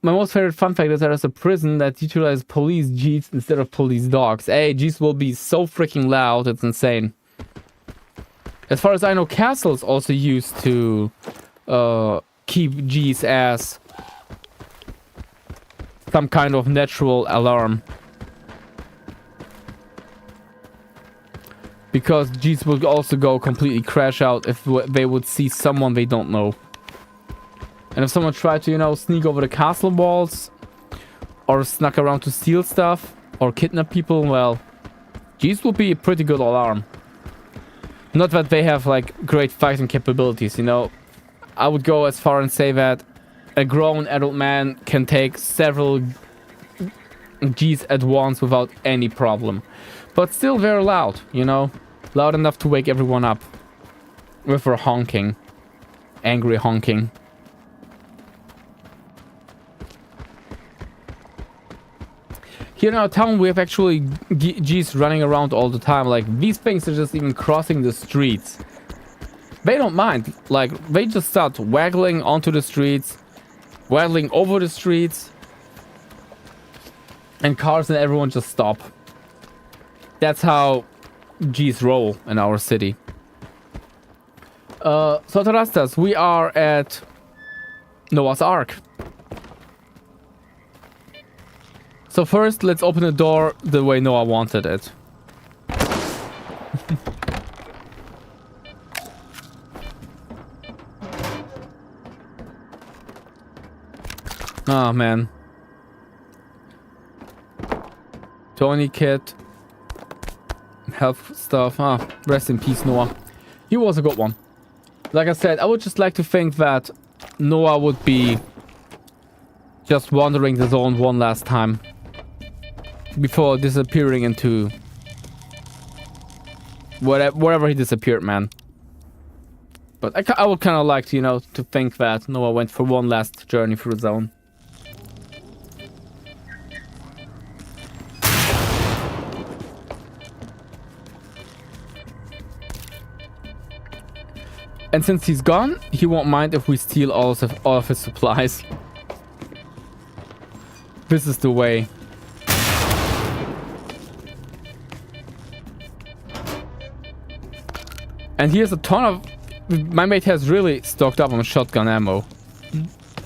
My most favorite fun fact is that there's a prison that utilizes police jeeps instead of police dogs. Hey, jeeps will be so freaking loud, it's insane. As far as I know, castles also used to keep G's as some kind of natural alarm. Because G's would also go completely crash out if they would see someone they don't know. And if someone tried to, you know, sneak over the castle walls or snuck around to steal stuff or kidnap people, well, G's will be a pretty good alarm. Not that they have like great fighting capabilities, you know. I would go as far and say that a grown adult man can take several G's at once without any problem. But still very loud, you know. Loud enough to wake everyone up. With her honking. Angry honking. Here in our town, we have actually G's running around all the time. Like, these things are just even crossing the streets. They don't mind. Like, they just start waggling onto the streets, waggling over the streets, and cars and everyone just stop. That's how G's roll in our city. So Tarastas, we are at Noah's Ark. So first, let's open the door the way Noah wanted it. Oh man. Tony kit. Health stuff. Ah, rest in peace, Noah. He was a good one. Like I said, I would just like to think that Noah would be just wandering the zone one last time before disappearing into wherever he disappeared, man. But I would kind of like to, you know, to think that Noah went for one last journey through the zone. And since he's gone, he won't mind if we steal all of his supplies. This is the way. And he has a ton of... My mate has really stocked up on shotgun ammo.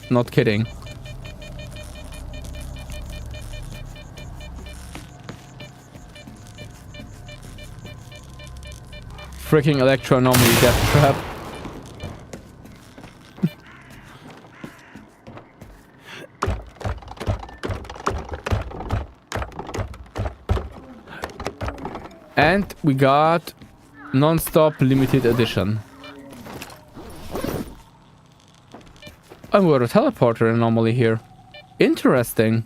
Not kidding. Freaking electro anomaly death trap. And we got non-stop limited edition. And we're a teleporter anomaly here. Interesting.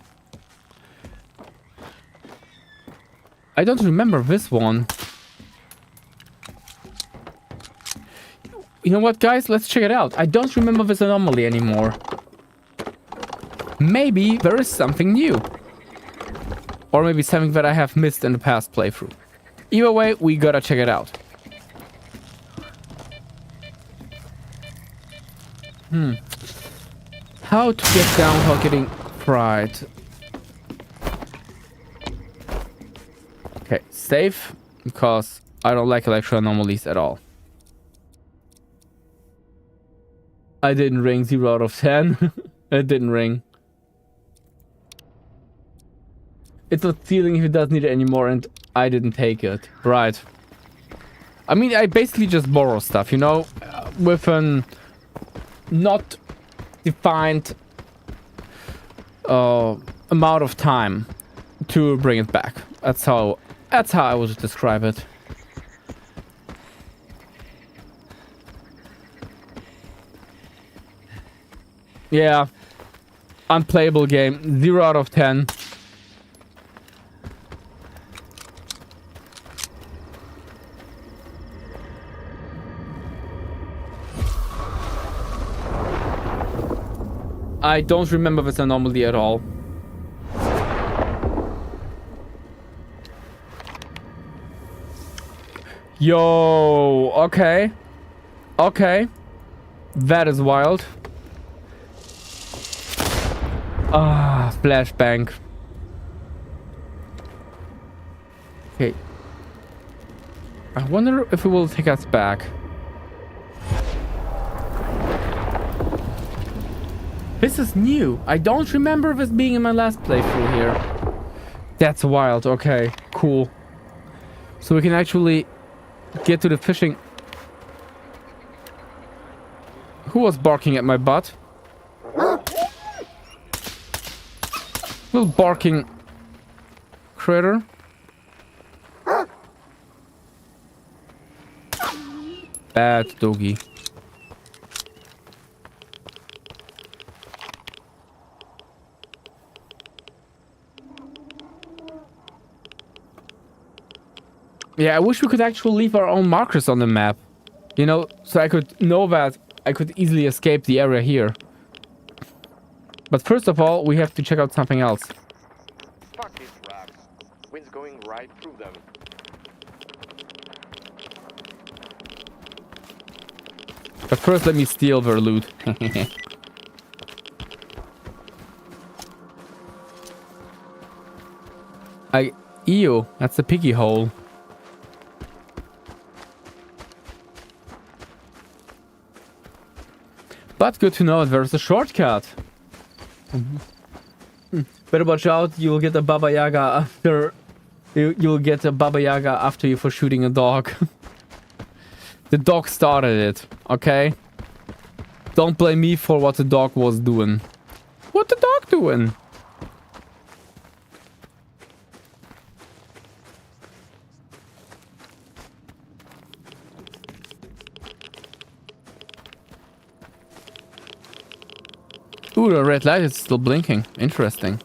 I don't remember this one. You know what, guys? Let's check it out. I don't remember this anomaly anymore. Maybe there is something new. Or maybe something that I have missed in the past playthrough. Either way, we gotta check it out. How to get down without getting fried. Okay, save, because I don't like electro anomalies at all. I didn't ring 0 out of 10. It didn't ring. It's not stealing if it doesn't need it anymore, and I didn't take it. Right. I mean, I basically just borrow stuff, you know, with an not defined amount of time to bring it back. That's how I would describe it. Yeah, unplayable game. 0 out of 10. I don't remember this anomaly at all. Yo, okay. Okay. That is wild. Ah, flashbang. Okay. I wonder if it will take us back. This is new. I don't remember this being in my last playthrough here. That's wild. Okay, cool. So we can actually get to the fishing. Who was barking at my butt? Little barking critter. Bad doggy. Yeah, I wish we could actually leave our own markers on the map. You know, so I could know that I could easily escape the area here. But first of all, we have to check out something else. Fuck these rocks. Wind's going right through them. But first, let me steal their loot. Ew, that's a piggy hole. But good to know there's a shortcut. Better watch out, you'll get a Baba Yaga after... You'll get a Baba Yaga after you for shooting a dog. The dog started it, okay? Don't blame me for what the dog was doing. What the dog doing? Ooh, the red light is still blinking. Interesting.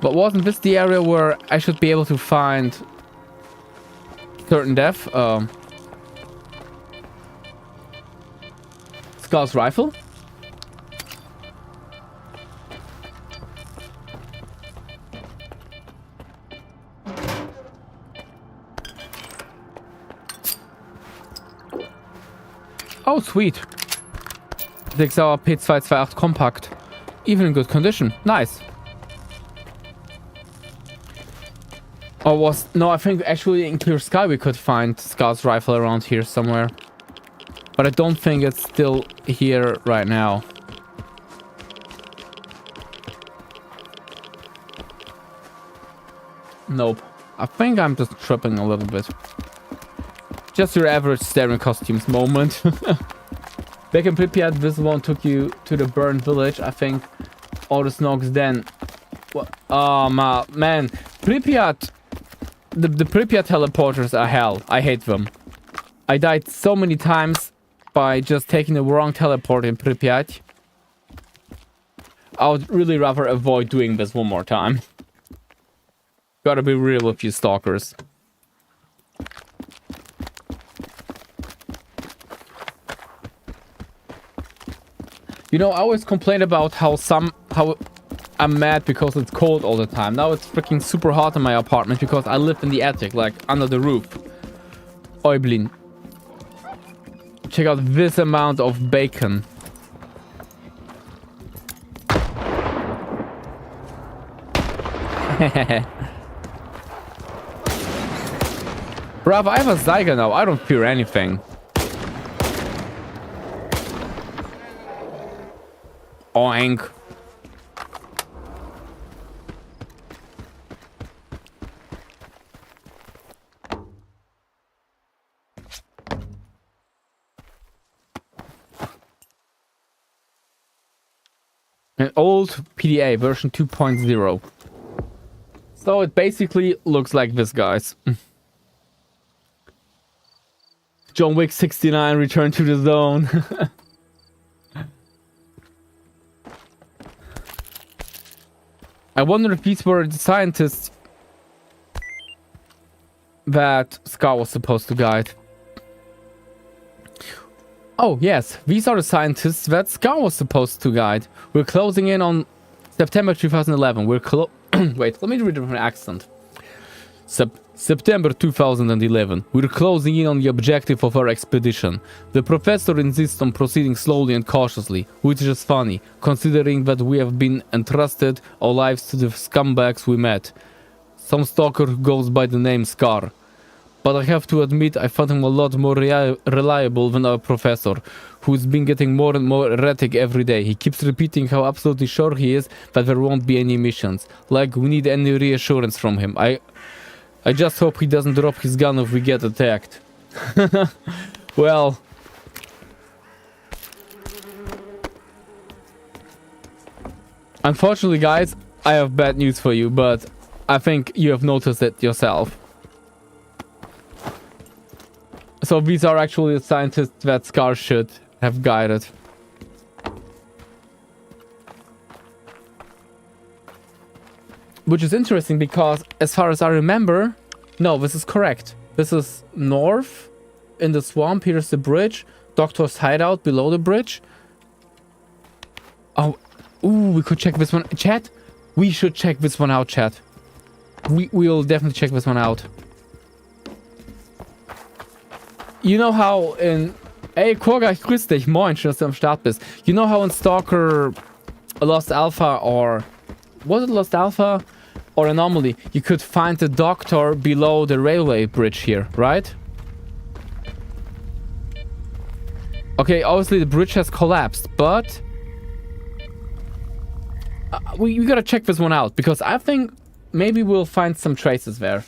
But wasn't this the area where I should be able to find certain death? Scout's rifle? Oh, sweet. 6-hour P228 compact. Even in good condition. Nice. Or was... No, I think actually in clear sky we could find Scout's rifle around here somewhere. But I don't think it's still here right now. Nope. I think I'm just tripping a little bit. Just your average staring costumes moment. Back in Pripyat, this one took you to the burned village. I think all the snogs then. What? Oh, man. Pripyat. The Pripyat teleporters are hell. I hate them. I died so many times by just taking the wrong teleport in Pripyat. I would really rather avoid doing this one more time. Gotta be real with you stalkers. You know, I always complain about how I'm mad because it's cold all the time. Now it's freaking super hot in my apartment because I live in the attic, like under the roof. Oiblin. Check out this amount of bacon. Bruv, I have a Zyga now. I don't fear anything. Oink. An old PDA version 2.0. So it basically looks like this, guys. John Wick 69, Return to the Zone. I wonder if these were the scientists that Scar was supposed to guide. Oh, yes. These are the scientists that Scar was supposed to guide. We're closing in on September 2011. Wait, let me read it with an accent. September 2011. We're closing in on the objective of our expedition. The professor insists on proceeding slowly and cautiously, which is funny, considering that we have been entrusted our lives to the scumbags we met. Some stalker goes by the name Scar. But I have to admit, I found him a lot more reliable than our professor, who's been getting more and more erratic every day. He keeps repeating how absolutely sure he is that there won't be any missions. Like, we need any reassurance from him. I just hope he doesn't drop his gun if we get attacked. Well... Unfortunately, guys, I have bad news for you, but I think you have noticed it yourself. So these are actually the scientists that Scar should have guided. Which is interesting because, as far as I remember... No, this is correct. This is north, in the swamp. Here's the bridge. Doctor's hideout below the bridge. Oh, ooh, we could check this one. Chat? We should check this one out, chat. We'll definitely check this one out. You know how in... Ey, Korga, ich grüß dich. Moin, schön, dass du am Start bist. You know how in Stalker Lost Alpha or... Was it Lost Alpha? Or Anomaly? You could find the doctor below the railway bridge here, right? Okay, obviously the bridge has collapsed, but... we gotta check this one out, because I think maybe we'll find some traces there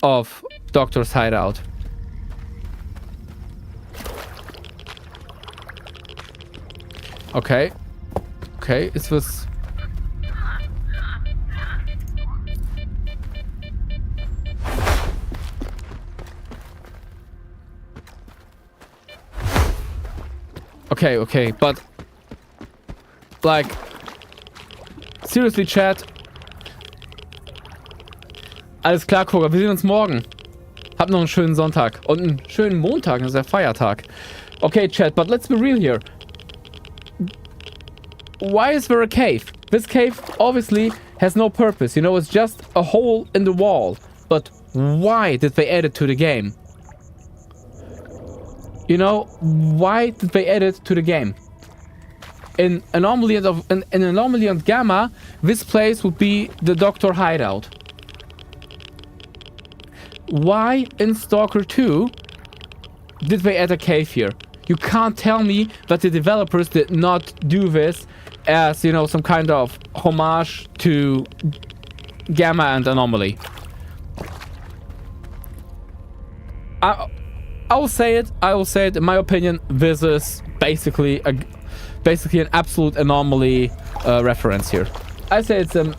of Doctor's hideout. Okay. Okay, is this... Okay, okay, but... Like... Seriously, Chat. Alles klar, Koga, wir sehen uns morgen. Habt noch einen schönen Sonntag. Und einen schönen Montag, das ist der Feiertag. Okay, Chat, but let's be real here. Why is there a cave? This cave obviously has no purpose. You know, it's just a hole in the wall. But why did they add it to the game? You know, why did they add it to the game? In Anomaly and Gamma, this place would be the Doctor hideout. Why in Stalker 2 did they add a cave here? You can't tell me that the developers did not do this as, you know, some kind of homage to Gamma and Anomaly. I will say it. In my opinion, this is basically an absolute Anomaly reference here. I say it's an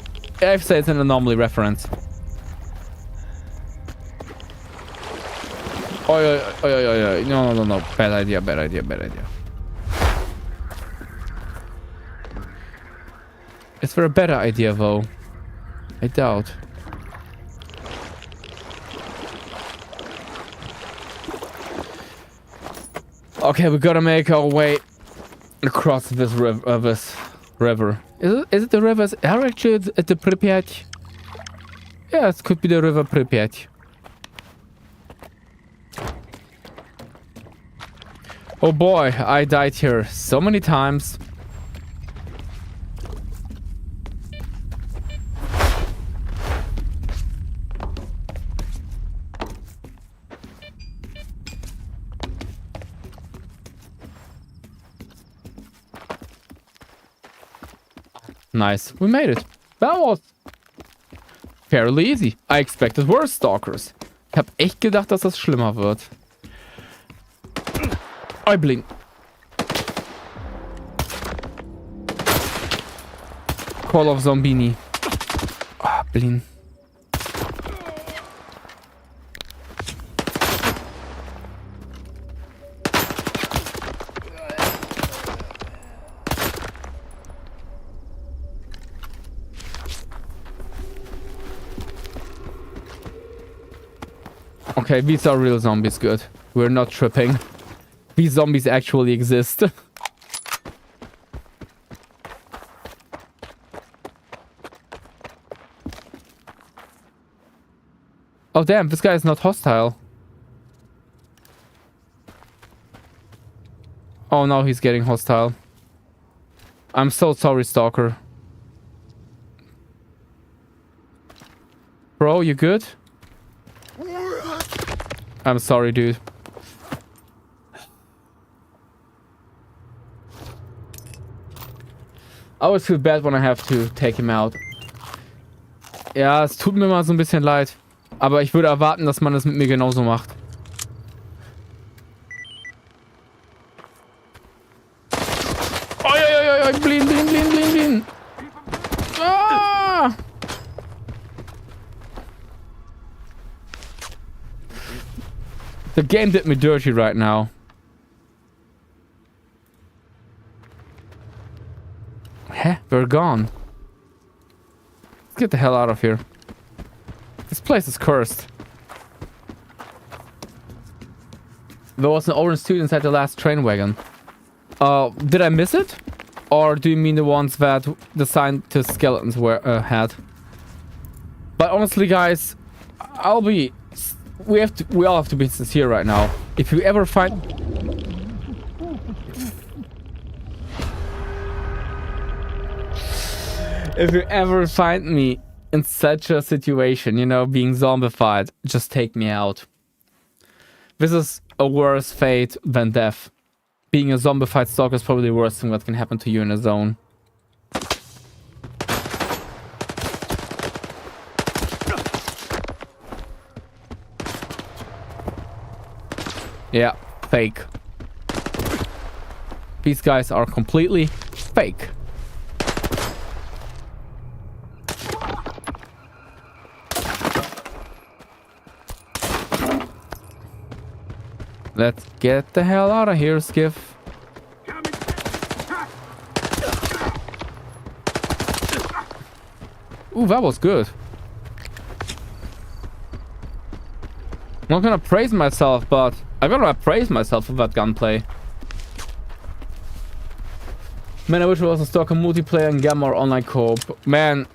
Anomaly reference. Oh, no. Bad idea. Is there a better idea, though? I doubt. Okay, we gotta make our way across this river. Is it the river? Actually, it's the Pripyat. Yeah, it could be the river Pripyat. Oh boy, I died here so many times. Nice, we made it. That was fairly easy. I expected worse Stalkers. Ich hab echt gedacht, dass das schlimmer wird. Oi, Blin. Call of Zombini. Ah, Blin. Okay, these are real zombies, good. We're not tripping. These zombies actually exist. Oh damn, this guy is not hostile. Oh no, he's getting hostile. I'm so sorry, Stalker. Bro, you good? I'm sorry, dude. I always feel bad when I have to take him out. Ja, es tut mir mal so ein bisschen leid. Aber ich würde erwarten, dass man es mit mir genauso macht. Oi, blind. Ah! The game did me dirty right now. Heh, we're gone. Let's get the hell out of here. This place is cursed. There was an orange suit inside the last train wagon. Did I miss it? Or do you mean the ones that the scientist skeletons had? But honestly, guys, we all have to be sincere right now. If you ever find... If you ever find me in such a situation, you know, being zombified, just take me out. This is a worse fate than death. Being a zombified stalker is probably the worst thing that can happen to you in a zone. Yeah, fake. These guys are completely fake. Let's get the hell out of here, Skiff. Ooh, that was good. I'm not gonna praise myself, but I'm gonna praise myself for that gunplay. Man, I wish it was a Stalker multiplayer and Gamma or online co-op. Man,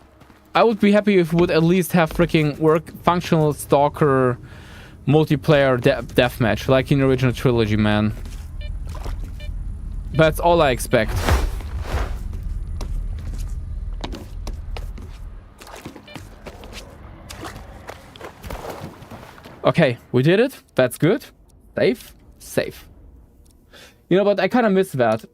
I would be happy if we would at least have freaking functional Stalker multiplayer deathmatch, like in the original trilogy, man. That's all I expect. Okay, we did it. That's good. Safe. You know, but I kind of miss that.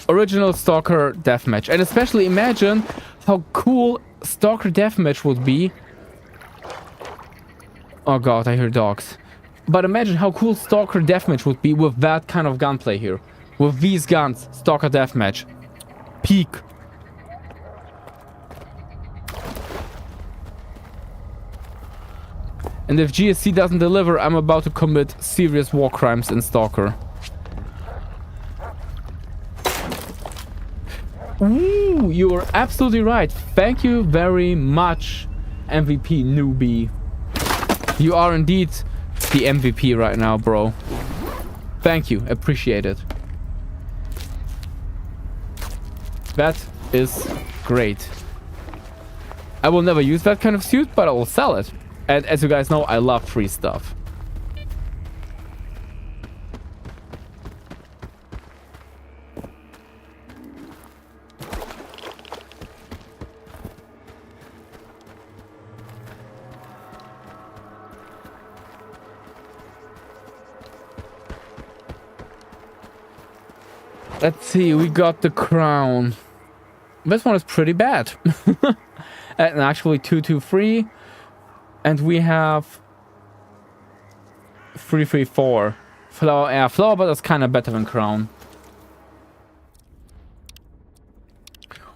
Original Stalker deathmatch. And especially imagine how cool Stalker deathmatch would be. Oh god, I hear dogs. But imagine how cool Stalker deathmatch would be with that kind of gunplay here. With these guns, Stalker deathmatch. Peak. And if GSC doesn't deliver, I'm about to commit serious war crimes in Stalker. Ooh, you are absolutely right. Thank you very much, MVP newbie. You are indeed the MVP right now, bro. Thank you. Appreciate it. That is great. I will never use that kind of suit, but I will sell it. And as you guys know, I love free stuff. Let's see, we got the crown. This one is pretty bad. And actually 223. And we have 334. Flower, yeah, flower, but that's kind of better than crown.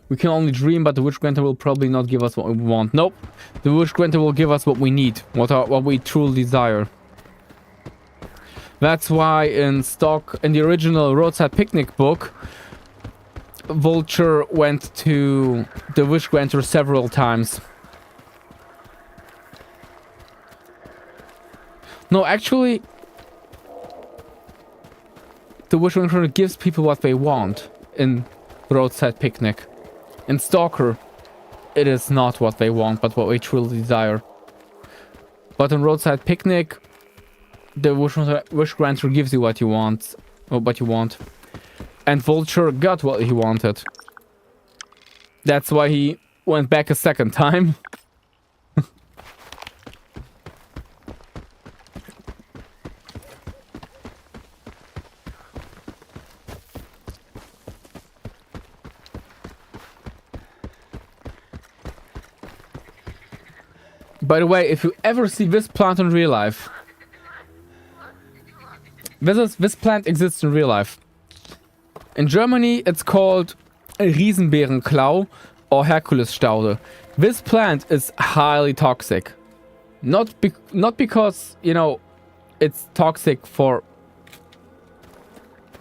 We can only dream, but the Witch Granter will probably not give us what we want. Nope. The Witch Granter will give us what we need. What we truly desire. That's why in the original Roadside Picnic book, Vulture went to the Wish Granter several times. No, actually, the Wish Granter gives people what they want in Roadside Picnic. In Stalker, it is not what they want, but what they truly desire. But in Roadside Picnic, the Wish Granter gives you what you want, and Vulture got what he wanted. That's why he went back a second time. By the way, if you ever see this plant in real life, this plant exists in real life. In Germany, it's called Riesenbeerenklau or Herkulesstaude. This plant is highly toxic. Not because, you know, it's toxic for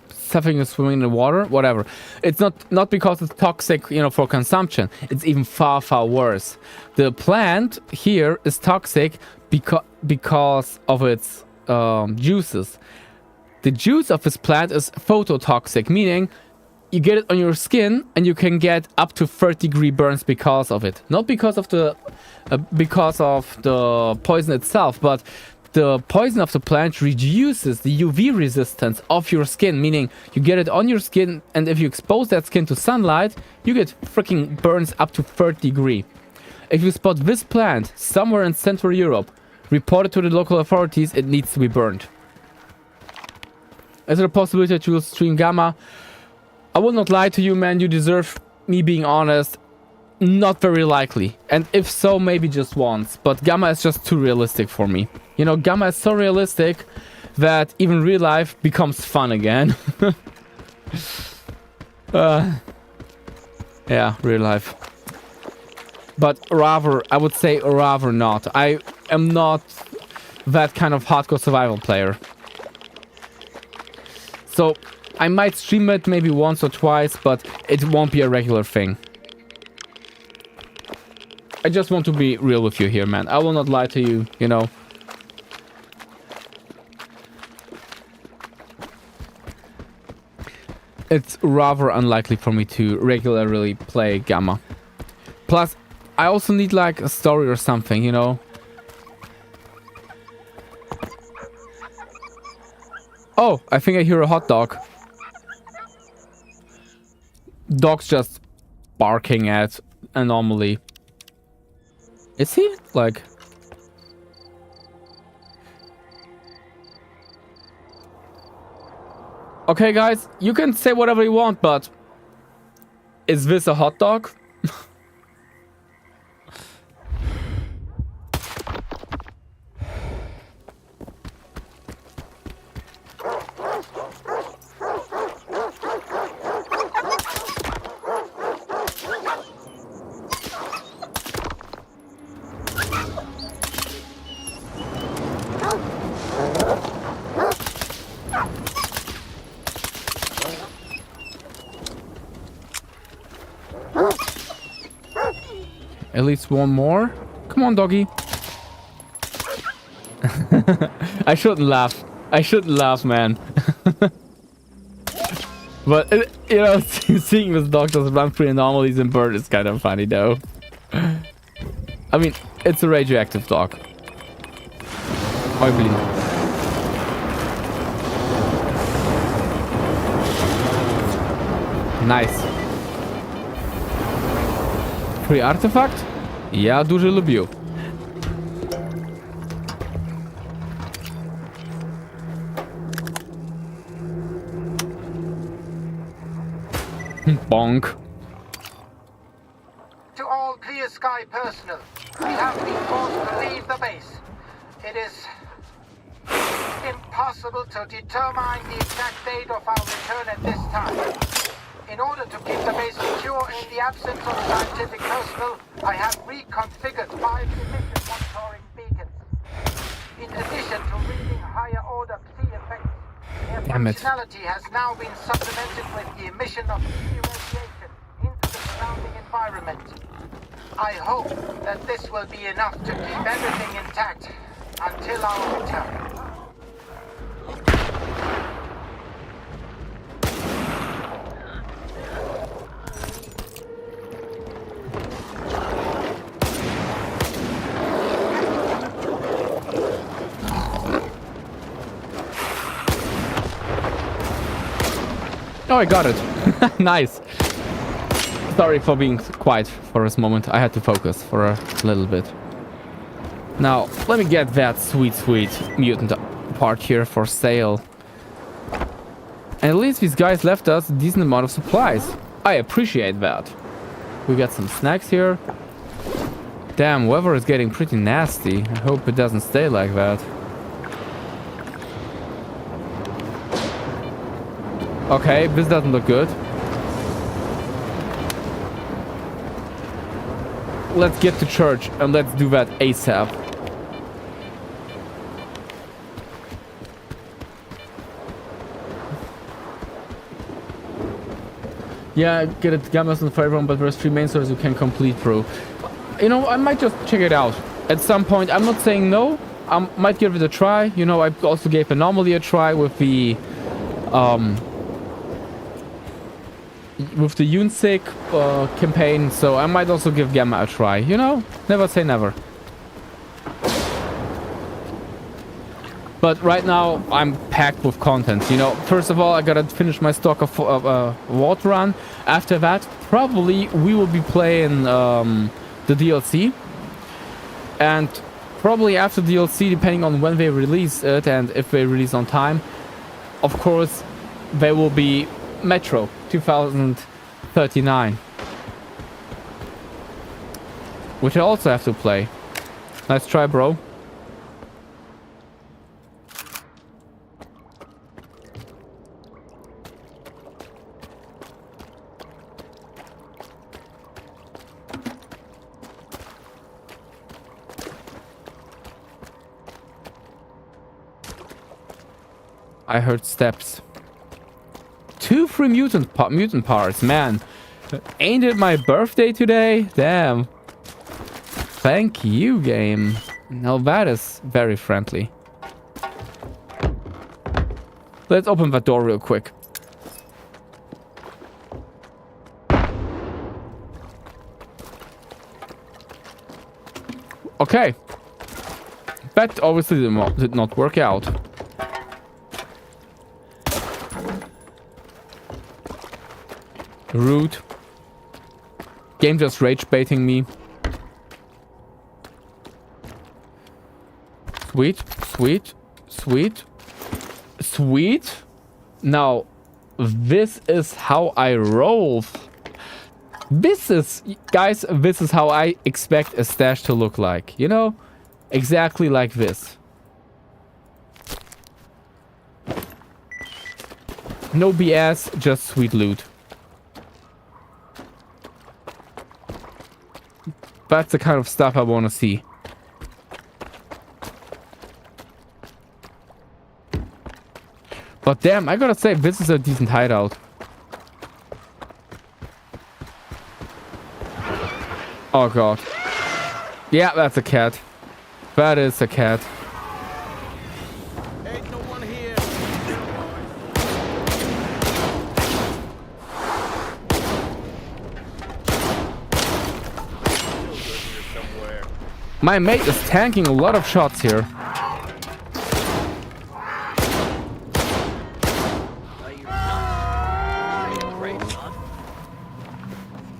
something is swimming in the water, whatever. It's not because it's toxic, you know, for consumption. It's even far worse. The plant here is toxic because of its juices. The juice of this plant is phototoxic, meaning you get it on your skin and you can get up to 30-degree burns because of it. Not because of the poison itself, but the poison of the plant reduces the UV resistance of your skin, meaning you get it on your skin, and if you expose that skin to sunlight, you get freaking burns up to 30-degree. If you spot this plant somewhere in Central Europe, report it to the local authorities. It needs to be burned. Is there a possibility that you will stream Gamma? I will not lie to you, man. You deserve me being honest. Not very likely. And if so, maybe just once. But Gamma is just too realistic for me. You know, Gamma is so realistic that even real life becomes fun again. Yeah, real life. But rather, I would say rather not. I am not that kind of hardcore survival player. So I might stream it maybe once or twice, but it won't be a regular thing. I just want to be real with you here, man. I will not lie to you, you know. It's rather unlikely for me to regularly play Gamma. Plus, I also need like a story or something, you know. Oh, I think I hear a hot dog. Dog's just barking at Anomaly. Is he? Like... Okay, guys, you can say whatever you want, but... Is this a hot dog? At least one more. Come on, doggy. I shouldn't laugh. I shouldn't laugh, man. But, you know, seeing this dog just run through anomalies and bird is kind of funny, though. I mean, it's a radioactive dog. I believe. Nice. Free artefakt? Ja дуже люблю. Bonk. To all Clear Sky personnel, we have been forced to leave the base. It is impossible to determine the exact date of our return at this time. In order to keep the base secure in the absence of scientific personnel, I have reconfigured 5 emission monitoring beacons. In addition to reading higher order psi effects, their functionality has now been supplemented with the emission of psi radiation into the surrounding environment. I hope that this will be enough to keep everything intact until our return. Oh, I got it. Nice. Sorry for being quiet for this moment. I had to focus for a little bit. Now, let me get that sweet mutant part here for sale. And at least these guys left us a decent amount of supplies. I appreciate that. We got some snacks here. Damn, weather is getting pretty nasty. I hope it doesn't stay like that. Okay, this doesn't look good. Let's get to church and let's do that ASAP. Yeah, get it gammas in the fire room, but there's 3 main stories you can complete, bro. You know, I might just check it out at some point. I'm not saying no. I might give it a try. You know, I also gave Anomaly a try with the Unsig campaign, so I might also give Gamma a try. You know, never say never. But right now, I'm packed with content. You know, first of all, I gotta finish my Stalker Vault run. After that, probably we will be playing the DLC. And probably after DLC, depending on when they release it and if they release on time, of course, there will be Metro 2039. Which I also have to play. Nice try, bro. I heard steps. 2 free mutant parts, man. Ain't it my birthday today? Damn. Thank you, game. Now that is very friendly. Let's open that door real quick. Okay. That obviously did not work out. Rude. Game just rage baiting me. Sweet, sweet, sweet, sweet. Now, this is how I roll. This is, guys, this is how I expect a stash to look like. You know? Exactly like this. No BS, just sweet loot. That's the kind of stuff I want to see. But damn, I gotta say, this is a decent hideout. Oh god. Yeah, that's a cat. That is a cat. Ain't no one here. My mate is tanking a lot of shots here.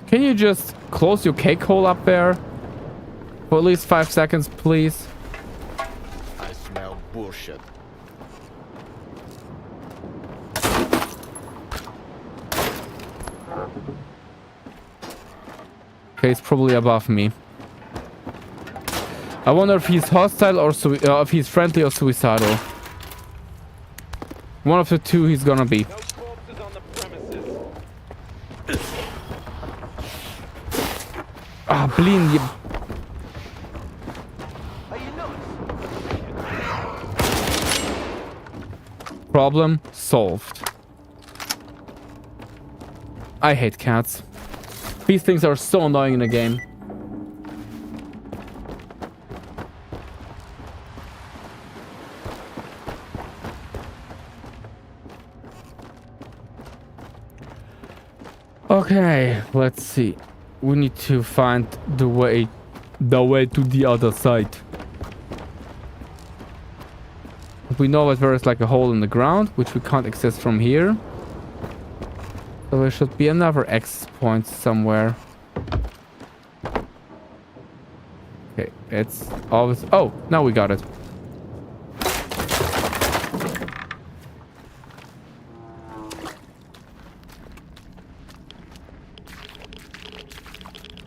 Can you just close your cake hole up there? For at least 5 seconds, please. I smell bullshit. Okay, he's probably above me. I wonder if he's hostile or if he's friendly or suicidal. One of the two he's gonna be. Ah, блин, Problem solved. I hate cats. These things are so annoying in the game. Okay, let's see. We need to find the way to the other side. We know that there is like a hole in the ground, which we can't access from here. So there should be another access point somewhere. Okay, it's always... Oh, now we got it.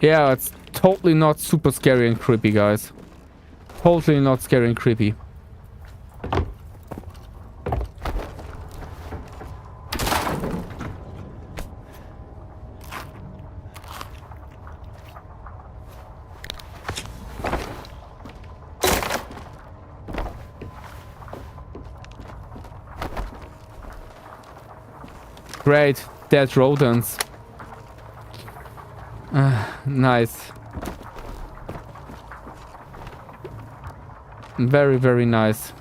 Yeah, let's totally not super scary and creepy, guys. Totally not scary and creepy. Great, dead rodents. Nice. Very, very nice.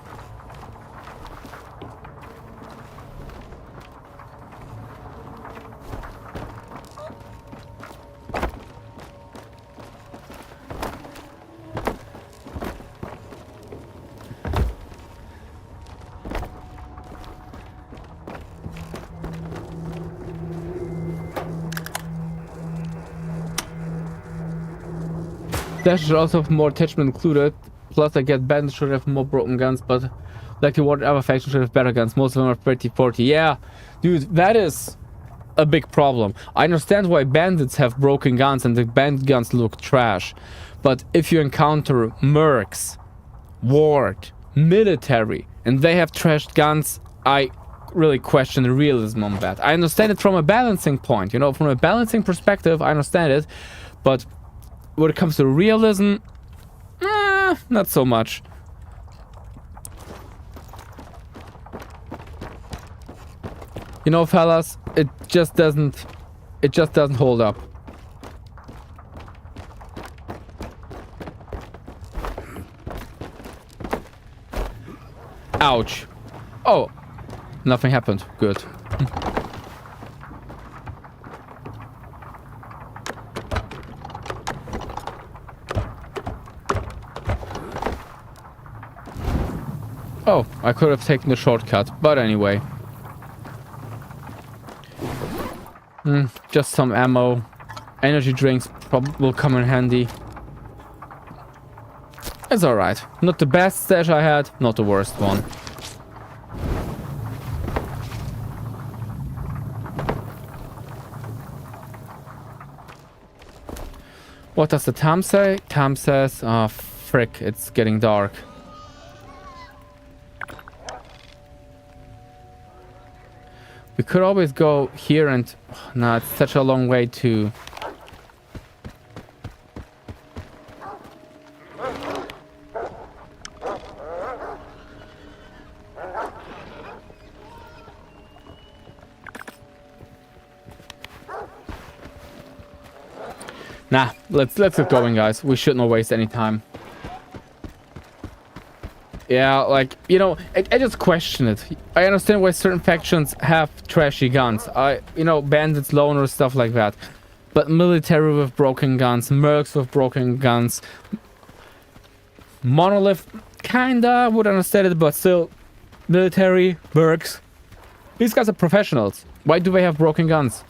Dash should also have more attachment included. Plus, I get bandits should have more broken guns, but like the whatever faction should have better guns. Most of them are 30-40. Yeah, dude, that is a big problem. I understand why bandits have broken guns and the bandit guns look trash. But if you encounter mercs, ward, military, and they have trashed guns, I really question the realism on that. I understand it from a balancing point, you know, from a balancing perspective, I understand it, but when it comes to realism, not so much. You know, fellas, it just doesn't hold up. Ouch. Oh, nothing happened. Good. Oh, I could have taken the shortcut, but anyway. Just some ammo. Energy drinks will come in handy. It's alright. Not the best stash I had, not the worst one. What does the time say? Time says, frick, it's getting dark. We could always go here and... No, it's such a long way to... Nah, let's get going, guys. We shouldn't waste any time. Yeah, like, you know, I just question it. I understand why certain factions have trashy guns. You know, bandits, loners, stuff like that. But military with broken guns, mercs with broken guns. Monolith, kinda would understand it, but still, military, mercs. These guys are professionals. Why do they have broken guns?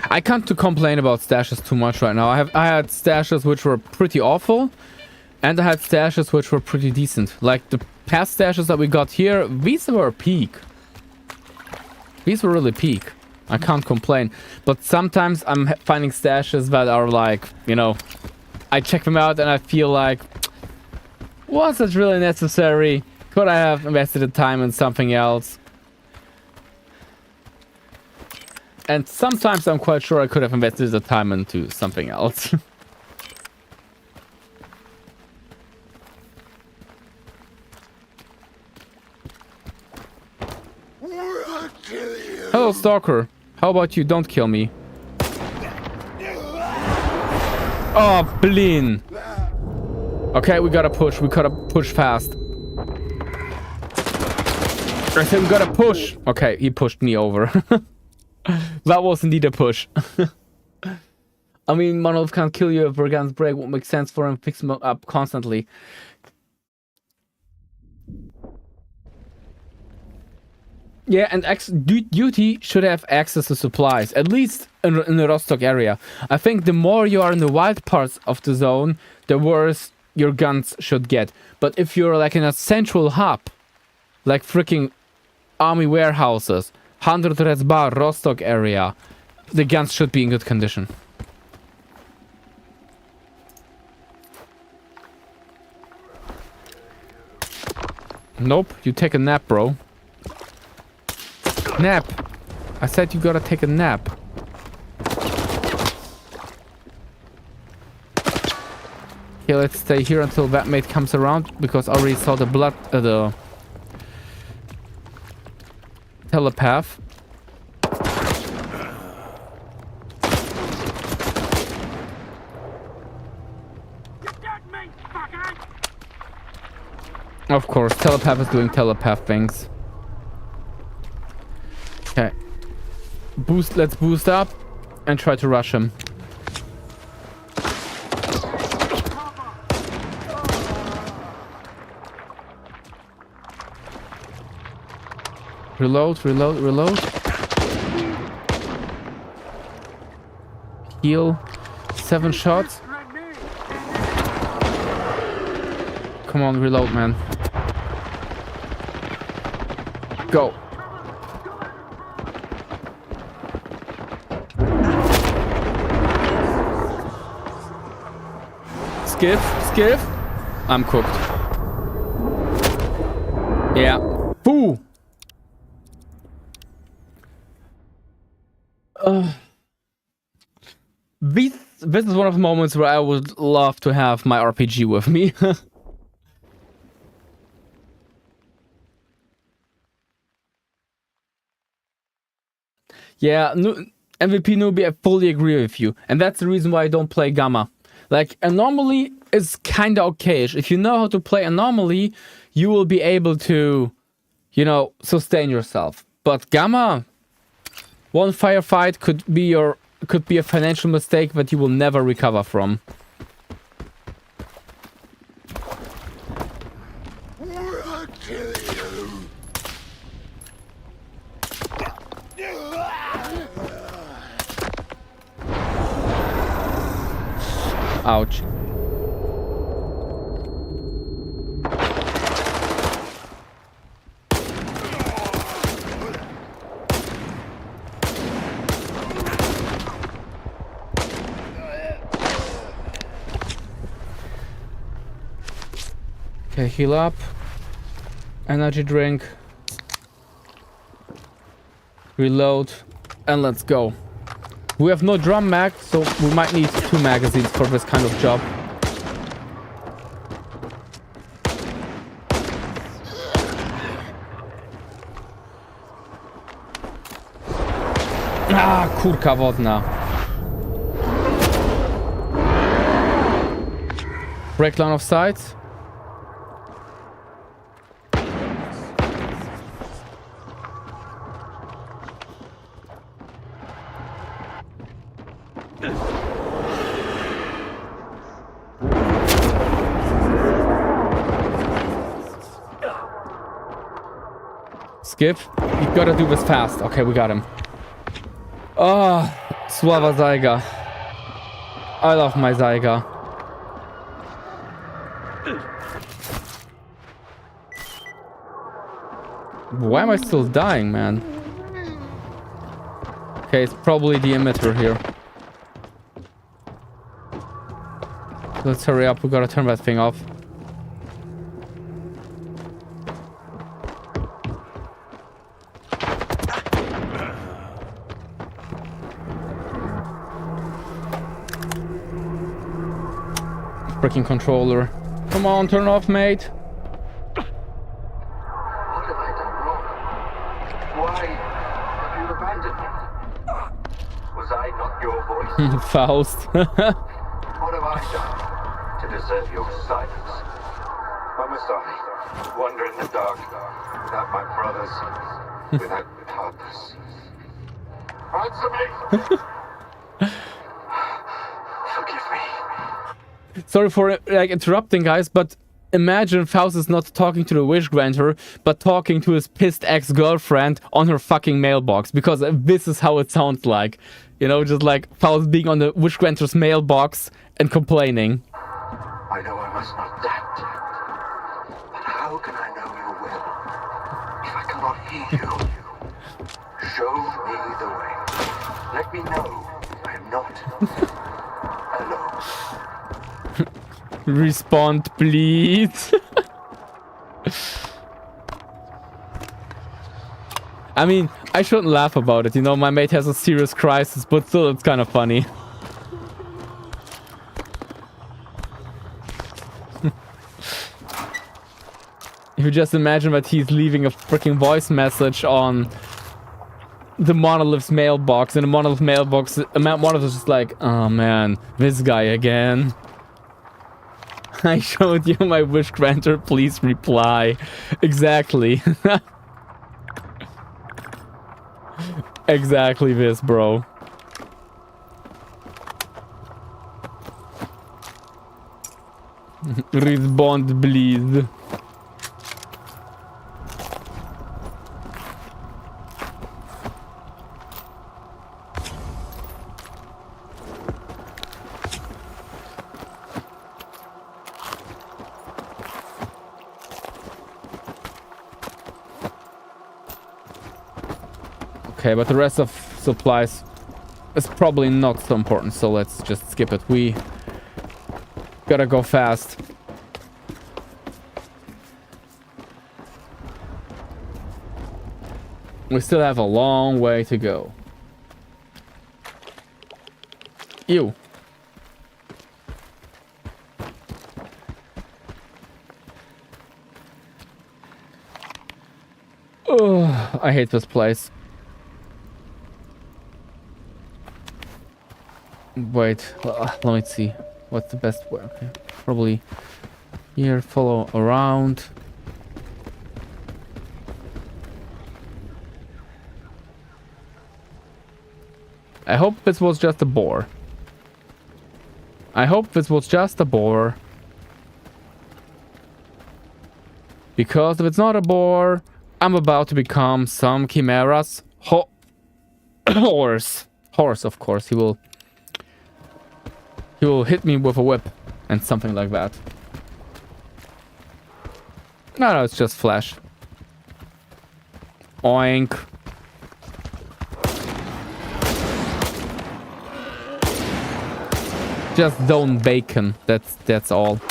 I can't complain about stashes too much right now. I had stashes which were pretty awful, and I had stashes which were pretty decent. Like the past stashes that we got here, these were peak. These were really peak. I can't complain. But sometimes I'm finding stashes that are like, you know, I check them out and I feel like, was it really necessary? Could I have invested the time in something else? And sometimes I'm quite sure I could have invested the time into something else. Hello, Stalker. How about you don't kill me? Oh, Blin. Okay, we gotta push. We gotta push fast. I said we gotta push. Okay, he pushed me over. That was indeed a push. I mean, Monolith can't kill you if your guns break. Won't make sense for him to fix them up constantly. Yeah, and Duty should have access to supplies, at least in the Rostock area. I think the more you are in the wild parts of the zone, the worse your guns should get. But if you're like in a central hub, like freaking army warehouses, 100 Reds Bar, Rostock area, the guns should be in good condition. Nope, you take a nap, bro. Nap. I said you gotta take a nap. Okay, let's stay here until that mate comes around, because I already saw the blood, the telepath. Of course, telepath is doing telepath things. Okay. Let's boost up and try to rush him. Reload, reload, reload. Heal. 7 shots. Come on, reload, man. Go. Skiff. I'm cooked. Yeah. Boo! This is one of the moments where I would love to have my RPG with me. Yeah, MVP newbie, I fully agree with you. And that's the reason why I don't play Gamma. Like, Anomaly is kinda okayish. If you know how to play Anomaly, you will be able to, you know, sustain yourself. But Gamma, one firefight could be a financial mistake that you will never recover from. Ouch. Okay, heal up. Energy drink. Reload. And let's go. We have no drum mag, so we might need 2 magazines for this kind of job. Ah, kurka wodna. Break line of sight. Skip, you gotta do this fast. Okay, we got him. Oh, Sława Zyga. I love my Zyga. Why am I still dying, man? Okay, it's probably the emitter here. Let's hurry up, we gotta turn that thing off. Freaking controller. Come on, turn off, mate. What have I done wrong? Why have you abandoned me? Was I not your voice? Faust. What have I done to deserve your silence? Why must I wander in the dark without my brothers, without purpose? Answer me! Sorry for like interrupting, guys, but imagine Faust is not talking to the wish granter, but talking to his pissed ex-girlfriend on her fucking mailbox, because this is how it sounds like. You know, just like Faust being on the wish granter's mailbox and complaining. I know I must not act, but how can I know you will if I cannot hear you? Show me the way. Let me know I am not alone. Respond, please. I mean, I shouldn't laugh about it. You know, my mate has a serious crisis, but still, it's kind of funny. If you just imagine that he's leaving a freaking voice message on the Monolith's mailbox, and the Monolith mailbox, Monolith is just like, oh man, this guy again. I showed you my wish granter, please reply. Exactly. Exactly this, bro. Respond, please. Okay, but the rest of supplies is probably not so important, so let's just skip it. We gotta go fast. We still have a long way to go. Ew. Oh, I hate this place. Wait, let me see. What's the best way? Okay, probably here, follow around. I hope this was just a bore. I hope this was just a bore. Because if it's not a bore, I'm about to become some chimeras. Horse. Horse, of course. He will hit me with a whip and something like that. No, it's just flesh. Oink. Just don't bacon. That's all.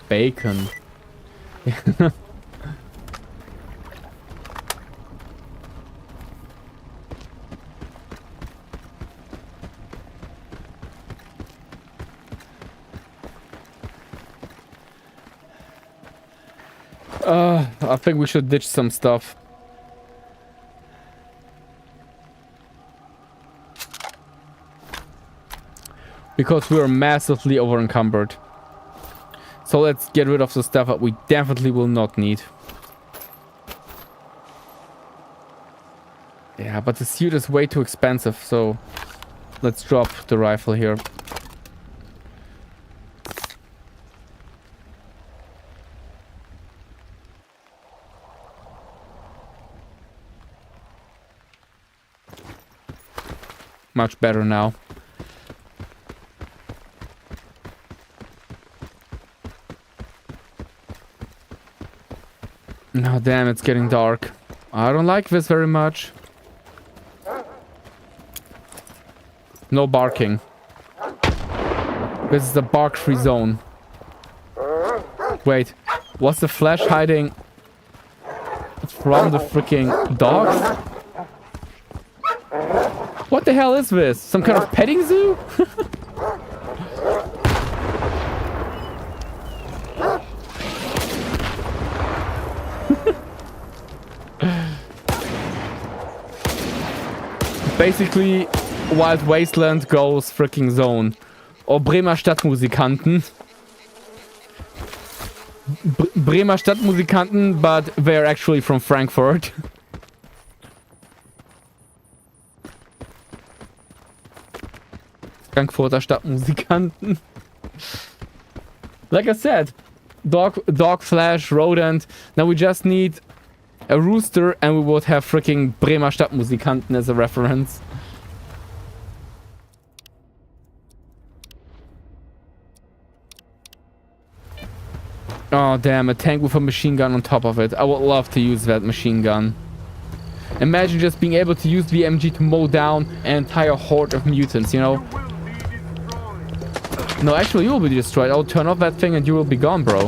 Bacon. I think we should ditch some stuff. Because we are massively over encumbered. So let's get rid of the stuff that we definitely will not need. Yeah, but the suit is way too expensive, so let's drop the rifle here. Much better now. No, damn, it's getting dark. I don't like this very much. No barking. This is the bark-free zone. Wait, was the flash hiding from the freaking dogs? What the hell is this? Some kind of petting zoo? Basically, Wild Wasteland goes freaking zone. Or Bremer Stadtmusikanten. Bremer Stadtmusikanten, but they're actually from Frankfurt. Frankfurter Stadtmusikanten. Like I said, dog, flash, rodent. Now we just need a rooster and we would have freaking Bremer Stadtmusikanten as a reference. Oh damn, a tank with a machine gun on top of it. I would love to use that machine gun. Imagine just being able to use the MG to mow down an entire horde of mutants, you know? No, actually you will be destroyed. I'll turn off that thing and you will be gone, bro.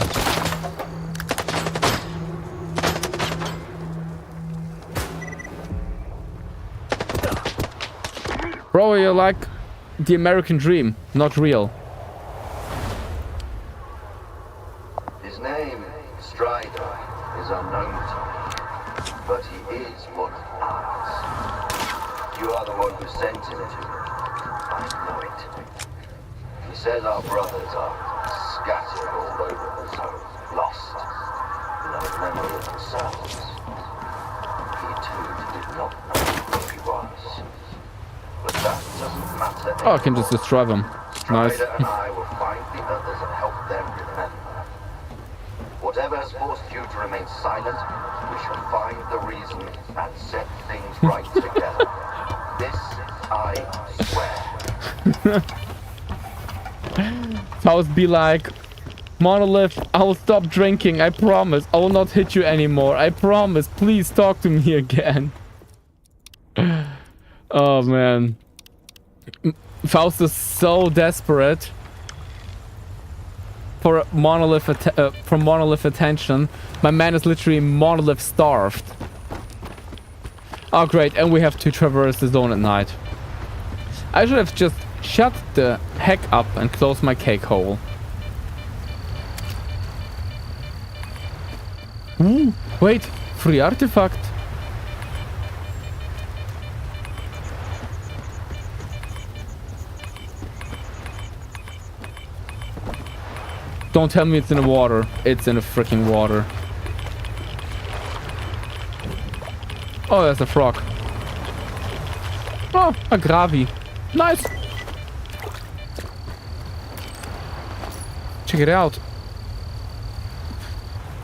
Bro, you're like the American dream, not real. His name, Strider, is unknown to me, but he is one of ours. You are the one who sent him to me. I know it. He says our brothers are scattered all over the zone, lost, no memory of themselves. He too did not know who he was. But that doesn't matter. Oh, I can just destroy them. Nice. Strider and I will find the others and help them remember. Whatever has forced you to remain silent, we shall find the reason and set things right together. This I swear. Faust be like, Monolith, I will stop drinking, I promise. I will not hit you anymore, I promise. Please talk to me again. Oh man. Faust is so desperate for Monolith attention. My man is literally Monolith starved. Oh great, and we have to traverse the zone at night. I should have just shut the heck up and close my cake hole. Ooh, wait, free artifact. Don't tell me it's in the water. It's in the freaking water. Oh, there's a frog. Oh, a Gravi. Nice. Check it out.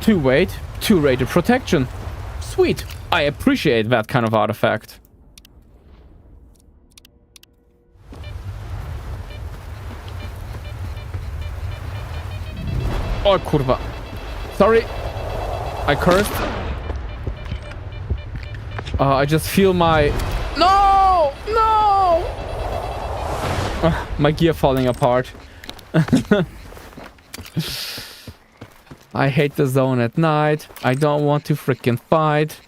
2 weight, 2 rated protection. Sweet. I appreciate that kind of artifact. Oh, kurwa. Sorry. I cursed. I just feel my... No! No! My gear falling apart. I hate the zone at night. I don't want to freaking fight.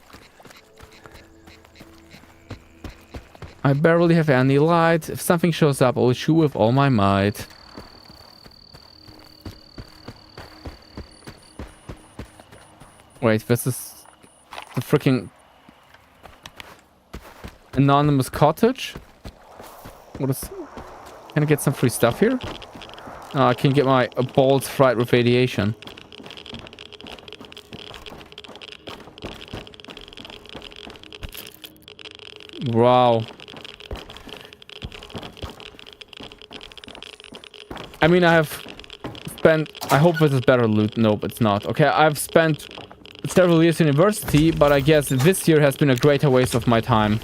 I barely have any light. If something shows up, I'll shoot with all my might. Wait, this is the freaking anonymous cottage? What is... Can I get some free stuff here? I can get my balls fried with radiation. Wow. I mean, I have spent... I hope this is better loot. Nope, it's not. Okay, I've spent several years in university, but I guess this year has been a greater waste of my time.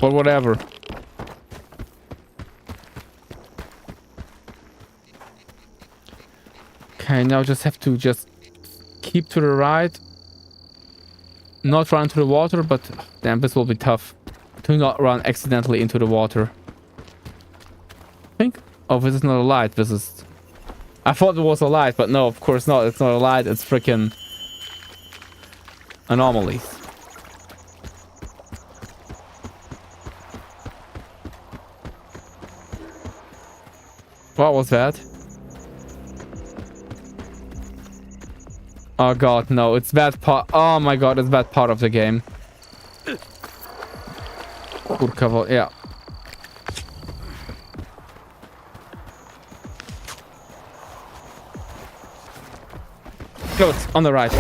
But whatever. Okay, now just have to just keep to the right. Not run into the water, but damn, this will be tough. To not run accidentally into the water. I think... Oh, this is not a light. This is... I thought it was a light, but no, of course not. It's not a light. It's freaking... anomalies. What was that? Oh god, no, it's that part. Oh my god, it's that part of the game. Kurka, yeah. Close, on the right.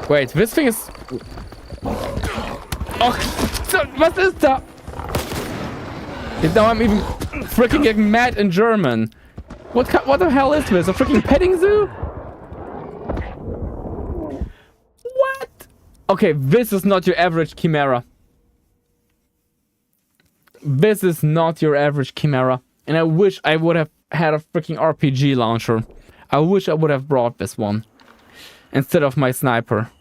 Wait, this thing is... Oh, was ist da? Now I'm even freaking getting mad in German. What the hell is this? A freaking petting zoo? What? Okay, this is not your average chimera. This is not your average chimera. And I wish I would have had a freaking RPG launcher. I wish I would have brought this one instead of my sniper.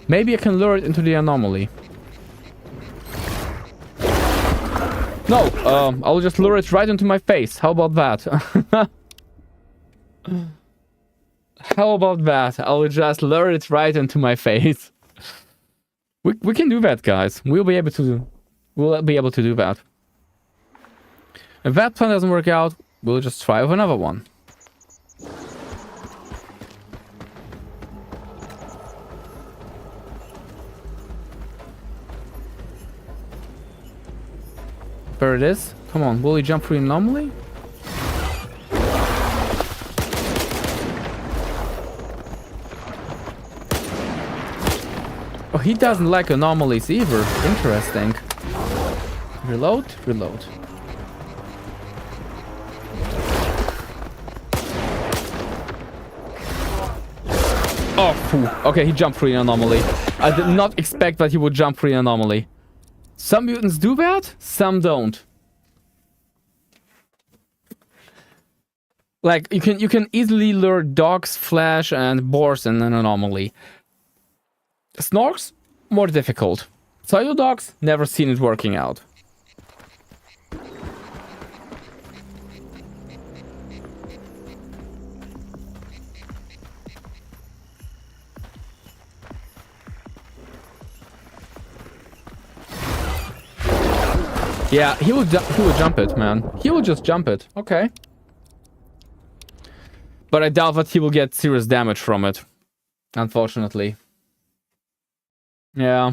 Maybe I can lure it into the anomaly. No, I'll just lure it right into my face. How about that? How about that? I'll just lure it right into my face. We can do that, guys. We'll be able to do that. If that plan doesn't work out, we'll just try with another one. There it is. Come on, will he jump through anomaly? Oh, he doesn't like anomalies either. Interesting. Reload, reload. Oh, phew. Okay, he jumped through an anomaly. I did not expect that he would jump through an anomaly. Some mutants do that, some don't. Like, you can easily lure dogs, flesh, and boars in an anomaly. Snorks, more difficult. Soil dogs, never seen it working out. Yeah, he will jump it, man. He will just jump it. Okay. But I doubt that he will get serious damage from it. Unfortunately. Yeah.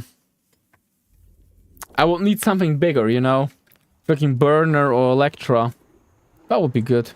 I will need something bigger, you know? Freaking Burner or Electra. That would be good.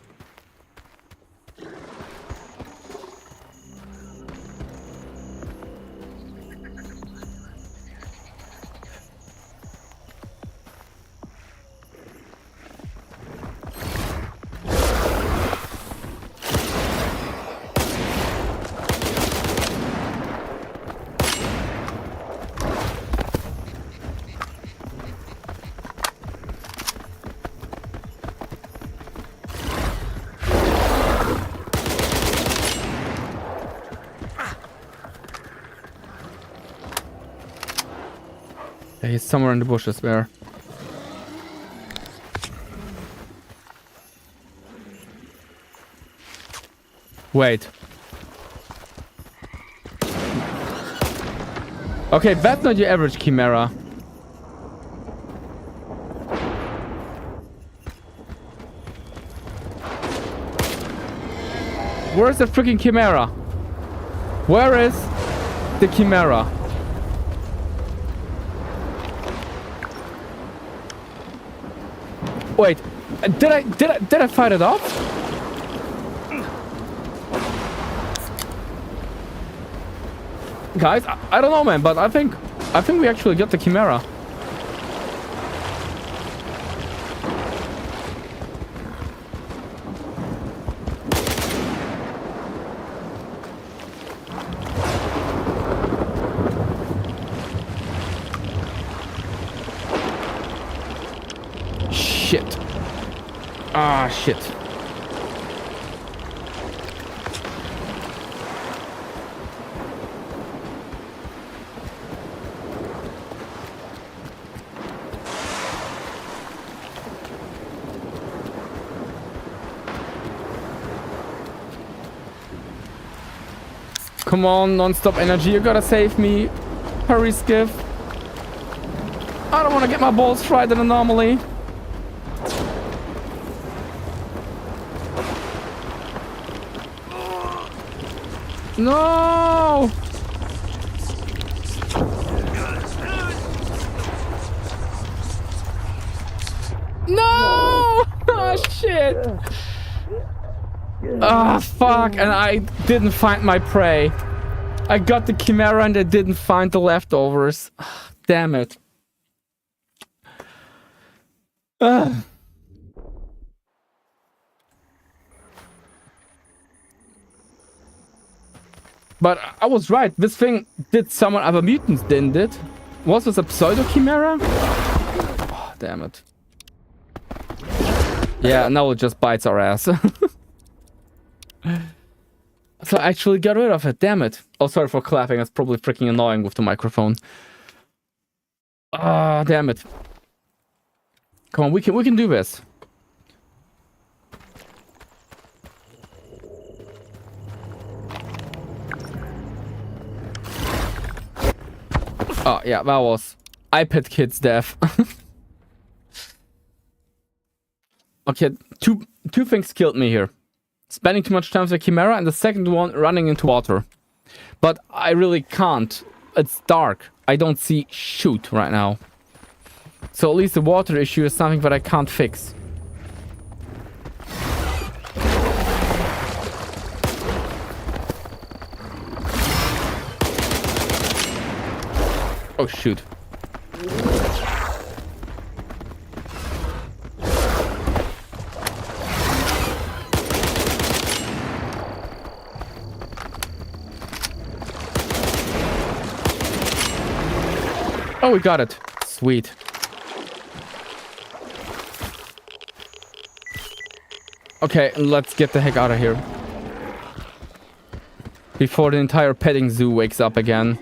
He's somewhere in the bushes there. Wait. Okay, that's not your average chimera. Where's the freaking chimera? Where is the chimera? Wait, did I fight it off? Guys, I don't know, man, but I think we actually got the chimera. Shit. Ah, shit. Come on, non-stop energy, you gotta save me. Hurry, Skiff. I don't want to get my balls fried in anomaly. No! it! Ah, fuck, and I didn't find my prey. I got the Chimera and I didn't find the leftovers. Damn it. But I was right. This thing did summon other mutants, didn't it? Was this a pseudo-Chimera? Oh, damn it. Yeah, now it just bites our ass. So I actually got rid of it, damn it. Oh, sorry for clapping, it's probably freaking annoying with the microphone. Ah, damn it. Come on, we can do this. Oh, yeah, that was iPad Kids death. Okay, two things killed me here. Spending too much time with the Chimera, and the second one, running into water. But I really can't. It's dark. I don't see shoot right now. So at least the water issue is something that I can't fix. Oh, shoot. Oh, we got it. Sweet. Okay, let's get the heck out of here. Before the entire petting zoo wakes up again.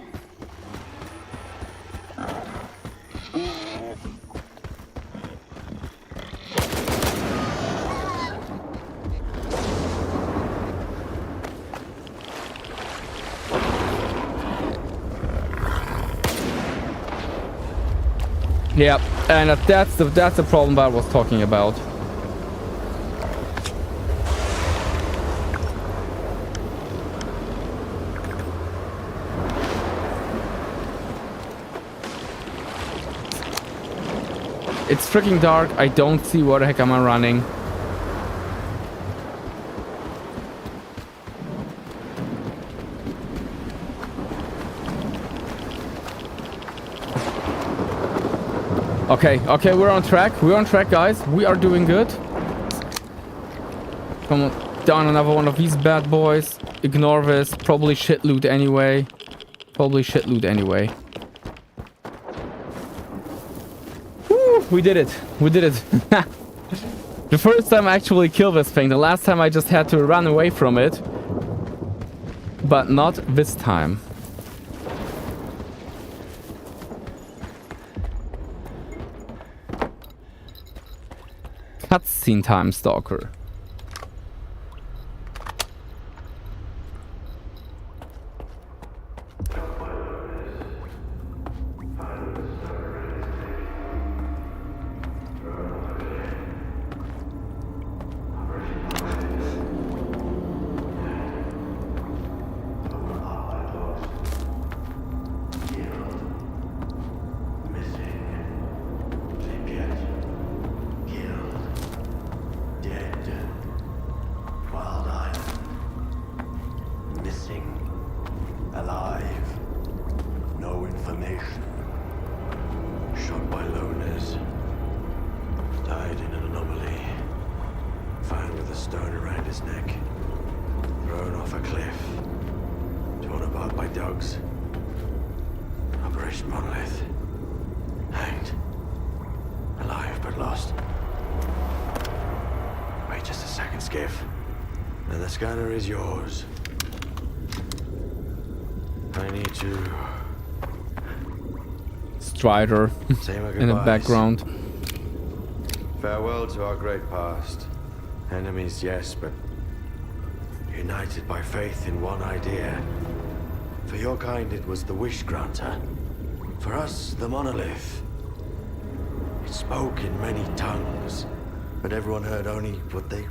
Yeah, and that's the problem that I was talking about. It's freaking dark. I don't see where the heck am I running. Okay, we're on track. We're on track, guys. We are doing good. Come on, down another one of these bad boys. Ignore this. Probably shit loot anyway. Woo, we did it. The first time I actually killed this thing. The last time I just had to run away from it. But not this time. Cutscene time, Stalker. Strider in the background. Farewell to our great past. Enemies, yes, but united by faith in one idea. For your kind, it was the wish granter. For us, the monolith. It spoke in many tongues, but everyone heard only what they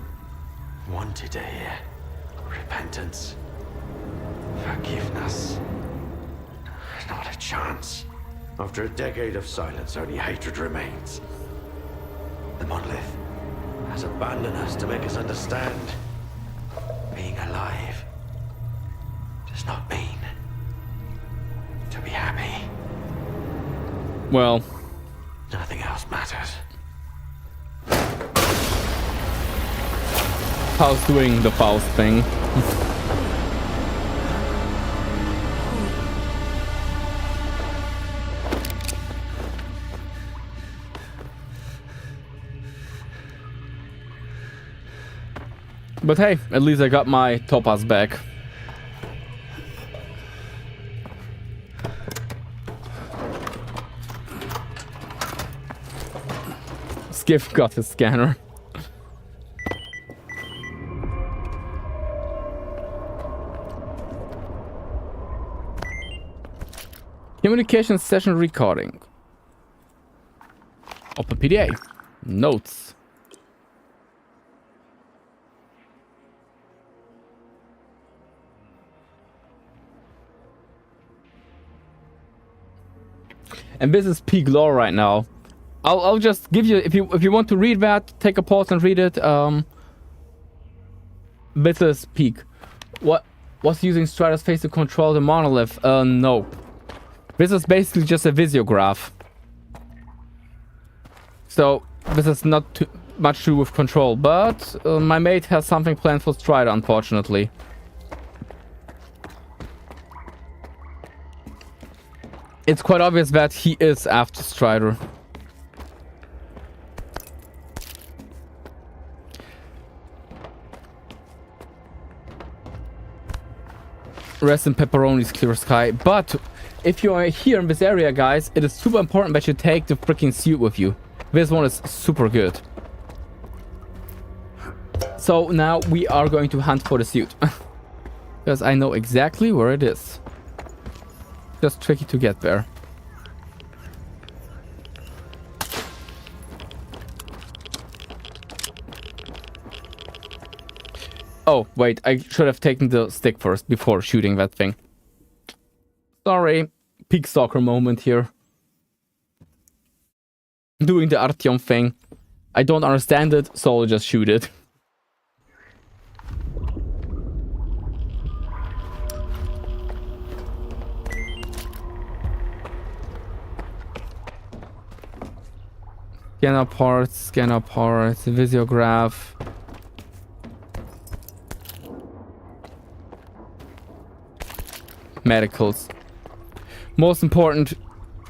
wanted to hear. Repentance. Forgiveness. Not a chance. After a decade of silence, only hatred remains. The monolith has abandoned us to make us understand. Being alive does not mean to be happy. Well, nothing else matters. Faust doing the Faust thing. But hey, at least I got my topaz back. Skiff got his scanner. Communication session recording. Open PDA. Notes. And this is peak lore right now. I'll just give you, if you want to read that, take a pause and read it. This is peak. What's using Strider's face to control the monolith? No. This is basically just a visiograph. So this is not too much to do with control, but my mate has something planned for Strider, unfortunately. It's quite obvious that he is after Strider. Rest in pepperoni's clear sky. But if you are here in this area, guys, it is super important that you take the freaking suit with you. This one is super good. So now we are going to hunt for the suit. Because I know exactly where it is. Just tricky to get there. Oh, wait, I should have taken the stick first before shooting that thing. Sorry, peak stalker moment here. Doing the Artyom thing. I don't understand it, so I'll just shoot it. Scanner parts, visiograph. Medicals. Most important,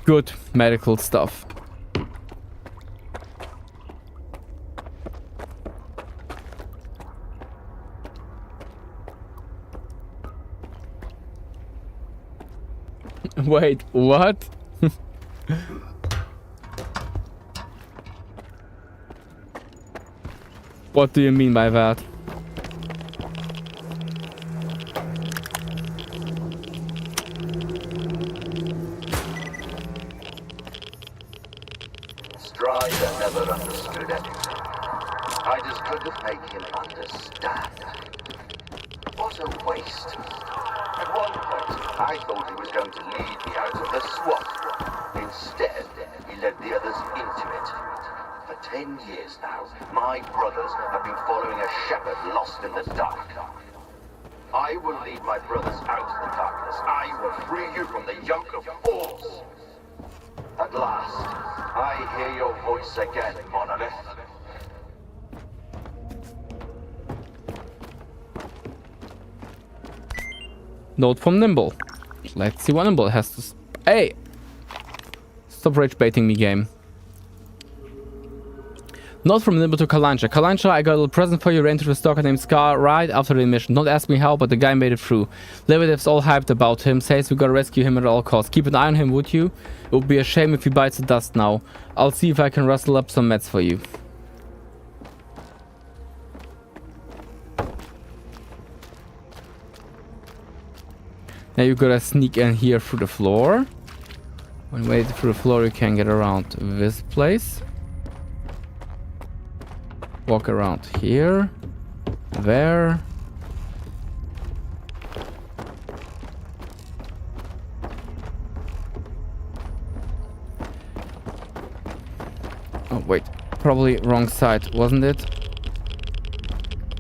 good medical stuff. Wait, what? What do you mean by that? Strider never understood anything. I just couldn't make him understand. What a waste. At one point, I thought he was going to lead me out of the swamp. Instead, he led the others into it. For 10 years now, my brothers have been following a shepherd lost in the dark. I will lead my brothers out of the darkness. I will free you from the yoke of force. At last, I hear your voice again, Monolith. Note from Nimble. Let's see what Nimble has to... Hey! Stop rage baiting me, game. Note from Nimble to Kalancha. Kalancha, I got a little present for you. Ran to the stalker named Scar right after the mission. Don't ask me how, but the guy made it through. Levedev's all hyped about him. Says we gotta rescue him at all costs. Keep an eye on him, would you? It would be a shame if he bites the dust now. I'll see if I can rustle up some meds for you. Now you gotta sneak in here through the floor. When waiting through the floor, you can get around this place. Walk around here, there. Oh wait, probably wrong side, wasn't it?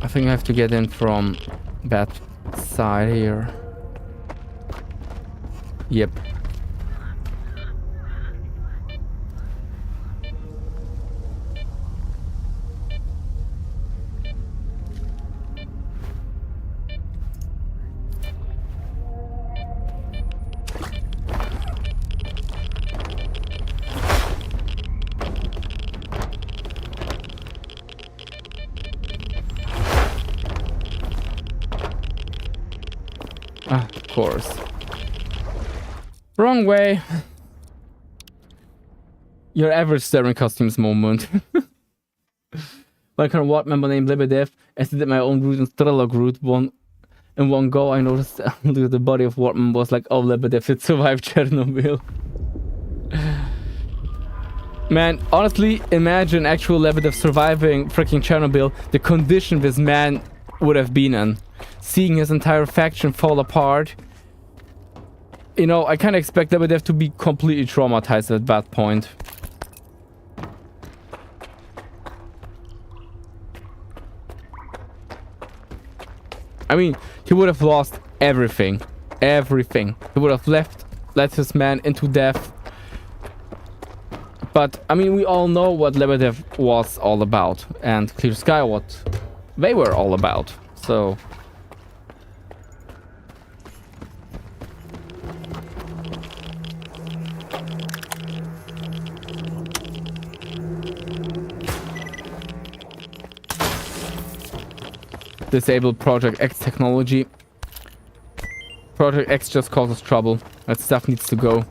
I think I have to get in from that side here. Yep. Of course. Wrong way. Your average staring costumes moment. Like a what member named Lebedev, as I did my own route and Strelog route in one go, I noticed the body of Wortman was like, oh, Lebedev did survive Chernobyl. Man, honestly, imagine actual Lebedev surviving freaking Chernobyl, the condition this man would have been in. Seeing his entire faction fall apart. You know, I kind of expect Lebedev to be completely traumatized at that point. I mean, he would have lost everything. Everything. He would have let his man into death. But, I mean, we all know what Lebedev was all about. And Clear Sky what they were all about. So... Disable Project X technology. Project X just causes trouble. That stuff needs to go.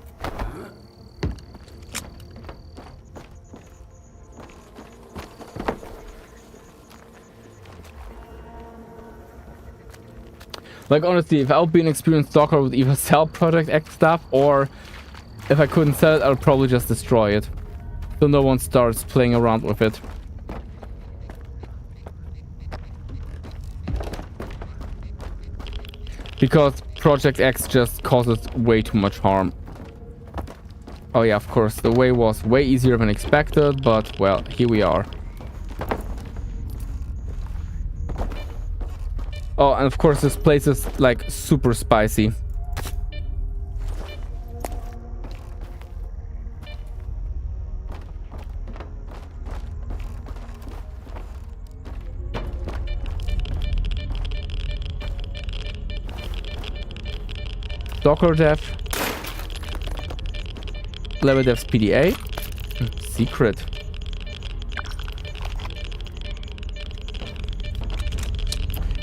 Like honestly, if I would be an experienced stalker, I would either sell Project X stuff, or if I couldn't sell it, I would probably just destroy it. So no one starts playing around with it. Because Project X just causes way too much harm. Oh yeah, of course, the way was way easier than expected, but well, here we are. Oh, and of course this place is like super spicy. Stalker death. Lebedev's PDA. Secret.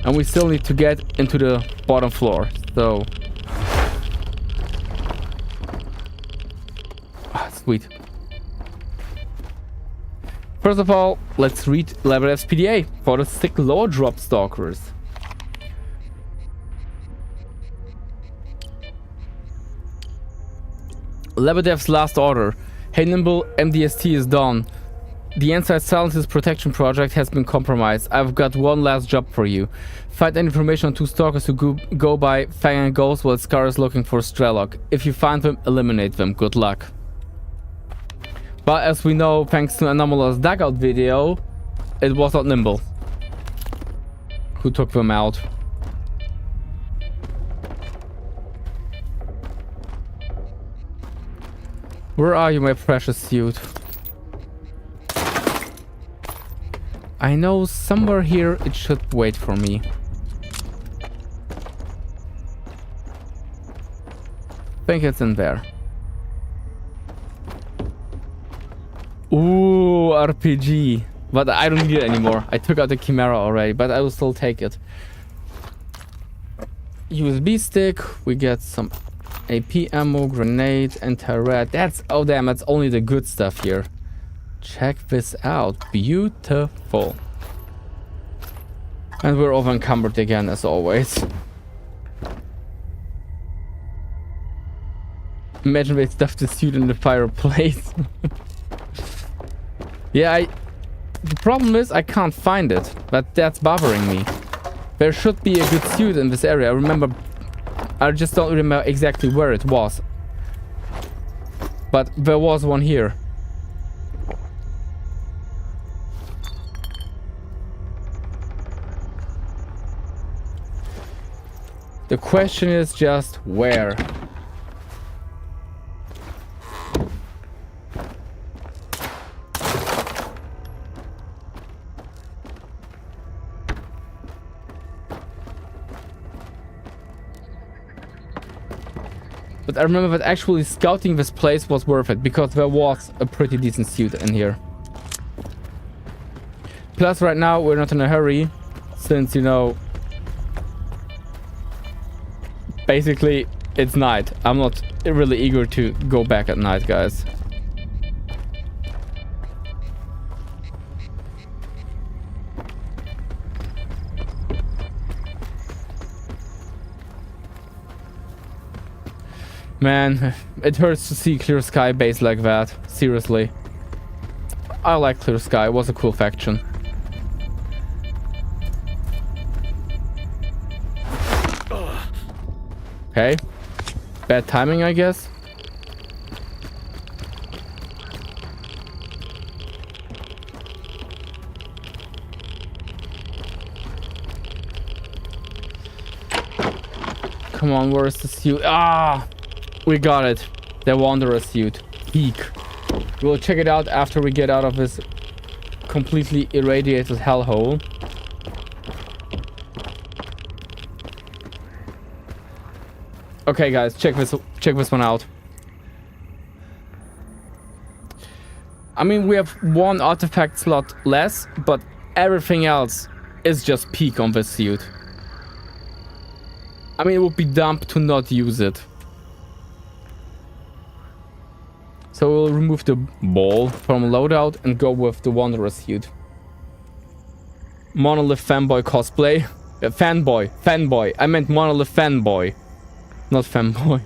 And we still need to get into the bottom floor, so... Ah, sweet. First of all, let's read Lebedev's PDA for the sick lower drop stalkers. Lebedev's last order. Hey Nimble, MDST is done. The Inside Silences Protection Project has been compromised. I've got one last job for you. Find any information on two stalkers who go by Fang and Ghost while Scar is looking for Strelok. If you find them, eliminate them. Good luck. But as we know, thanks to Anomalous Dugout video, it was not Nimble who took them out. Where are you, my precious suit? I know somewhere here it should wait for me. Think it's in there. Ooh, RPG. But I don't need it anymore. I took out the Chimera already, but I will still take it. USB stick. We get some AP ammo, grenade, anti-rat. That's, oh damn, that's only the good stuff here. Check this out. Beautiful. And we're over encumbered again, as always. Imagine they stuffed the suit in the fireplace. Yeah, the problem is I can't find it, but that's bothering me. There should be a good suit in this area. I just don't remember exactly where it was. But there was one here. The question is just where. But I remember that actually scouting this place was worth it, because there was a pretty decent suit in here. Plus right now we're not in a hurry, since, you know, basically it's night. I'm not really eager to go back at night, guys. Man, it hurts to see Clear Sky base like that. Seriously. I like Clear Sky. It was a cool faction. Okay. Bad timing, I guess. Come on, where is the suit? Ah! We got it. The Wanderer suit. Peak. We'll check it out after we get out of this completely irradiated hellhole. Okay, guys, check this one out. I mean, we have one artifact slot less, but everything else is just peak on this suit. I mean, it would be dumb to not use it. So we'll remove the ball from loadout and go with the Wanderer suit. Monolith fanboy cosplay. Fanboy. I meant monolith fanboy, not fanboy.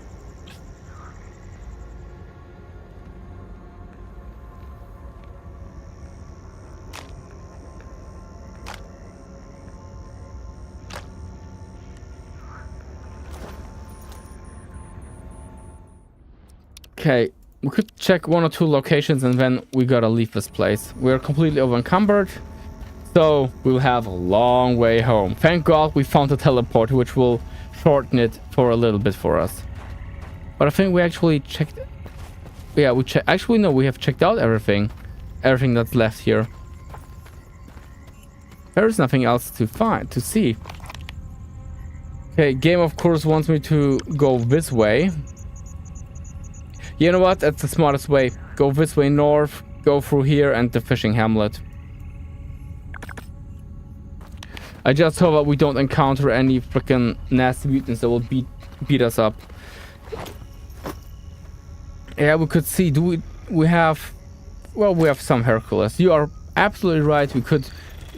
Okay. We could check one or two locations and then we gotta leave this place. We're completely over-encumbered, so we'll have a long way home. Thank God we found a teleport, which will shorten it for a little bit for us. But I think we actually checked... Yeah, we checked... Actually, no, we have checked out everything. Everything that's left here. There is nothing else to see. Okay, game of course wants me to go this way. You know what? That's the smartest way. Go this way north, go through here and the fishing hamlet. I just hope that we don't encounter any freaking nasty mutants that will beat us up. Yeah, we could see. We have... Well, we have some Hercules. You are absolutely right. We could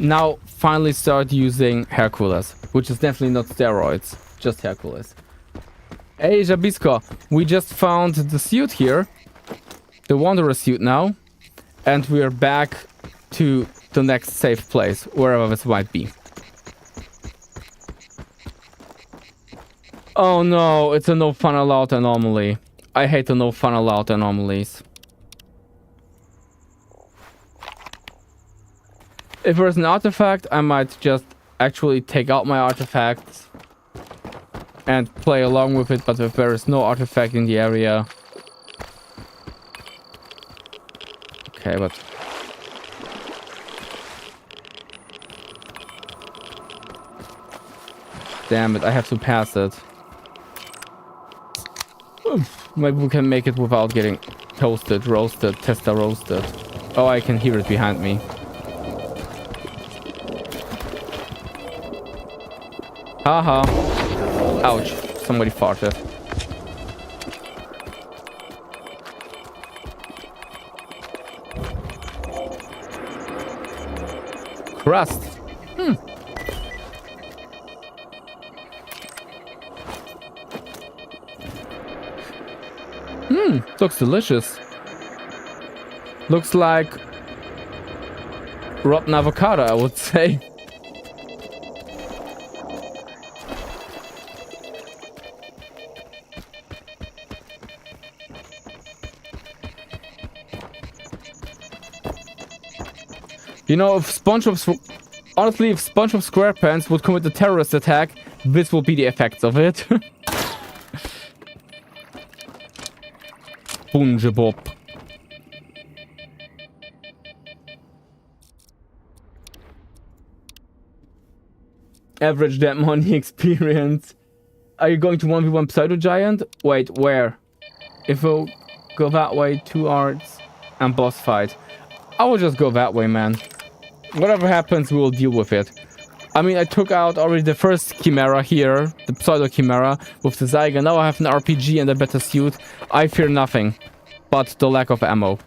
now finally start using Hercules, which is definitely not steroids, just Hercules. Hey, Jabisco, we just found the suit here, the Wanderer suit now, and we are back to the next safe place, wherever this might be. Oh no, it's a no fun allowed anomaly. I hate the no fun allowed anomalies. If there's an artifact, I might just actually take out my artifacts and play along with it, but if there is no artifact in the area... Okay, but... Damn it, I have to pass it. Maybe we can make it without getting toasted, roasted, testa roasted. Oh, I can hear it behind me. Haha. Ouch. Somebody farted. Crust. Looks delicious. Looks like rotten avocado, I would say. You know, if SpongeBob SquarePants would commit a terrorist attack, This will be the effects of it. SpongeBob. Average dead money experience. Are you going to 1v1 Pseudo Giant? Wait, where? If we'll go that way, 2 arts and boss fight. I will just go that way, man. Whatever happens, we will deal with it. I mean, I took out already the first Chimera here, the Pseudo Chimera, with the Zyga. Now I have an RPG and a better suit. I fear nothing but the lack of ammo.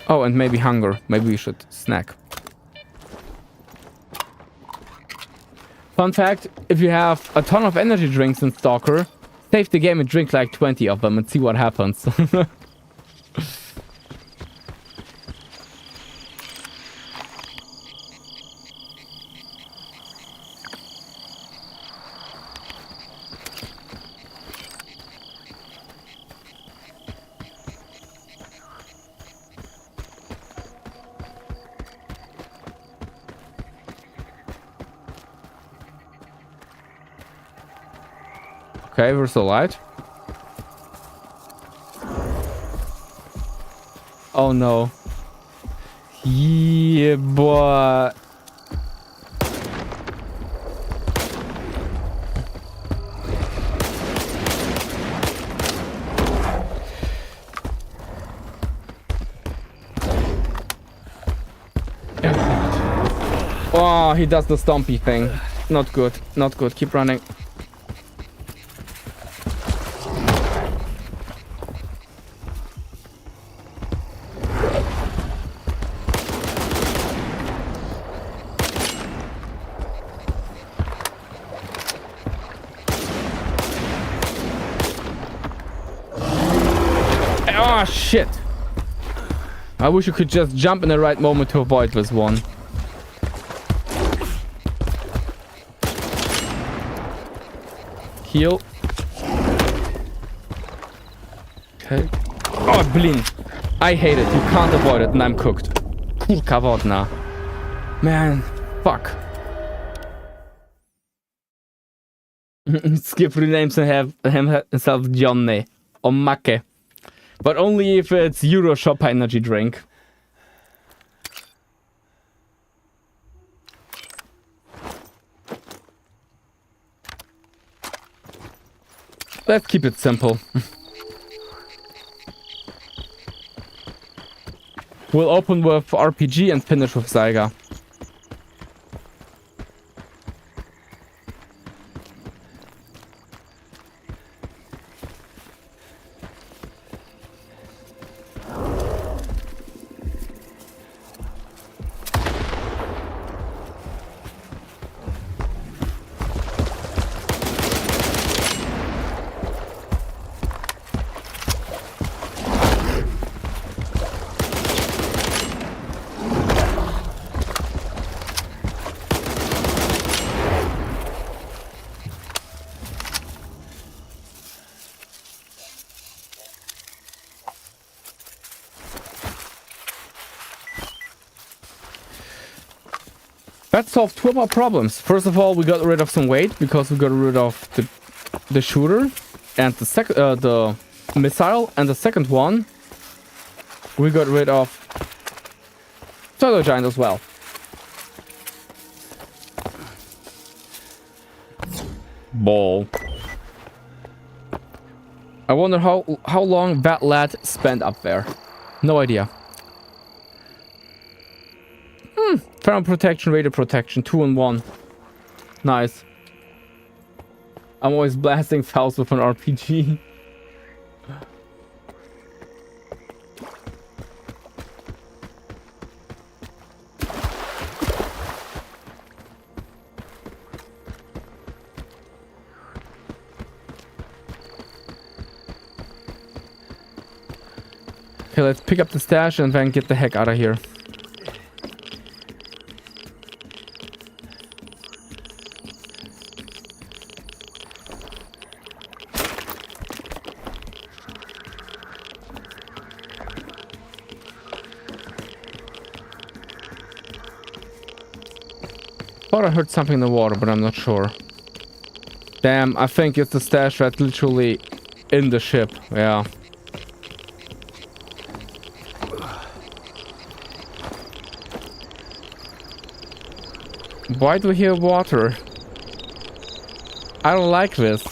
Oh, and maybe hunger. Maybe we should snack. Fun fact, if you have a ton of energy drinks in Stalker, save the game and drink like 20 of them and see what happens. Okay, we're still light. Oh no. Yeah, boy. Oh, he does the stompy thing. Not good. Not good. Keep running. Oh shit! I wish you could just jump in the right moment to avoid this one. Heal. Okay. Oh, blin! I hate it. You can't avoid it, and I'm cooked. Kurka wodna. Man, fuck. Skip renames himself Johnny or Make. But only if it's Euro Shop energy drink. Let's keep it simple. We'll open with RPG and finish with Zyga. That solved 2 of our problems. First of all, we got rid of some weight because we got rid of the shooter and the missile, and the second one we got rid of Pseudo Giant as well. Ball. I wonder how long that lad spent up there. No idea. Thermal protection, radio protection, 2 in 1. Nice. I'm always blasting fouls with an RPG. Okay, let's pick up the stash and then get the heck out of here. thought I heard something in the water, but I'm not sure. Damn, I think it's the stash that's literally in the ship. Yeah. Why do we hear water? I don't like this.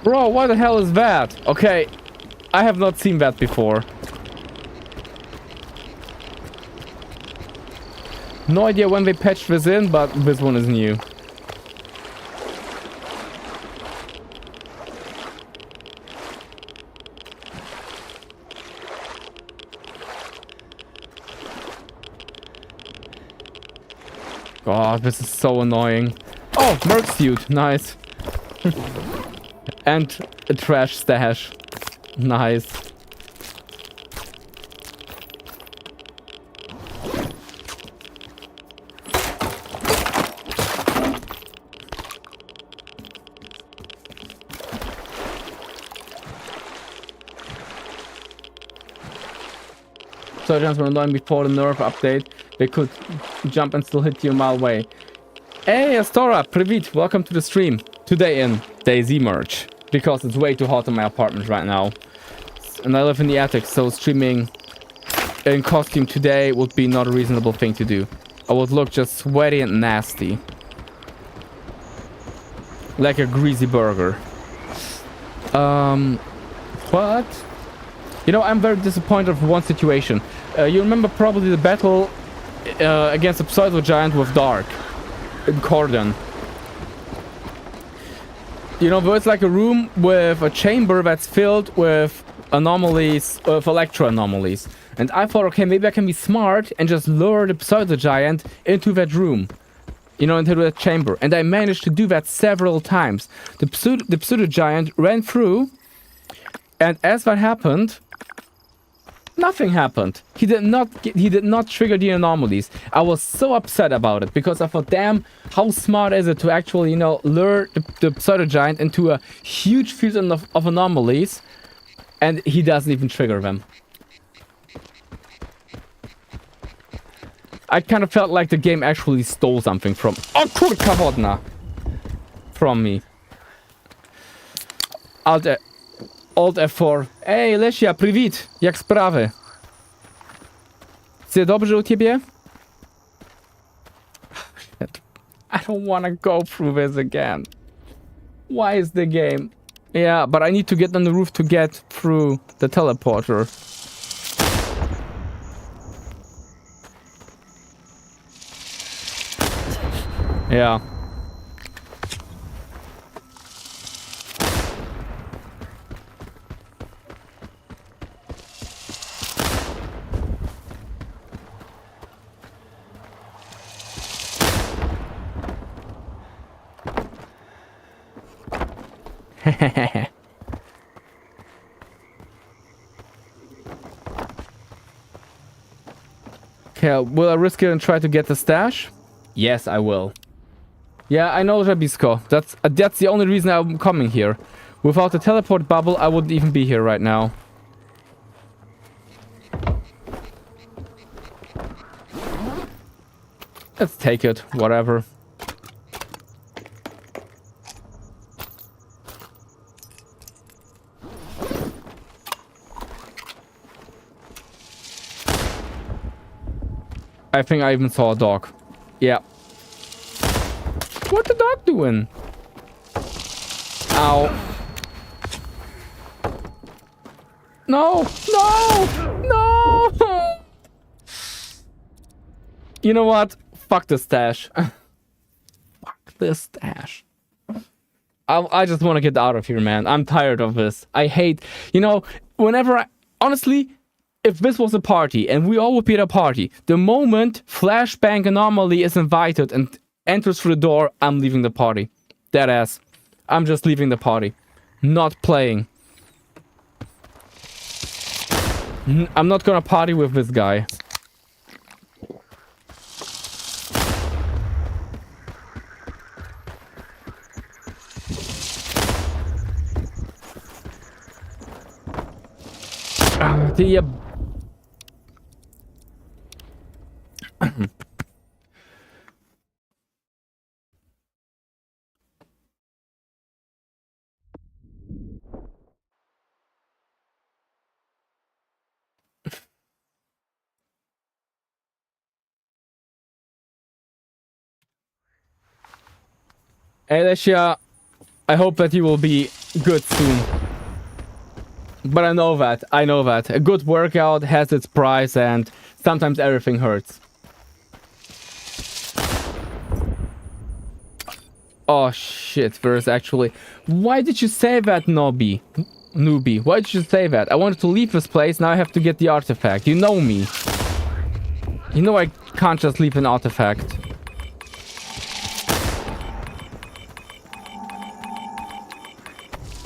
Bro, what the hell is that? Okay, I have not seen that before. No idea when they patched this in, but this one is new. God, this is so annoying. Oh, merc suit, nice. And a trash stash, nice. Sergeants were annoying before the nerf update. They could jump and still hit you a mile away. Hey, Astora, привет, welcome to the stream. Today in DayZ merch. Because it's way too hot in my apartment right now. And I live in the attic, so streaming in costume today would be not a reasonable thing to do. I would look just sweaty and nasty. Like a greasy burger. But... You know, I'm very disappointed of one situation. You remember probably the battle against the pseudo giant with Dark in Cordon. You know, there's like a room with a chamber that's filled with anomalies, with electro anomalies. And I thought, okay, maybe I can be smart and just lure the pseudo giant into that room. You know, into that chamber. And I managed to do that several times. The pseudo giant ran through, and as that happened, nothing happened. He did not trigger the anomalies. I was so upset about it because I thought, damn, how smart is it to actually, you know, lure the pseudo giant into a huge field of anomalies, and he doesn't even trigger them. I kind of felt like the game actually stole something from me. Alt F4. Ej, Lesia, привіт! Jak sprawy? Все dobrze u ciebie? I don't want to go through this again. Why is the game? Yeah, but I need to get on the roof to get through the teleporter. Yeah. Okay, will I risk it and try to get the stash? Yes, I will. Yeah, I know, Rabisko. That's the only reason I'm coming here. Without the teleport bubble, I wouldn't even be here right now. Let's take it, whatever. I think I even saw a dog. Yeah. What the dog doing? Ow. No! No! No! You know what? Fuck the stash. Fuck this stash. I just want to get out of here, man. I'm tired of this. I hate... You know, whenever honestly... If this was a party, and we all would be at a party, the moment Flashbang Anomaly is invited and enters through the door, I'm leaving the party. Deadass. I'm just leaving the party. Not playing. I'm not gonna party with this guy. Hey, Lesia, I hope that you will be good soon. But I know that. A good workout has its price, and sometimes everything hurts. Oh shit, there's actually... Why did you say that, Newbie? Why did you say that? I wanted to leave this place, now I have to get the artifact. You know me. You know I can't just leave an artifact.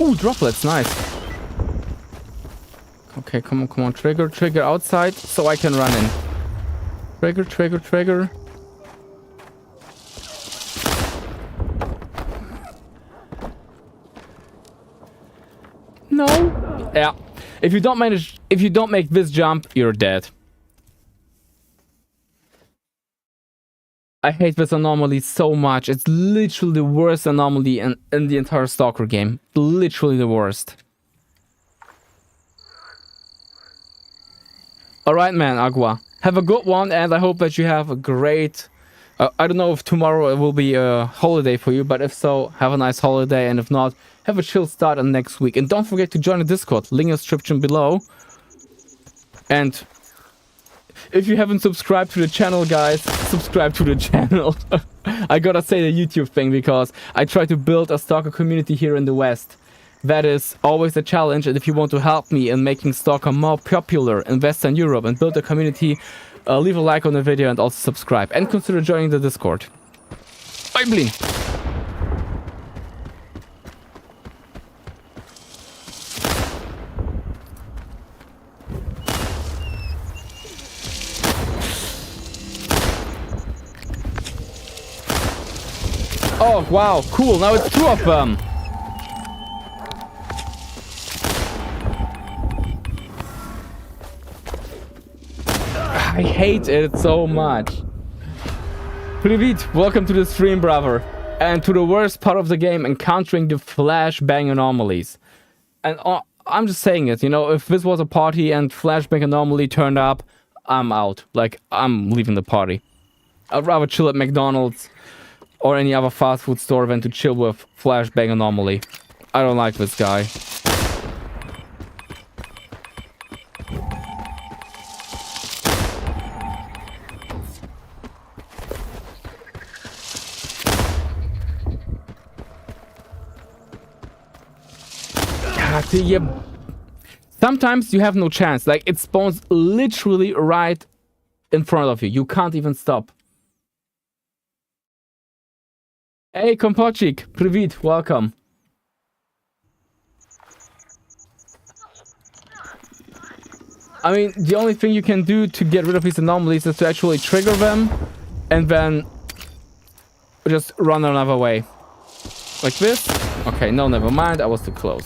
Ooh, droplets, nice. Okay, come on, trigger outside so I can run in. Trigger. No. Yeah. If you don't make this jump, you're dead. I hate this anomaly so much. It's literally the worst anomaly in the entire Stalker game. Literally the worst. Alright, man, Agua. Have a good one, and I hope that you have a great... I don't know if tomorrow it will be a holiday for you, but if so, have a nice holiday, and if not, have a chill start on next week. And don't forget to join the Discord, link in the description below. And if you haven't subscribed to the channel, guys, subscribe to the channel. I gotta say the YouTube thing, because I try to build a Stalker community here in the West. That is always a challenge, and if you want to help me in making Stalker more popular in Western Europe and build a community, leave a like on the video and also subscribe. And consider joining the Discord. Bye, Blin! Oh, wow, cool, now it's 2 of them! I hate it so much. Привет, welcome to the stream, brother. And to the worst part of the game, encountering the flashbang anomalies. And I'm just saying it, you know, if this was a party and flashbang anomaly turned up, I'm out. Like, I'm leaving the party. I'd rather chill at McDonald's or any other fast food store than to chill with flashbang anomaly. I don't like this guy. Sometimes you have no chance. Like, it spawns literally right in front of you. You can't even stop. Hey, Kompochik. Привет. Welcome. I mean, the only thing you can do to get rid of these anomalies is to actually trigger them and then just run another way. Like this. Okay, no, never mind. I was too close.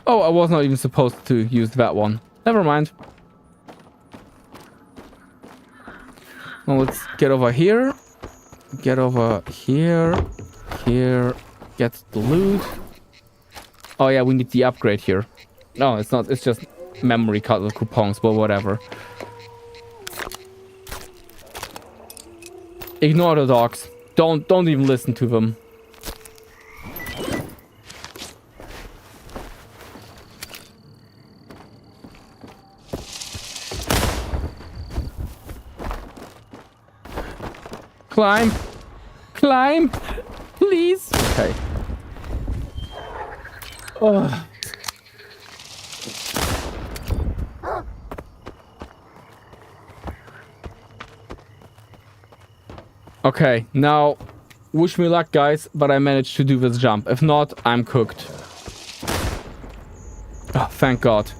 Oh, I was not even supposed to use that one. Never mind. Well, let's get over here. Get over here. Here. Get the loot. Oh yeah, we need the upgrade here. No, it's not. It's just memory card coupons, but whatever. Ignore the dogs. Don't even listen to them. Climb! Climb! Please! Okay. Oh. Okay, now, wish me luck, guys, but I managed to do this jump. If not, I'm cooked. Oh, thank God.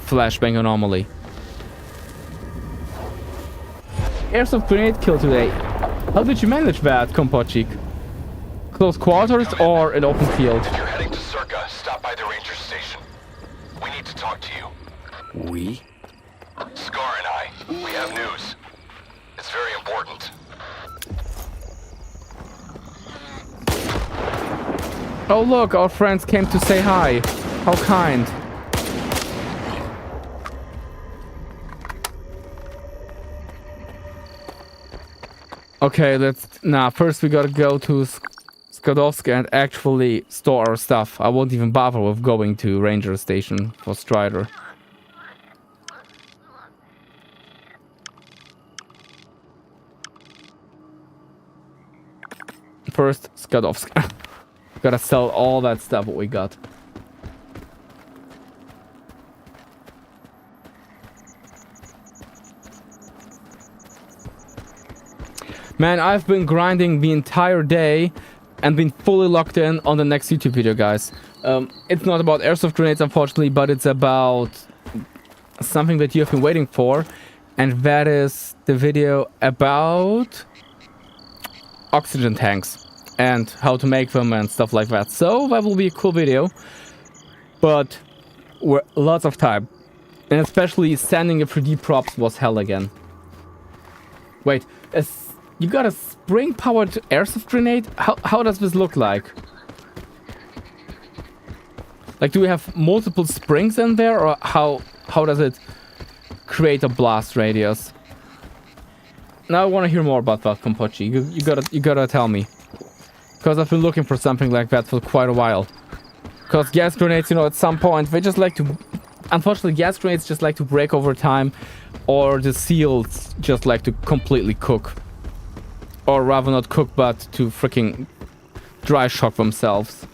Flashbang anomaly. Airsoft grenade kill today. How did you manage that, Kompochik? Close quarters or an open field? If you're heading to Circa, stop by the ranger station. We need to talk to you. We? Scar and I. We have news. It's very important. Oh look, our friends came to say hi. How kind. Okay, first we gotta go to Skadovsk and actually store our stuff. I won't even bother with going to Ranger Station for Strider. First, Skadovsk. Gotta sell all that stuff what we got. Man, I've been grinding the entire day and been fully locked in on the next YouTube video, guys. It's not about airsoft grenades, unfortunately, but it's about something that you have been waiting for. And that is the video about oxygen tanks and how to make them and stuff like that. So that will be a cool video, but lots of time. And especially sending a 3D props was hell again. Wait, you got a spring-powered airsoft grenade? How does this look like? Like, do we have multiple springs in there, or how does it create a blast radius? Now I want to hear more about that, Kompochi. You gotta tell me, because I've been looking for something like that for quite a while. Because gas grenades, you know, at some point they just like to. Unfortunately, gas grenades just like to break over time, or the seals just like to completely cook. Or rather not cook, but to freaking dry shock themselves.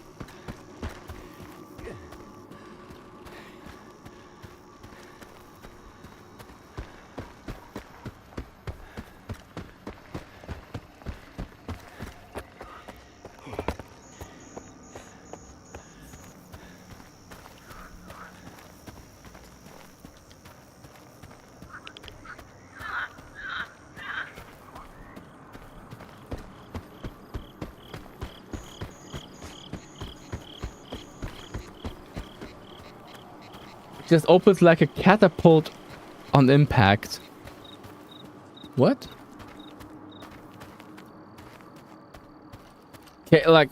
Just opens like a catapult on impact. What? Okay, like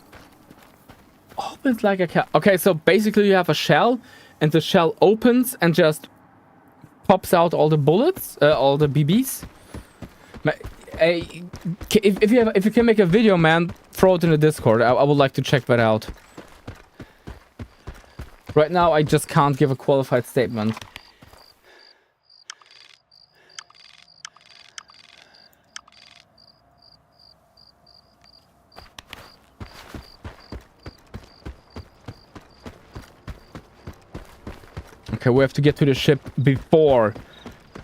opens like a cat. Okay, so basically you have a shell, and the shell opens and just pops out all the bullets, all the BBs. If you can make a video, man, throw it in the Discord. I would like to check that out. Right now, I just can't give a qualified statement. Okay, we have to get to the ship before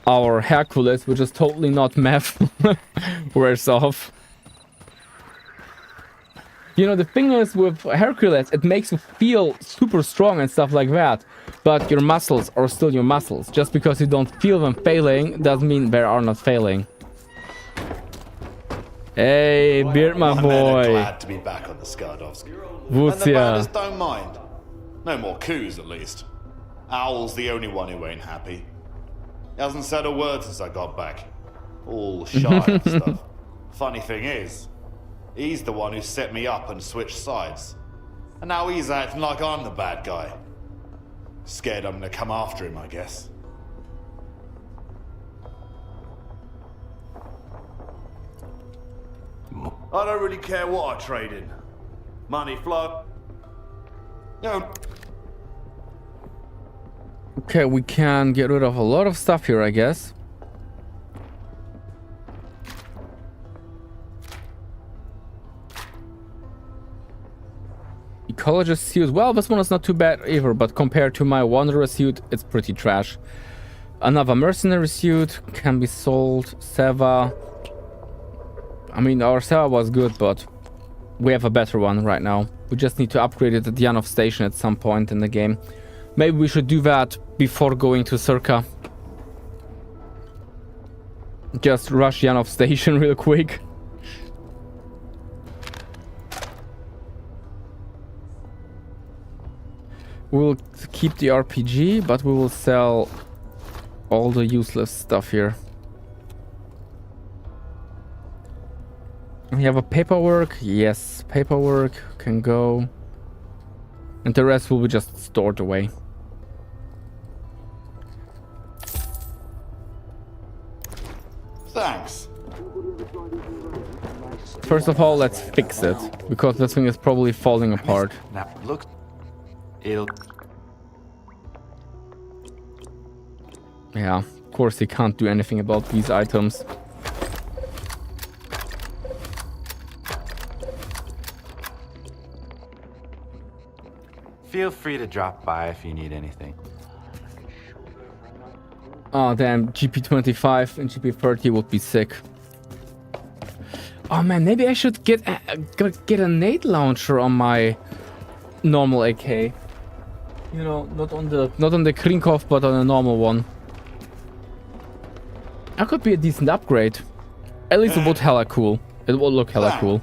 our Hercules, which is totally not meth, wears off. You know, the thing is with Hercules, it makes you feel super strong and stuff like that. But your muscles are still your muscles. Just because you don't feel them failing doesn't mean they are not failing. Hey, Beard, my boy. Glad to be back on the Skadovsk. Woots, And the yeah. bandits don't mind. No more coups, at least. Owl's the only one who ain't happy. He hasn't said a word since I got back. All shy and stuff. Funny thing is, he's the one who set me up and switched sides. And now he's acting like I'm the bad guy. Scared I'm gonna come after him, I guess. I don't really care what I trade in. Money flow. No. Okay, we can get rid of a lot of stuff here, I guess. Ecologist suit. Well, this one is not too bad either, but compared to my Wanderer suit, it's pretty trash. Another mercenary suit can be sold. Seva. I mean, our Seva was good, but we have a better one right now. We just need to upgrade it at Yanov Station at some point in the game. Maybe we should do that before going to Circa. Just rush Yanov Station real quick. We'll keep the RPG, but we will sell all the useless stuff here. We have a paperwork. Yes, paperwork can go. And the rest will be just stored away. Thanks. First of all, let's fix it, because this thing is probably falling apart. Now, look. It'll... Yeah, of course he can't do anything about these items. Feel free to drop by if you need anything. Oh damn, GP25 and GP30 would be sick. Oh man, maybe I should get a nade launcher on my normal AK. You know, not on the Krinkov, but on a normal one. That could be a decent upgrade. At least it would hella cool. It would look hella cool.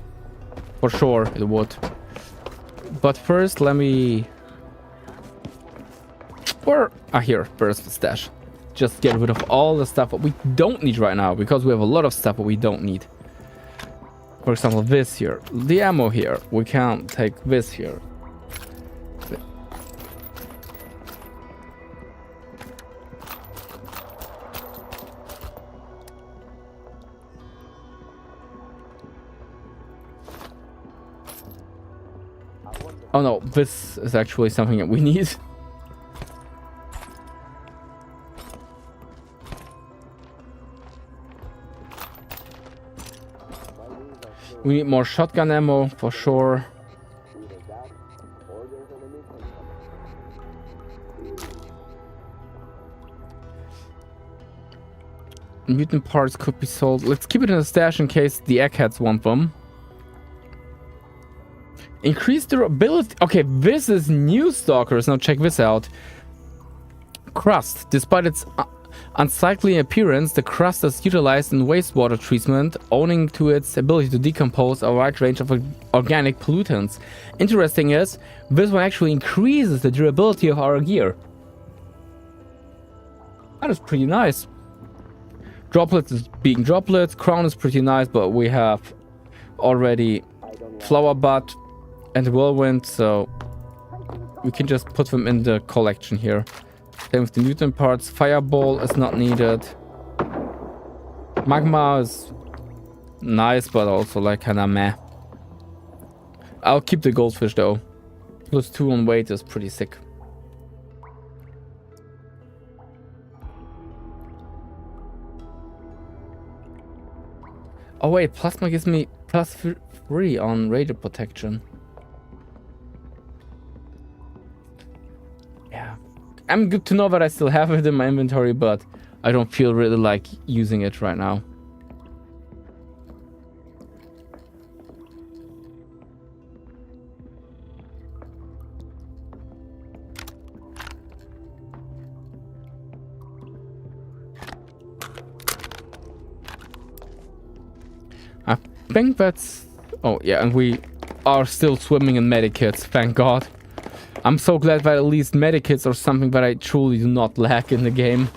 For sure, it would. But first, let me... here, where's the stash? Just get rid of all the stuff that we don't need right now, because we have a lot of stuff that we don't need. For example, this here. The ammo here. We can't take this here. Oh no, this is actually something that we need. We need more shotgun ammo for sure. Mutant parts could be sold. Let's keep it in the stash in case the eggheads want them. Increase durability. Okay, this is new, Stalkers. Now check this out. Crust. Despite its unsightly appearance, the crust is utilized in wastewater treatment, owing to its ability to decompose a wide range of organic pollutants. Interesting is, this one actually increases the durability of our gear. That is pretty nice. Droplets is being droplets. Crown is pretty nice, but we have already flower butt and whirlwind, so we can just put them in the collection here. Same with the mutant parts. Fireball is not needed. Magma is nice, but also like kinda meh. I'll keep the goldfish though. +2 on weight is pretty sick. Oh wait, plasma gives me +3 on radio protection. Yeah. I'm good to know that I still have it in my inventory, but I don't feel really like using it right now. I think that's... Oh yeah, and we are still swimming in medikits, thank God. I'm so glad that at least medikits are something that I truly do not lack in the game.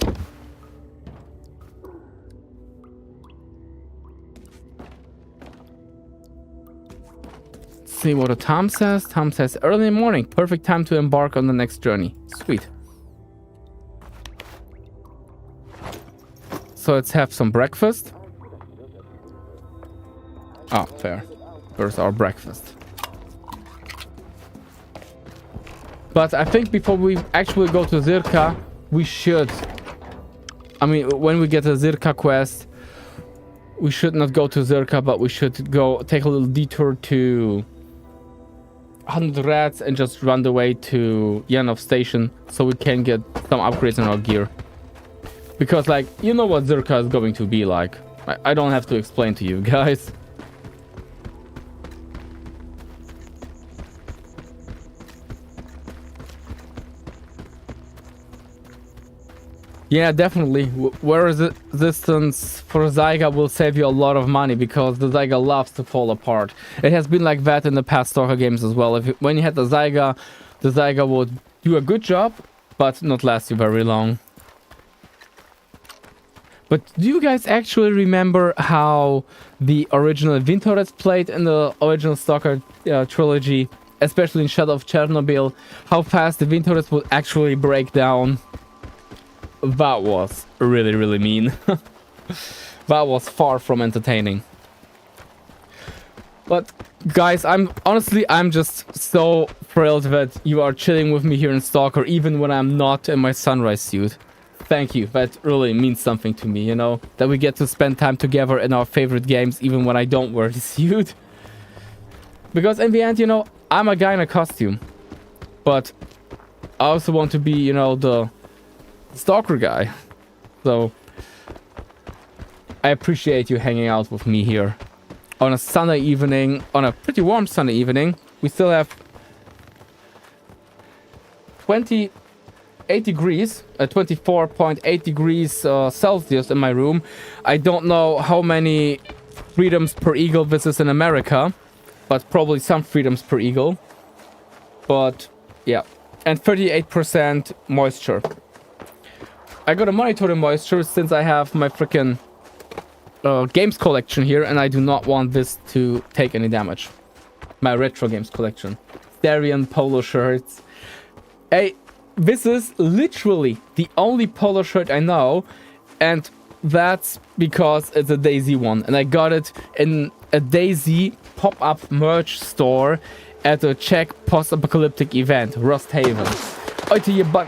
Let's see what Tom says. Tom says, early in the morning, perfect time to embark on the next journey. Sweet. So let's have some breakfast. Oh, fair. Where's our breakfast? But I think before we actually go to Zirka, we should... I mean, when we get a Zirka quest, we should not go to Zirka, but we should go take a little detour to 100 Rats and just run the way to Yanov Station so we can get some upgrades on our gear. Because, like, you know what Zirka is going to be like. I don't have to explain to you guys. Yeah, definitely. Whereas resistance for Zyga will save you a lot of money because the Zyga loves to fall apart. It has been like that in the past Stalker games as well. When you had the Zyga would do a good job, but not last you very long. But do you guys actually remember how the original Vintorets played in the original Stalker trilogy? especially in Shadow of Chernobyl, how fast the wind turrets would actually break down. That was really, really mean. That was far from entertaining. But guys, I'm just so thrilled that you are chilling with me here in Stalker, even when I'm not in my sunrise suit. Thank you. That really means something to me, you know, that we get to spend time together in our favorite games, even when I don't wear the suit. Because in the end, you know, I'm a guy in a costume, but I also want to be, you know, the Stalker guy. So I appreciate you hanging out with me here on a sunny evening, on a pretty warm sunny evening. We still have 28 degrees, 24.8 degrees Celsius in my room. I don't know how many freedoms per eagle this is in America, but probably some freedoms per eagle. But yeah, and 38% moisture. I gotta monitor the moisture since I have my freaking games collection here, and I do not want this to take any damage. My retro games collection. Darian polo shirts. Hey, this is literally the only polo shirt I know, and that's because it's a DayZ one, and I got it in a DayZ pop-up merch store at a Czech post-apocalyptic event, Rosthaven. Oite je butt.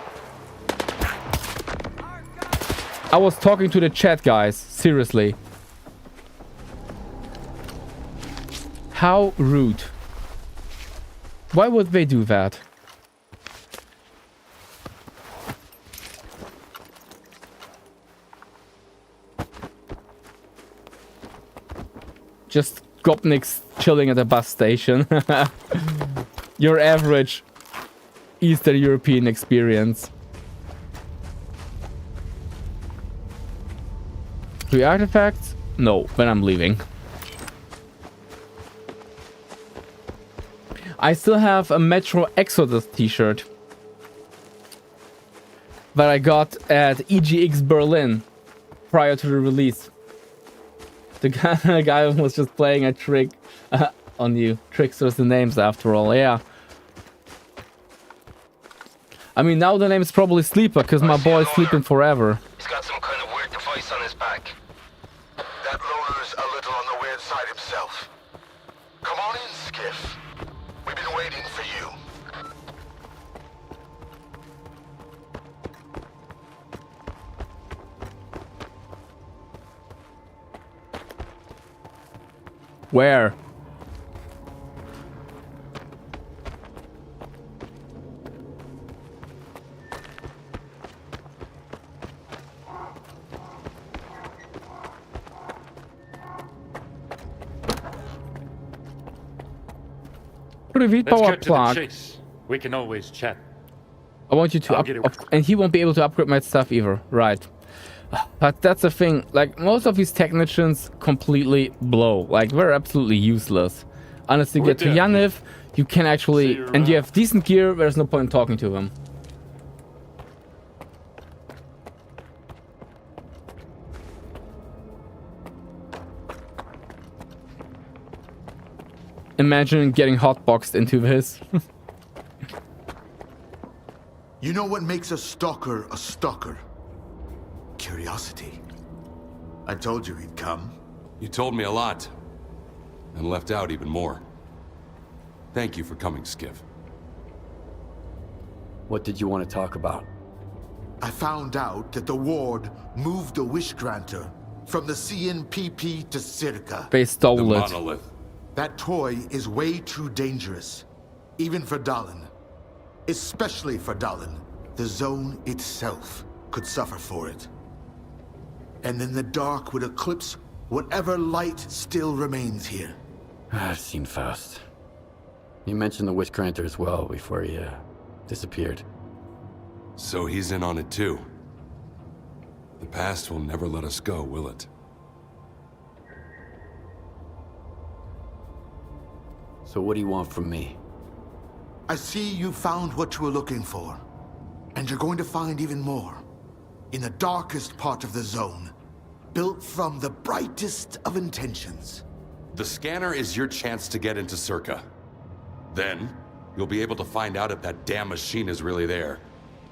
I was talking to the chat, guys. Seriously. How rude. Why would they do that? Just gopniks chilling at a bus station. Your average Eastern European experience. 3 artifacts? No, when I'm leaving. I still have a Metro Exodus t-shirt that I got at EGX Berlin prior to the release. The guy was just playing a trick on you. Tricksters the names after all, yeah. I mean, now the name is probably Sleeper, because my boy is sleeping forever. He's got some kind of weird device on his back. That loader's a little on the weird side himself. Come on in, Skiff. We've been waiting for you. Where? Let's cut to the chase. We can always chat. I want you to and he won't be able to upgrade my stuff either, right? But that's the thing, like most of these technicians completely blow, like they're absolutely useless. Unless you get to Yaniv, you can actually, and you have decent gear, there's no point in talking to them. Imagine getting hotboxed into this. You know what makes a stalker a stalker? Curiosity. I told you he'd come. You told me a lot, and left out even more. Thank you for coming, Skiff. What did you want to talk about? I found out that the Ward moved the Wish Granter from the CNPP to Circa. They stole the it. Monolith. That toy is way too dangerous, even for Dallin. Especially for Dallin. The zone itself could suffer for it. And then the dark would eclipse whatever light still remains here. I've seen fast. You mentioned the Wish Granter as well before he disappeared. So he's in on it too. The past will never let us go, will it? So what do you want from me? I see you found what you were looking for. And you're going to find even more. In the darkest part of the zone. Built from the brightest of intentions. The scanner is your chance to get into Circa. Then, you'll be able to find out if that damn machine is really there.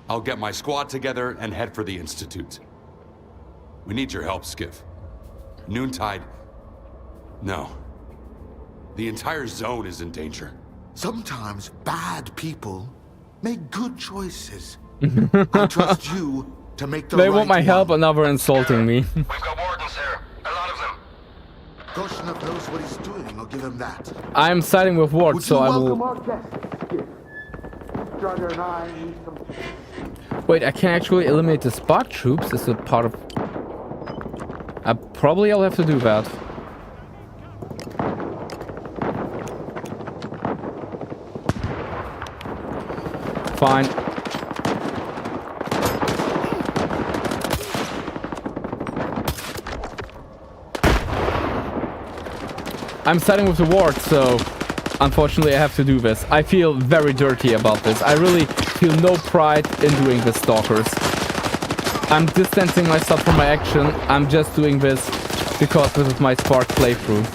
I'll get my squad together and head for the Institute. We need your help, Skiff. Noontide... No. The entire zone is in danger. Sometimes bad people make good choices. I trust you to make the They right want my help one. and now they're insulting me. We've got wardens here. A lot of them. Koshnev knows what he's doing, I'll give him that. I'm siding with Ward, so I will... our guests, Skip. Strider and I need some... Wait, I can actually eliminate the spark troops. Is it part of... Probably I'll have to do that. Fine. I'm siding with the Ward, so unfortunately I have to do this. I feel very dirty about this. I really feel no pride in doing this, Stalkers. I'm distancing myself from my action. I'm just doing this because this is my Spark playthrough.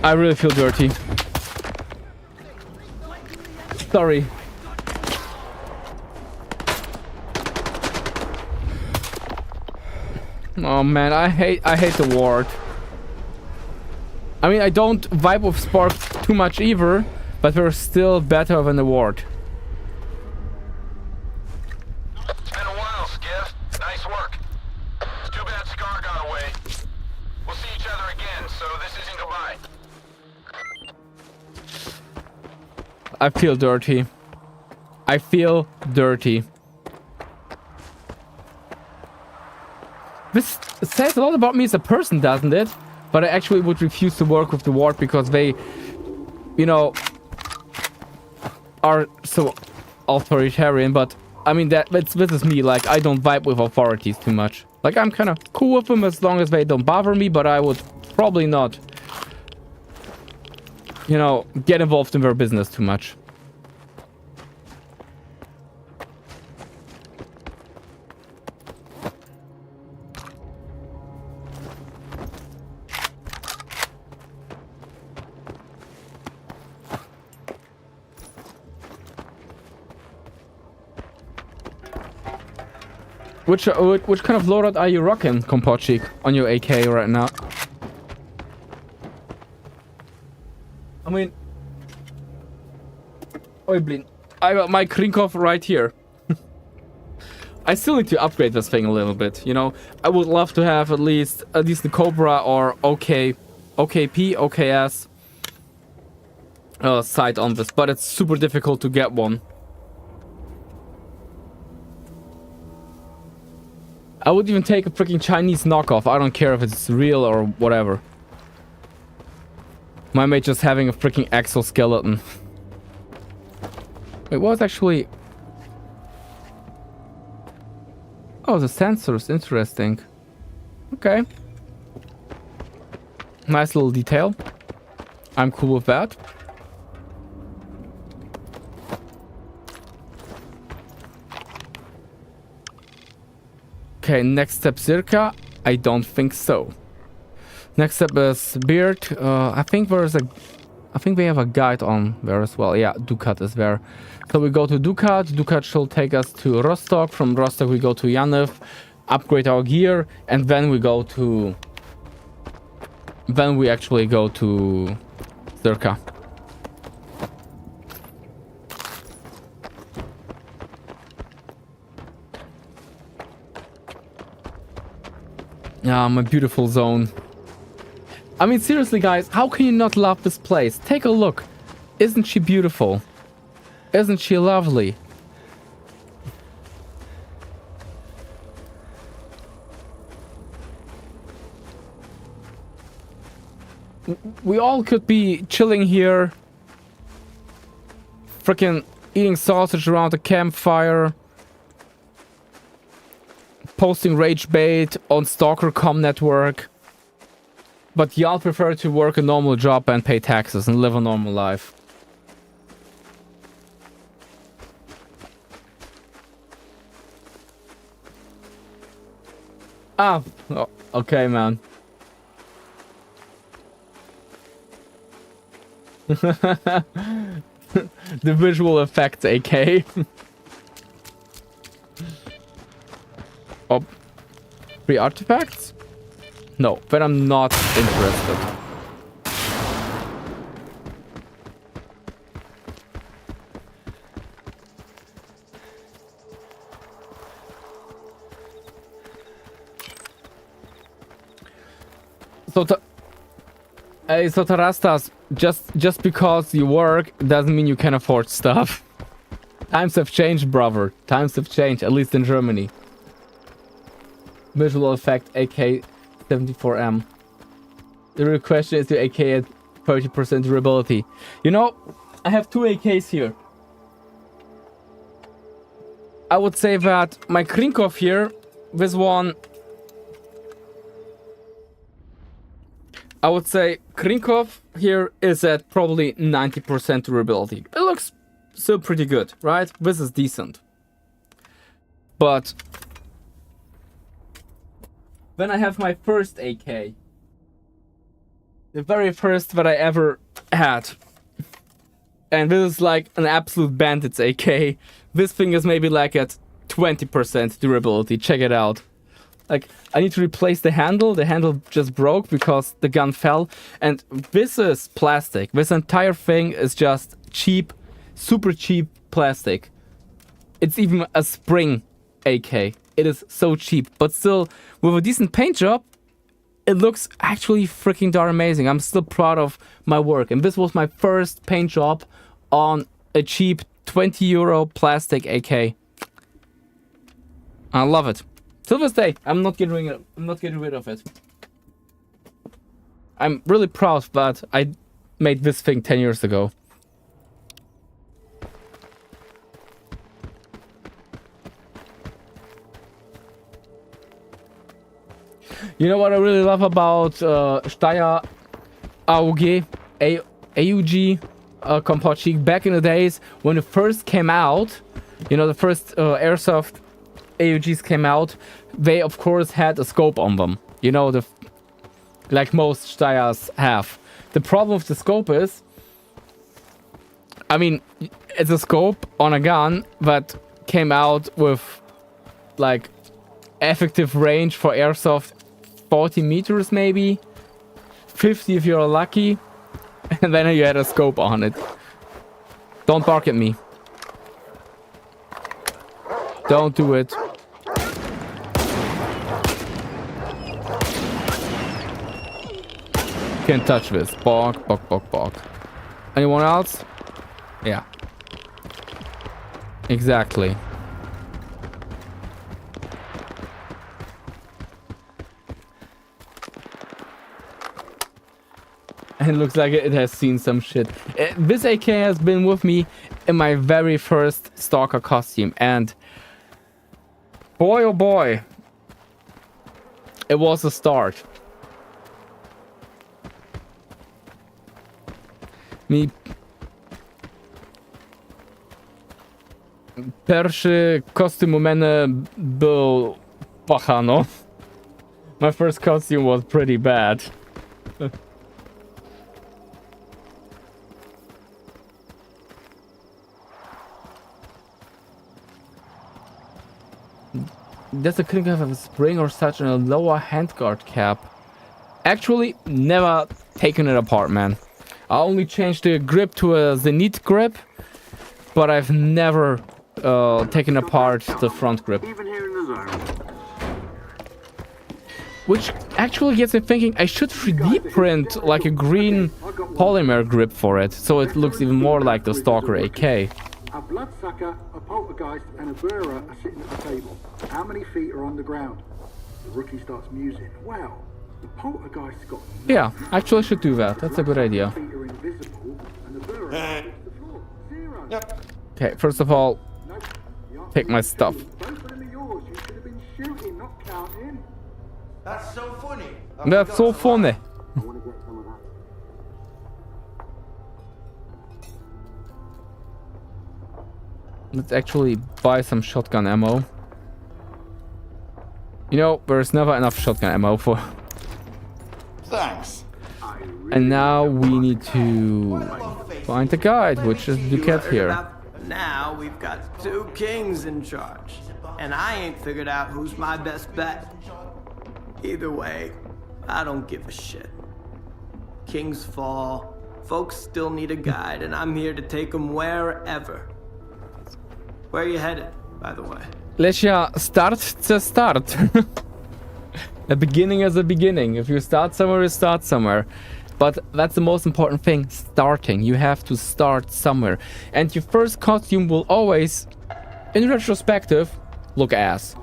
I really feel dirty. Sorry. Oh man, I hate the Ward. I mean, I don't vibe with Spark too much either, but we're still better than the Ward. It's been a while, Skiff. Nice work. It's too bad Scar got away. We'll see each other again, so this isn't goodbye. I feel dirty. I feel dirty. This says a lot about me as a person, doesn't it? But I actually would refuse to work with the Ward because they, you know, are so authoritarian. But I mean, this is me. Like, I don't vibe with authorities too much. Like, I'm kind of cool with them as long as they don't bother me, but I would probably not, you know, get involved in their business too much. Which kind of loadout are you rocking, Kompochik, on your AK right now? I mean, Oiblin, I got my Krinkov right here. I still need to upgrade this thing a little bit, you know. I would love to have at least the Cobra or OKP, OKS sight on this, but it's super difficult to get one. I would even take a freaking Chinese knockoff. I don't care if it's real or whatever. My mate just having a freaking exoskeleton. Wait, what was actually... Oh, the sensors. Interesting. Okay. Nice little detail. I'm cool with that. Okay, next step Zirka. I don't think so. Next step is Beard. I think we have a guide on there as well. Yeah, Dukat is there. So we go to Dukat. Dukat shall take us to Rostock. From Rostock we go to Yanev, upgrade our gear, and then we go to... Then we actually go to Zirka. Ah, my beautiful zone. I mean, seriously, guys, how can you not love this place? Take a look. Isn't she beautiful? Isn't she lovely? We all could be chilling here. Freaking eating sausage around the campfire. Posting rage bait on Stalker.com network. But y'all prefer to work a normal job and pay taxes and live a normal life. Ah, oh, okay, man. The visual effects, AK. Oh, free artifacts? No, but I'm not interested. So, so Tarastas, just because you work doesn't mean you can afford stuff. Times have changed, brother. Times have changed, at least in Germany. Visual effect AK-74M. The real question is your AK at 30% durability. You know, I have two AKs here. I would say that my Krinkov here, this one... I would say Krinkov here is at probably 90% durability. It looks still pretty good, right? This is decent. But then I have my first AK. The very first that I ever had. And this is like an absolute bandits AK. This thing is maybe like at 20% durability. Check it out. Like, I need to replace the handle. The handle just broke because the gun fell. And this is plastic. This entire thing is just cheap, super cheap plastic. It's even a spring AK. It is so cheap. But still, with a decent paint job, it looks actually freaking darn amazing. I'm still proud of my work. And this was my first paint job on a cheap 20 euro plastic AK. I love it. Till this day, I'm not getting rid of it. I'm really proud that I made this thing 10 years ago. You know what I really love about Steyr AUG, AUG Kompotschi back in the days when it first came out, you know, the first airsoft AUGs came out, they of course had a scope on them. You know, like most Steyrs have. The problem with the scope is, I mean, it's a scope on a gun that came out with like effective range for airsoft 40 meters maybe, 50 if you're lucky, and then you had a scope on it. Don't bark at me. Don't do it. Can't touch this. Bark, bark, bark, bark. Anyone else? Yeah. Exactly. And it looks like it has seen some shit. This AK has been with me in my very first Stalker costume, and boy oh boy, it was a start. Pierwszy kostium u mnie był pachano. My first costume was pretty bad. Does the click have a spring or such in a lower handguard cap? Actually, never taken it apart, man. I only changed the grip to a Zenith grip, but I've never taken apart the front grip. Which actually gets me thinking I should 3D print like a green polymer grip for it, so it looks even more like the Stalker AK. A bloodsucker, a poltergeist, and a bearer are sitting at the table. How many feet are on the ground? The rookie starts musing. Wow, the poltergeist's got... Yeah, actually I should do that. That's a good idea. Okay, first of all, take my stuff. That's so funny. That's so funny. Let's actually buy some shotgun ammo. You know, there's never enough shotgun ammo for... Thanks. And now we need to find the guide, which is Duquette here. Now we've got 2 kings in charge, and I ain't figured out who's my best bet. Either way, I don't give a shit. Kings fall, folks still need a guide, and I'm here to take them wherever. Where are you headed, by the way? Lesia, start to start. A beginning is a beginning. If you start somewhere, you start somewhere. But that's the most important thing, starting. You have to start somewhere. And your first costume will always, in retrospective, look ass.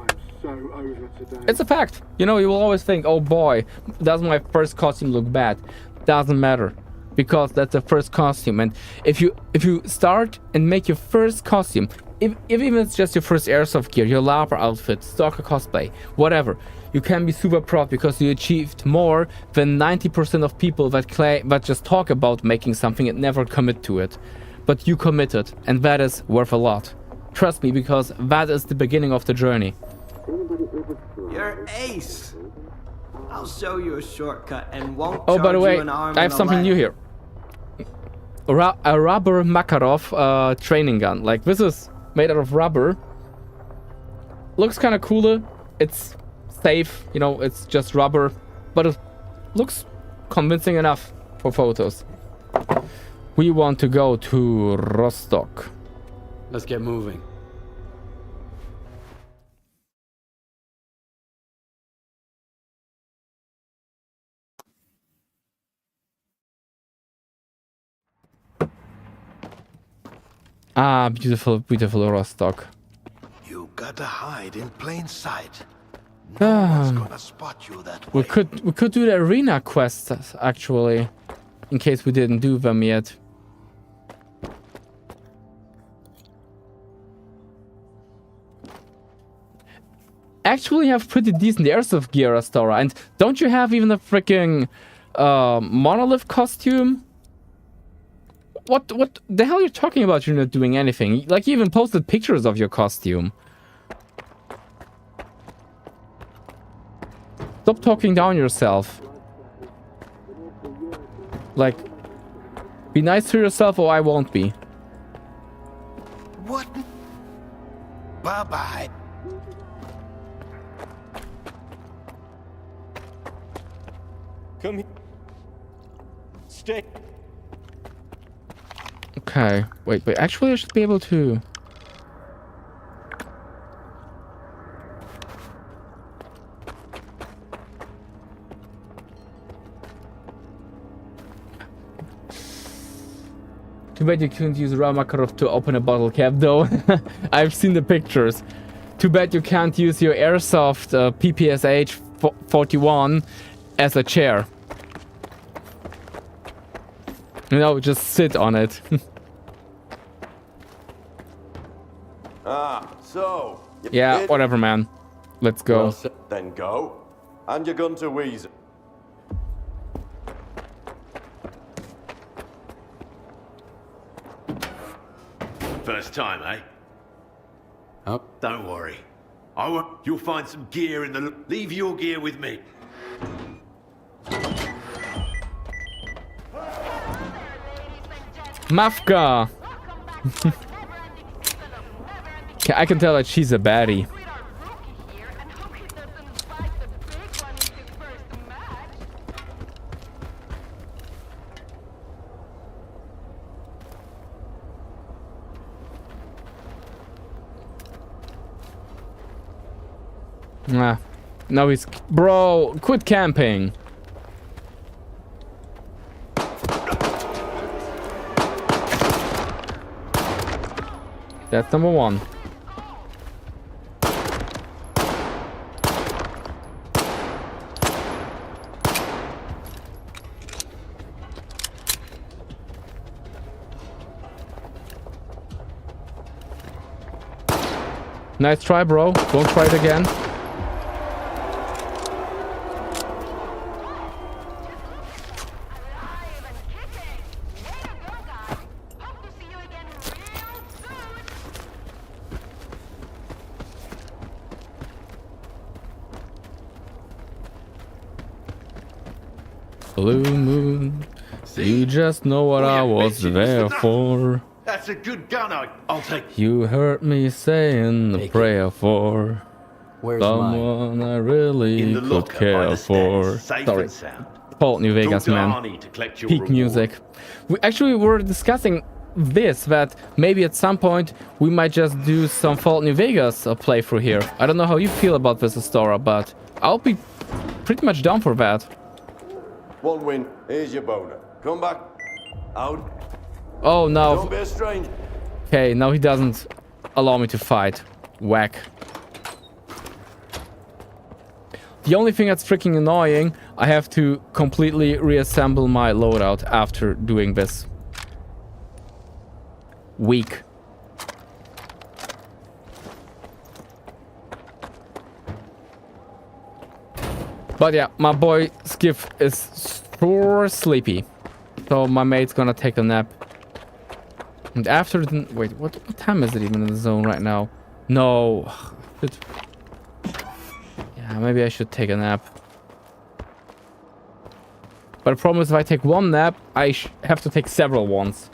It's a fact. You know, you will always think, oh boy, doesn't my first costume look bad? Doesn't matter. Because that's the first costume. And if you start and make your first costume, if even it's just your first airsoft gear, your lava outfit, stalker cosplay, whatever, you can be super proud because you achieved more than 90% of people that just talk about making something and never commit to it. But you committed, and that is worth a lot. Trust me, because that is the beginning of the journey. You're ace. I'll show you a shortcut and won't Oh, by the way, you an arm I have and a something leg. new here. A rubber Makarov training gun. Like, this is made out of rubber. Looks kind of cooler. It's safe, you know, it's just rubber, but it looks convincing enough for photos. We want to go to Rostock. Let's get moving. Ah, beautiful, beautiful Rostock. You gotta hide in plain sight. No one's gonna spot you that way. We could do the arena quests actually, in case we didn't do them yet. Actually, have pretty decent airsoft gear, Astora, and don't you have even a freaking monolith costume? What the hell are you talking about? You're not doing anything. Like, you even posted pictures of your costume. Stop talking down yourself. Like, be nice to yourself or I won't be. What? Bye-bye. Come here. Stay. Okay, wait, actually I should be able to... Too bad you couldn't use Makarov to open a bottle cap, though. I've seen the pictures. Too bad you can't use your airsoft PPSH 41 as a chair. You know, just sit on it. So... Yeah, whatever, man. Let's go. Well, then go. And your gun to Weezer. First time, eh? Oh. Don't worry. You'll find some gear in the... Leave your gear with me. Mafka! Okay, I can tell that she's a baddie. No, he's... Bro, quit camping. That's number one. Nice try, bro. Don't try it again. Blue moon, you just know what I was there for. That's a good gun. I'll take. You heard me saying a prayer for someone I really could care for. Sorry, Fallout New Vegas, man. Peak music. We actually were discussing this, that maybe at some point we might just do some Fallout New Vegas playthrough here. I don't know how you feel about this, Astora, but I'll be pretty much down for that. One win. Here's your boner. Come back. Out. Oh, no. Don't be a stranger. Okay, now he doesn't allow me to fight. Whack. The only thing that's freaking annoying, I have to completely reassemble my loadout after doing this. Weak. But yeah, my boy Skiff is so sleepy. So my mate's gonna take a nap. And after the... Wait, what time is it even in the zone right now? No. Yeah, maybe I should take a nap. But the problem is if I take one nap, I have to take several ones.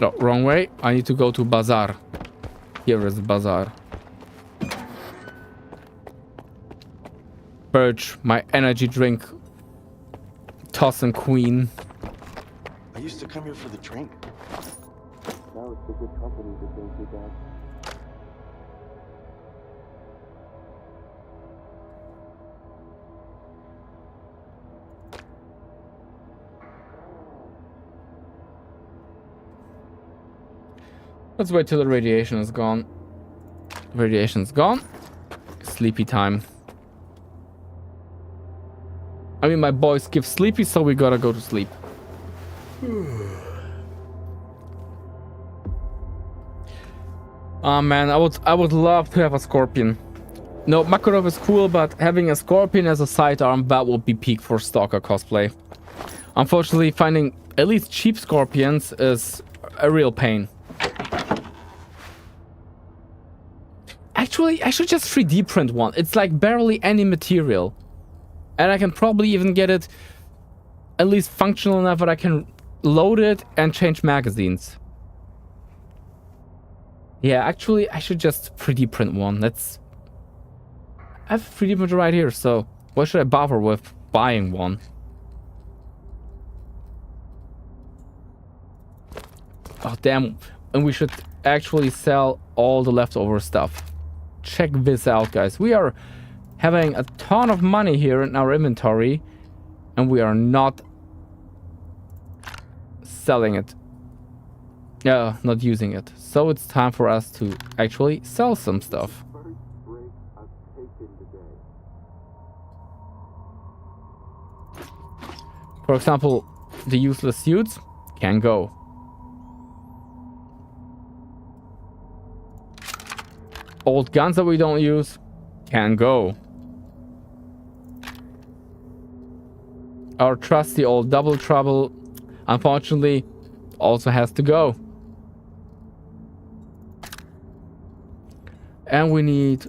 No, wrong way. I need to go to Bazaar. Here is Bazaar. Purge my energy drink. Toss and queen. I used to come here for the drink. Now it's the good company that brings me back. Let's wait till the radiation is gone. Radiation's gone. Sleepy time. I mean, my boys give sleepy, so we gotta go to sleep. Oh man, I would love to have a scorpion. No, Makarov is cool, but having a scorpion as a sidearm, that would be peak for Stalker cosplay. Unfortunately, finding at least cheap scorpions is a real pain. Actually, I should just 3D print one. It's like barely any material. And I can probably even get it at least functional enough that I can load it and change magazines. Yeah, actually, I should just 3D print one. I have a 3D printer right here, so why should I bother with buying one? Oh, damn. And we should actually sell all the leftover stuff. Check this out, guys. We are having a ton of money here in our inventory, and we are not selling it. Yeah, not using it. So it's time for us to actually sell some stuff. For example, the useless suits can go. Old guns that we don't use can go. Our trusty old double trouble, unfortunately, also has to go. And we need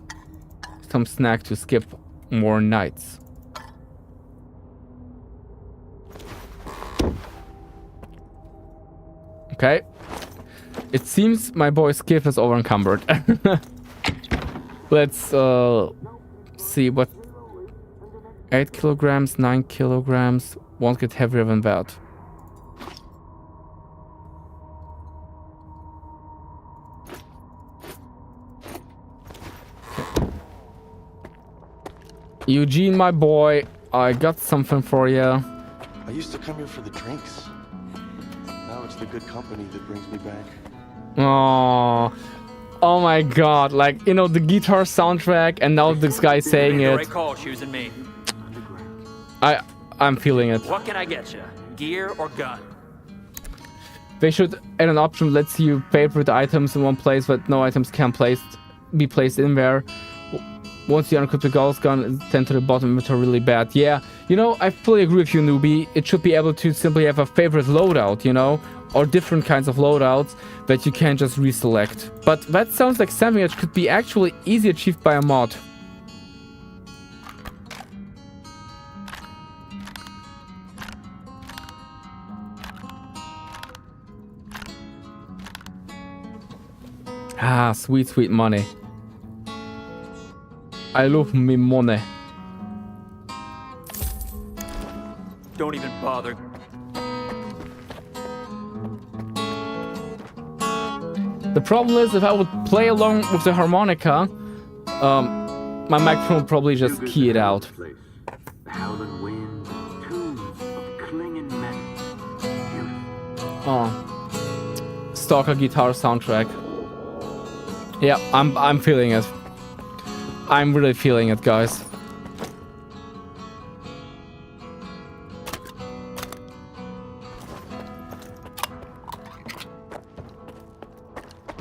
some snack to skip more nights. Okay. It seems my boy Skiff is over-encumbered. Let's see what... 8 kilograms, 9 kilograms. Won't get heavier than that. Eugene, my boy, I got something for you. I used to come here for the drinks. Now it's the good company that brings me back. Oh, oh my god! Like, you know, the guitar soundtrack, and now this guy saying it. Right call, Shoes and me. I'm feeling it. What can I get you? Gear or gun? They should add an option that lets you favorite items in one place, but no items can be placed in there. Once you unequip the Gauss gun, it's sent to the bottom inventory really bad. Yeah, you know, I fully agree with you, newbie. It should be able to simply have a favorite loadout, you know, or different kinds of loadouts that you can just reselect. But that sounds like something that could be actually easily achieved by a mod. Ah, sweet, sweet money. I love me money. Don't even bother. The problem is, if I would play along with the harmonica, my microphone would probably just key it out. The howling wind, tunes of clinging metal. Oh, Stalker guitar soundtrack. Yeah, I'm feeling it. I'm really feeling it, guys.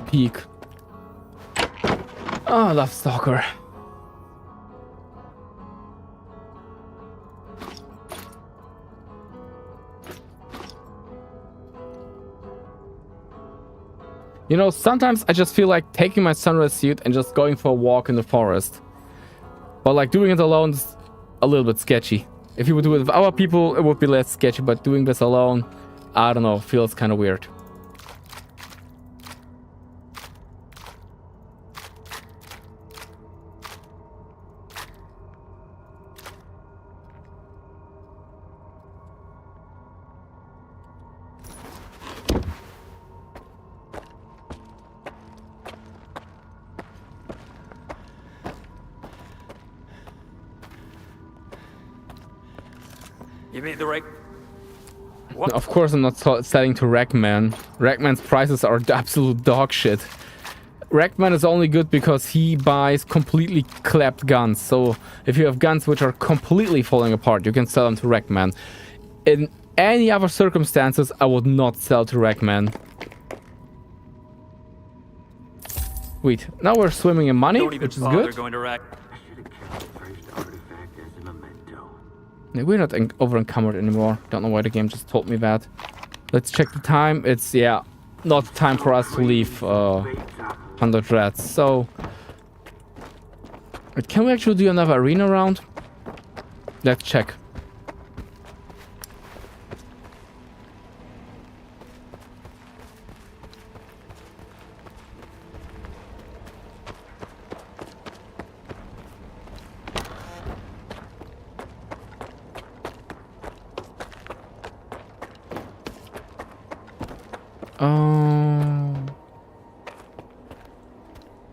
Peak. Oh, I love Stalker. You know, sometimes I just feel like taking my sunrise suit and just going for a walk in the forest. But like doing it alone is a little bit sketchy. If you would do it with other people, it would be less sketchy, but doing this alone, I don't know, feels kind of weird. You mean the right... What? Of course I'm not selling to Rackman. Rackman's prices are absolute dog shit. Rackman is only good because he buys completely clapped guns. So if you have guns which are completely falling apart, you can sell them to Rackman. In any other circumstances, I would not sell to Rackman. Wait, now we're swimming in money, which is good. Going to Rack. We're not over encumbered anymore. Don't know why the game just told me that. Let's check the time. It's, yeah, not time for us to leave 100 rats. So, can we actually do another arena round? Let's check.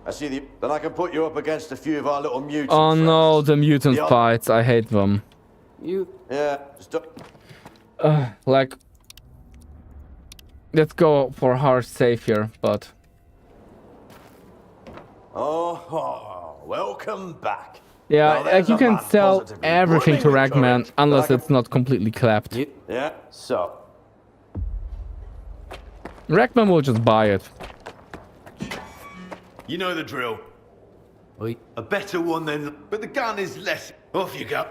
I see the... Then I can put you up against a few of our little mutants. Oh no, the mutant fights. I hate them. Yeah, stop. Like... Let's go for hard safe here, but... Oh, welcome back. Yeah, like you can sell everything to Ragman unless it's not completely clapped. Yeah, so... Ragman will just buy it. You know the drill. Wait. A better one than... But the gun is less... Off you go.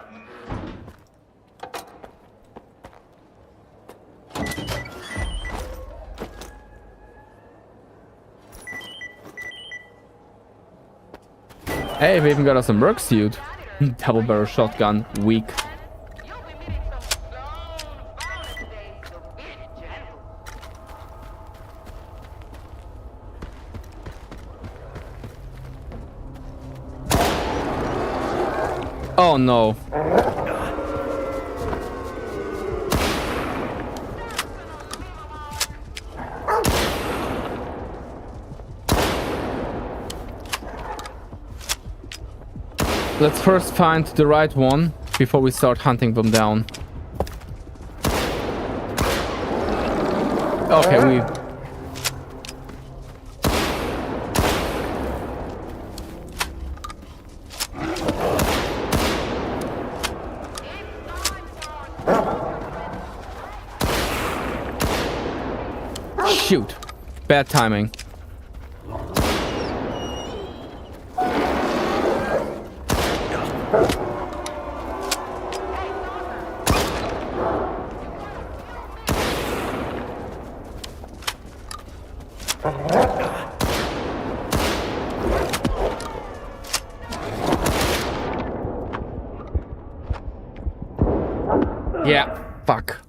Hey, we even got us a merc suit. Double barrel shotgun. Weak. Oh no. Let's first find the right one before we start hunting them down. Okay, we... Shoot. Bad timing. Yeah, fuck.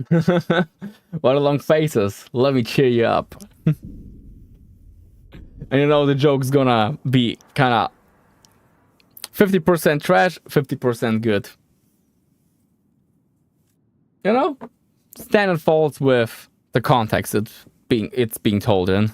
What a long faces. Let me cheer you up. And you know the joke's gonna be kinda 50% trash, 50% good. You know? Stand and falls with the context it's being told in.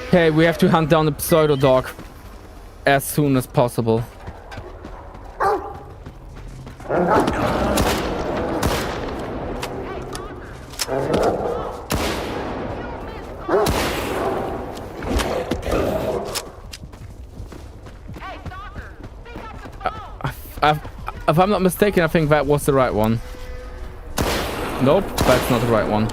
Okay, we have to hunt down the pseudo dog as soon as possible. If I'm not mistaken, I think that was the right one. Nope, that's not the right one.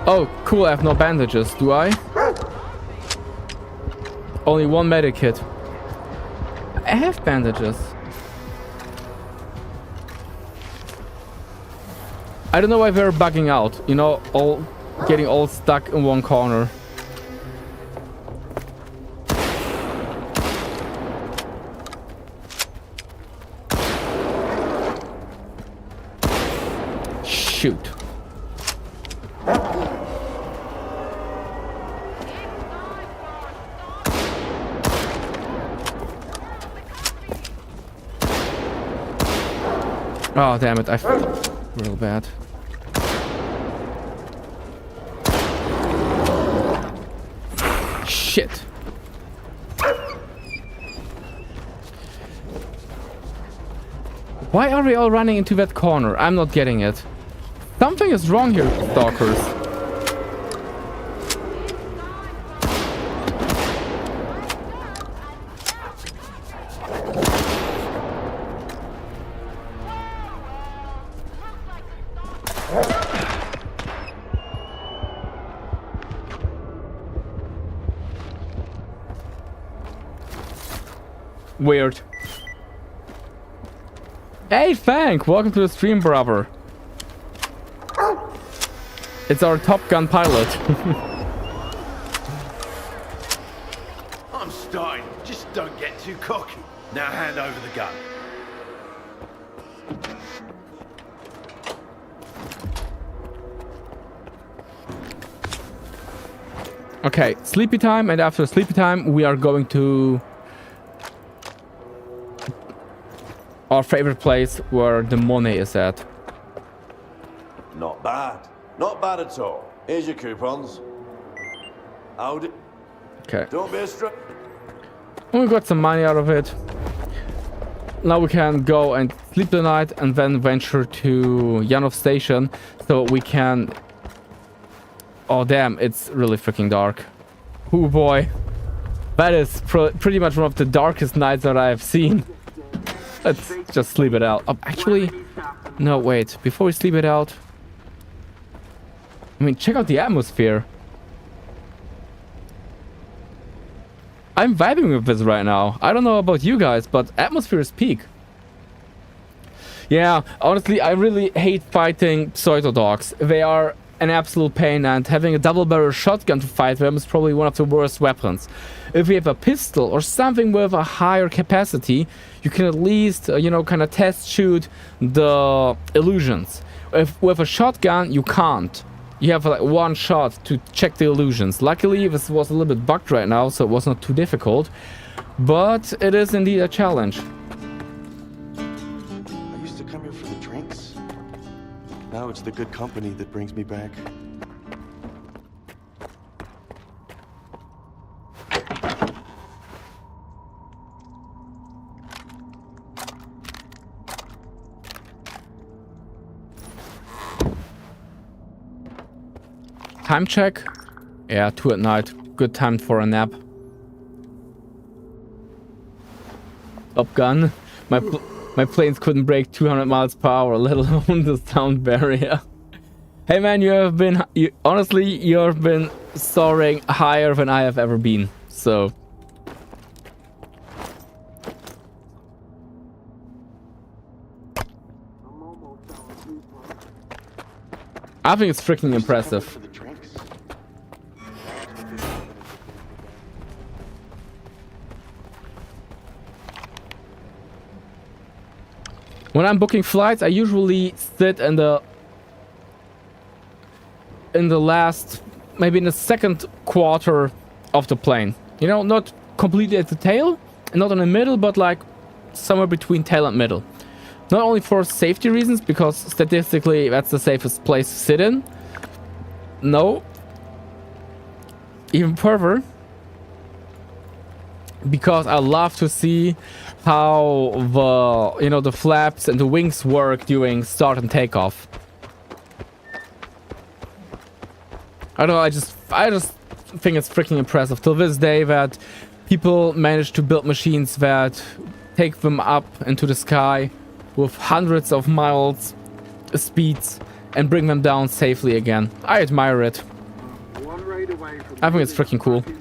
Oh, cool, I have no bandages, do I? Only one medikit. I have bandages. I don't know why they're bugging out, you know, getting all stuck in one corner. Shoot. Oh, damn it, I feel real bad. Shit. Why are we all running into that corner? I'm not getting it. Something is wrong here, stalkers. Weird. Hey, Fank! Welcome to the stream, brother. It's our Top Gun pilot. I'm starting. Just don't get too cocky. Now hand over the gun. Okay, sleepy time, and after sleepy time, we are going to our favorite place where the money is at. Not bad. Not bad at all. Here's your coupons. Hold it. Okay. Don't be a straight. We got some money out of it. Now we can go and sleep the night and then venture to Yanov Station so we can... Oh damn, it's really freaking dark. Oh boy. That is pretty much one of the darkest nights that I have seen. Let's just sleep it out. Oh, actually, no, wait. Before we sleep it out... I mean, check out the atmosphere. I'm vibing with this right now. I don't know about you guys, but atmosphere is peak. Yeah, honestly, I really hate fighting pseudo dogs. They are an absolute pain, and having a double-barrel shotgun to fight them is probably one of the worst weapons. If you have a pistol or something with a higher capacity, you can at least, you know, kind of test shoot the illusions. With a shotgun, you can't. You have like one shot to check the illusions. Luckily, this was a little bit bugged right now, so it was not too difficult. But it is indeed a challenge. I used to come here for the drinks. Now it's the good company that brings me back. Time check. Yeah, 2 at night. Good time for a nap. Top gun. My planes couldn't break 200 miles per hour, let alone the sound barrier. Hey man, honestly, you have been soaring higher than I have ever been. So I think it's freaking impressive. When I'm booking flights, I usually sit in the last, maybe in the second quarter of the plane. You know, not completely at the tail, and not in the middle, but like somewhere between tail and middle. Not only for safety reasons, because statistically that's the safest place to sit in. No. Even further, because I love to see how the flaps and the wings work during start and takeoff. I don't know, I just think it's freaking impressive till this day that people manage to build machines that take them up into the sky with hundreds of miles speeds and bring them down safely again. I admire it. I think it's freaking cool. Today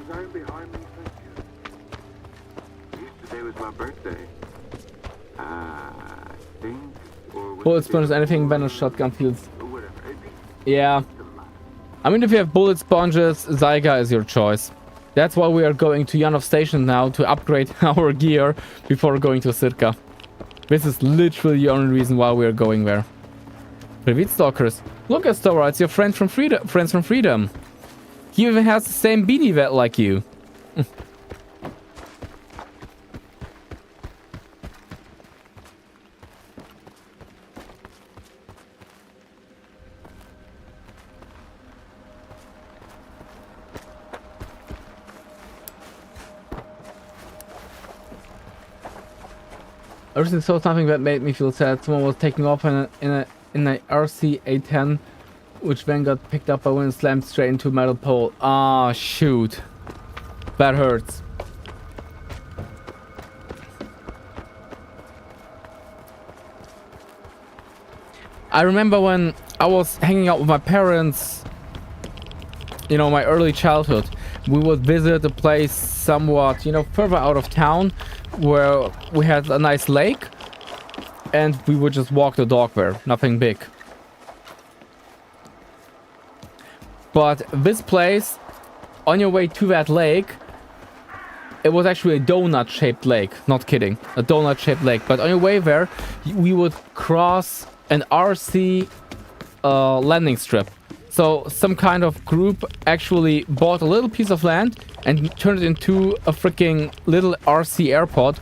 was my birthday. I think. Bullet sponge is anything when a shotgun feels. Yeah. I mean, if you have bullet sponges, Zyga is your choice. That's why we are going to Janov Station now to upgrade our gear before going to Circa. This is literally the only reason why we are going there. Привет, stalkers. Look at Stora, it's your friend from Freedom. Friends from Freedom. He even has the same beanie vet like you. I recently saw something that made me feel sad. Someone was taking off in a RC-A10, which then got picked up by wind and slammed straight into a metal pole. Ah, shoot. That hurts. I remember when I was hanging out with my parents, you know, my early childhood, we would visit a place somewhat, you know, further out of town where we had a nice lake and we would just walk the dog there, nothing big. But this place, on your way to that lake, it was actually a donut-shaped lake, not kidding, a donut-shaped lake. But on your way there, we would cross an RC landing strip. So some kind of group actually bought a little piece of land and turned it into a freaking little RC airport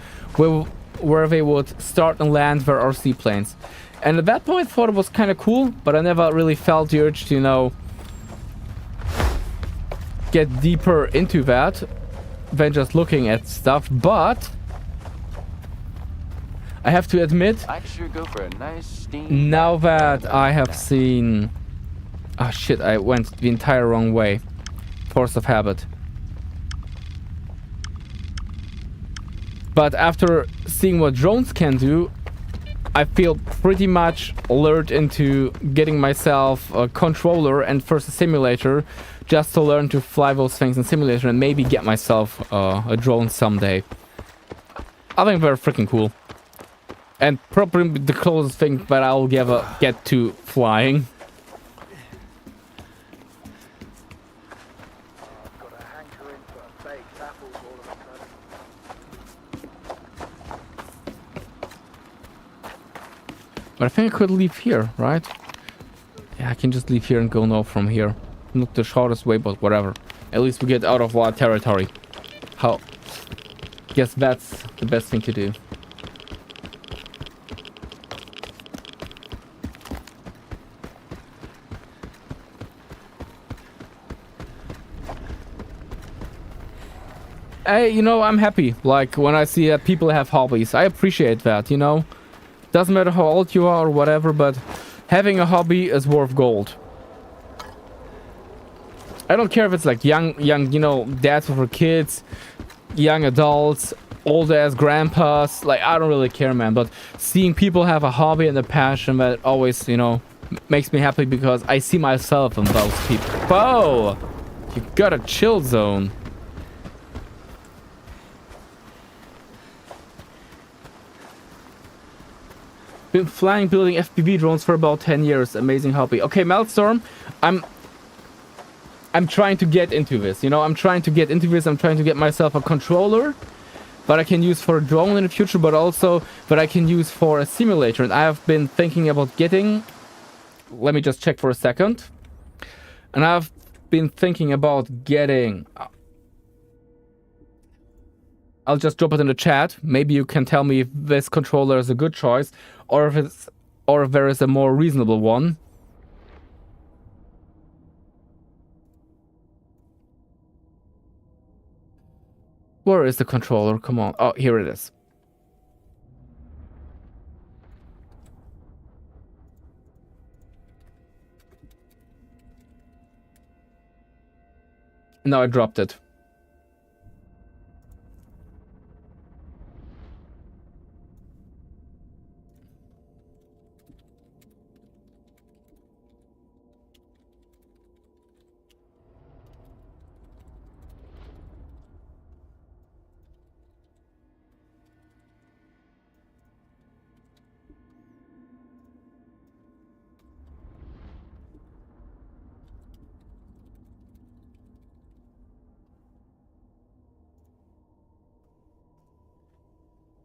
where they would start and land their RC planes. And at that point I thought it was kind of cool, but I never really felt the urge to, you know, get deeper into that than just looking at stuff. But I have to admit, I'd sure go for a nice steam. now that I have seen... Ah, shit, I went the entire wrong way. Force of habit. But after seeing what drones can do, I feel pretty much lured into getting myself a controller and first a simulator just to learn to fly those things in simulator and maybe get myself a drone someday. I think they're freaking cool. And probably the closest thing that I'll ever get to flying. But I think I could leave here, right? Yeah, I can just leave here and go north from here. Not the shortest way, but whatever. At least we get out of wild territory. How? Guess that's the best thing to do. Hey, you know, I'm happy. Like, when I see that people have hobbies. I appreciate that, you know? Doesn't matter how old you are or whatever, but having a hobby is worth gold. I don't care if it's like young, you know, dads with their kids, young adults, old ass grandpas. Like, I don't really care, man. But seeing people have a hobby and a passion, that always, you know, makes me happy because I see myself in those people. Whoa! You got a chill zone. Been flying, building FPV drones for about 10 years. Amazing hobby. Okay, Meltstorm, I'm trying to get into this, you know, I'm trying to get into this. I'm trying to get myself a controller that I can use for a drone in the future, but also that I can use for a simulator. And I have been thinking about getting, let me just check for a second. And I've been thinking about getting, I'll just drop it in the chat. Maybe you can tell me if this controller is a good choice or if there is a more reasonable one. Where is the controller? Come on. Oh, here it is. No, I dropped it.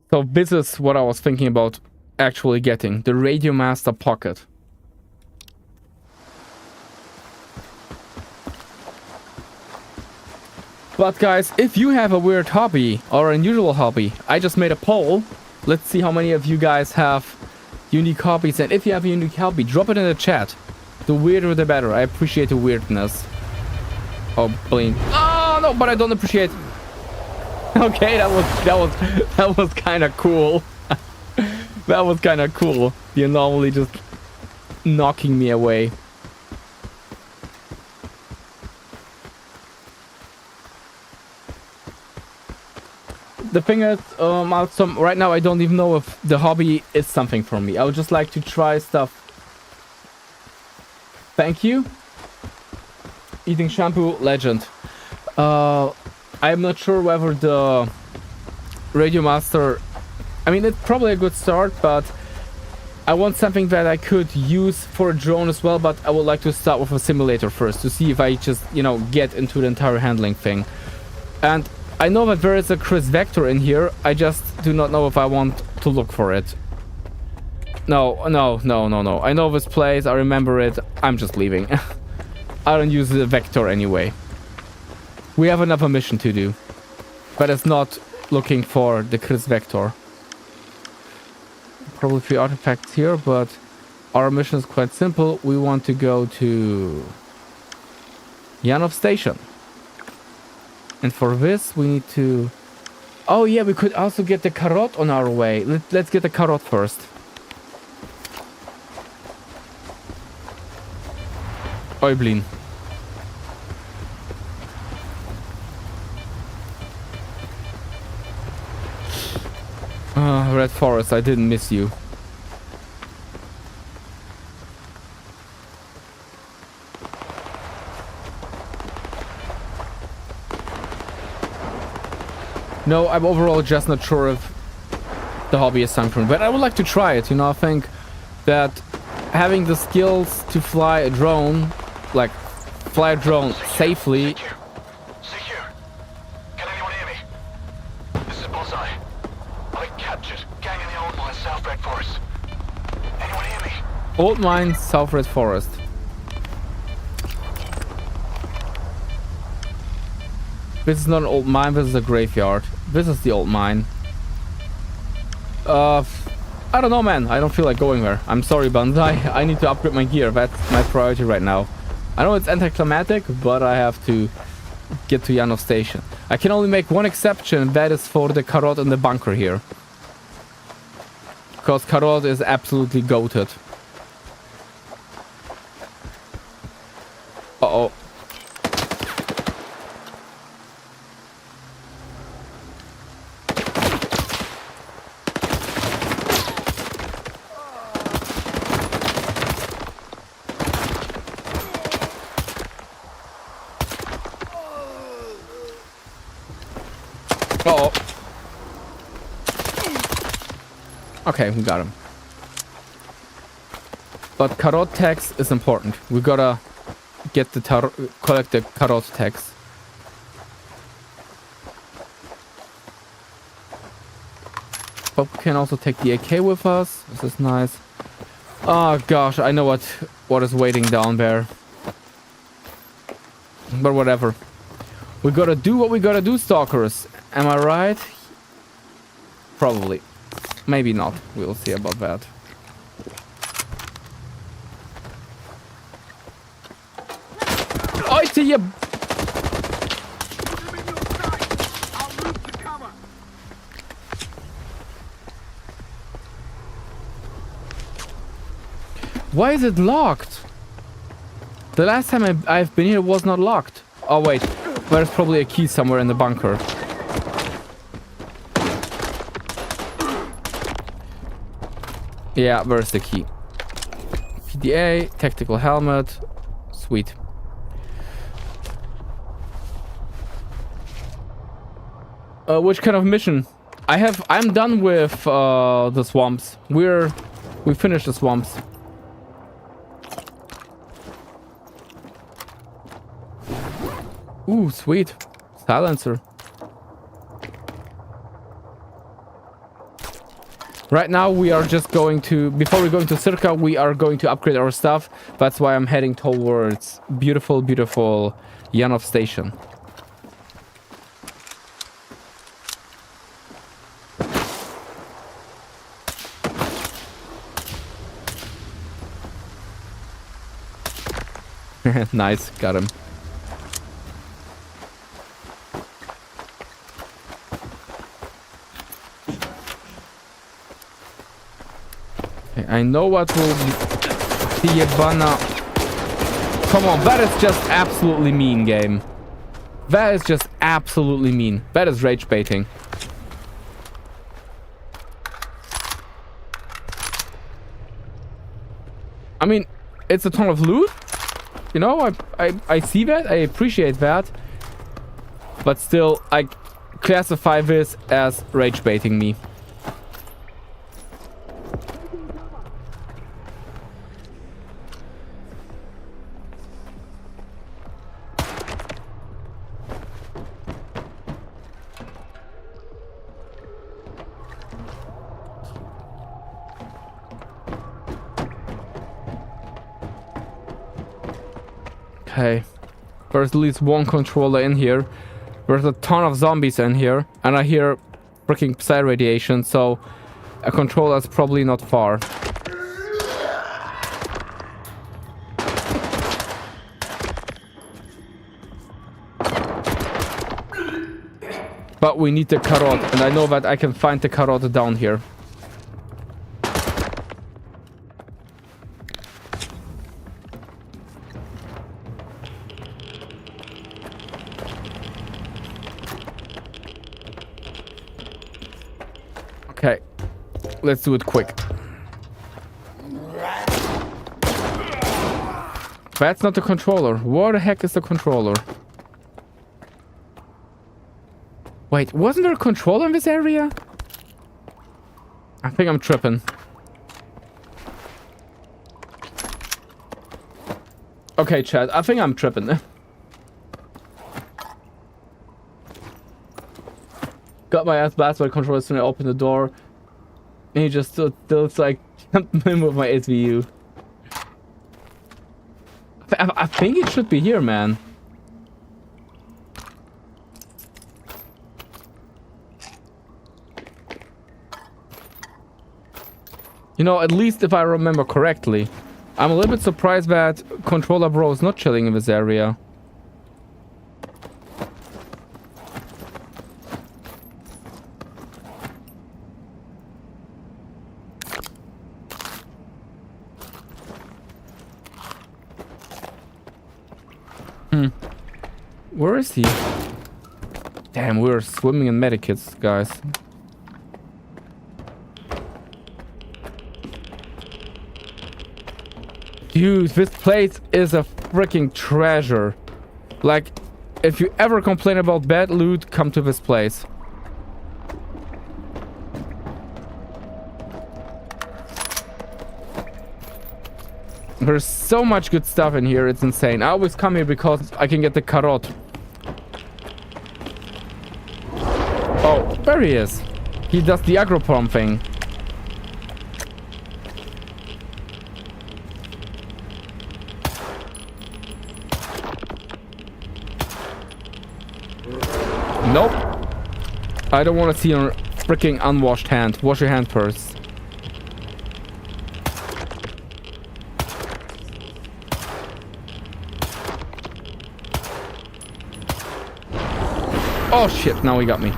So this is what I was thinking about actually getting. The Radio Master Pocket. But guys, if you have a weird hobby or unusual hobby, I just made a poll. Let's see how many of you guys have unique hobbies. And if you have a unique hobby, drop it in the chat. The weirder the better. I appreciate the weirdness. Oh, blink. Oh no, but I don't appreciate. Okay, that was kind of cool. That was kind of cool. The anomaly just knocking me away. The thing is, right now I don't even know if the hobby is something for me. I would just like to try stuff. Thank you. Eating shampoo, legend. I'm not sure whether the Radio Master, I mean, it's probably a good start, but I want something that I could use for a drone as well, but I would like to start with a simulator first to see if I just, you know, get into the entire handling thing. And I know that there is a Chris Vector in here, I just do not know if I want to look for it. No. I know this place, I remember it, I'm just leaving. I don't use the Vector anyway. We have another mission to do, but it's not looking for the Chris Vector. Probably 3 artifacts here, but our mission is quite simple. We want to go to Yanov Station. And for this, we need to... Oh yeah, we could also get the carrot on our way. Let's get the carrot first. Oiblin. Red Forest, I didn't miss you. No, I'm overall just not sure if the hobby is something, but I would like to try it, you know. I think that having the skills to fly a drone, like fly a drone safely. Secure. Can anyone hear me? This is Bullseye. I captured gang in the old mine, South Red Forest. Anyone hear me? Old mine, South Red Forest. This is not an old mine, this is a graveyard. This is the old mine. I don't know, man. I don't feel like going there. I'm sorry, Banzai. I need to upgrade my gear. That's my priority right now. I know it's anticlimactic, but I have to get to Yanov Station. I can only make one exception, that is for the carrot in the bunker here. Because carrot is absolutely goated. Uh-oh. Okay, we got him. But carrot tax is important. We gotta get the collect the carrot tax. But we can also take the AK with us. This is nice. Oh gosh, I know what is waiting down there. But whatever. We gotta do what we gotta do, stalkers. Am I right? Probably. Maybe not. We'll see about that. Oh, it's you. Why is it locked? The last time I've been here, it was not locked. Oh wait, there's probably a key somewhere in the bunker. Yeah, where's the key? PDA, tactical helmet. Sweet. Which kind of mission? I'm done with the swamps. We finished the swamps. Ooh, sweet. Silencer. Right now we are just going to, before we go into Circa, we are going to upgrade our stuff. That's why I'm heading towards beautiful, beautiful Yanov Station. Nice, got him. I know what will be the Yabana. Come on, that is just absolutely mean, game. That is just absolutely mean. That is rage baiting. I mean, it's a ton of loot. You know, I see that. I appreciate that. But still, I classify this as rage baiting me. Okay, there's at least one controller in here. There's a ton of zombies in here, and I hear freaking psi radiation, so a controller is probably not far. But we need the carrot, and I know that I can find the carrot down here. Okay, let's do it quick. That's not the controller. What the heck is the controller? Wait, wasn't there a controller in this area? I think I'm tripping. Okay, chat, I think I'm tripping. Got my ass blasted by the controller as soon as I opened the door. And he just still like jumped in with my SVU. I think it should be here, man. You know, at least if I remember correctly. I'm a little bit surprised that Controller Bro is not chilling in this area. Where is he? Damn, we're swimming in medikits, guys. Dude, this place is a freaking treasure. Like, if you ever complain about bad loot, come to this place. There's so much good stuff in here, it's insane. I always come here because I can get the carrot. Oh, there he is. He does the agroprom thing. Nope. I don't want to see your freaking unwashed hand. Wash your hand first. Oh shit, now he got me.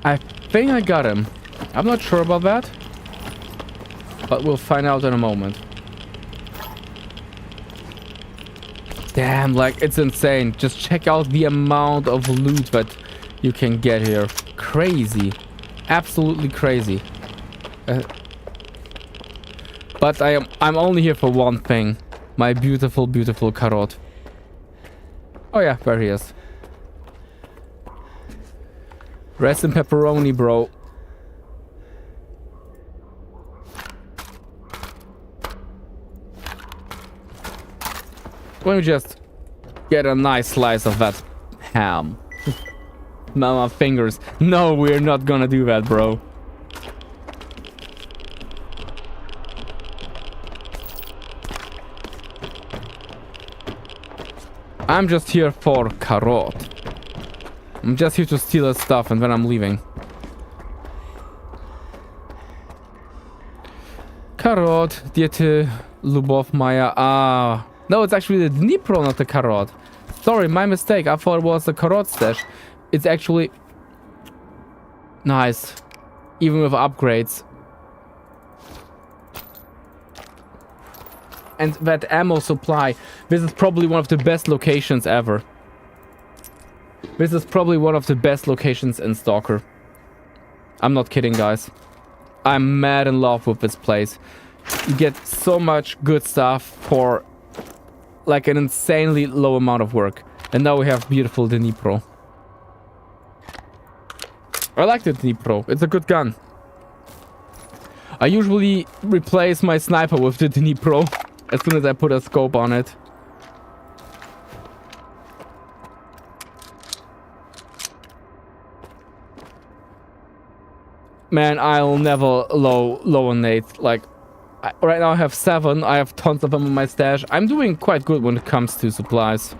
I think I got him. I'm not sure about that, but we'll find out in a moment. Damn, like, it's insane. Just check out the amount of loot that you can get here. Crazy. Absolutely crazy. But I'm only here for one thing. My beautiful, beautiful carrot. Oh yeah, there he is. Rest in pepperoni, bro. Let me just get a nice slice of that ham. Mama fingers. No, we're not gonna do that, bro. I'm just here for carrot. I'm just here to steal his stuff and then I'm leaving. Carrot, Diete, Lubov, Maya. Ah. No, it's actually the Dnipro, not the carrot. Sorry, my mistake. I thought it was the carrot stash. It's actually... Nice. Even with upgrades. And that ammo supply. This is probably one of the best locations ever. This is probably one of the best locations in Stalker. I'm not kidding, guys. I'm mad in love with this place. You get so much good stuff for like an insanely low amount of work. And now we have beautiful Dnipro. I like the Dnipro. It's a good gun. I usually replace my sniper with the Dnipro as soon as I put a scope on it. Man, I'll never low-nate. Like, right now I have 7. I have tons of them in my stash. I'm doing quite good when it comes to supplies.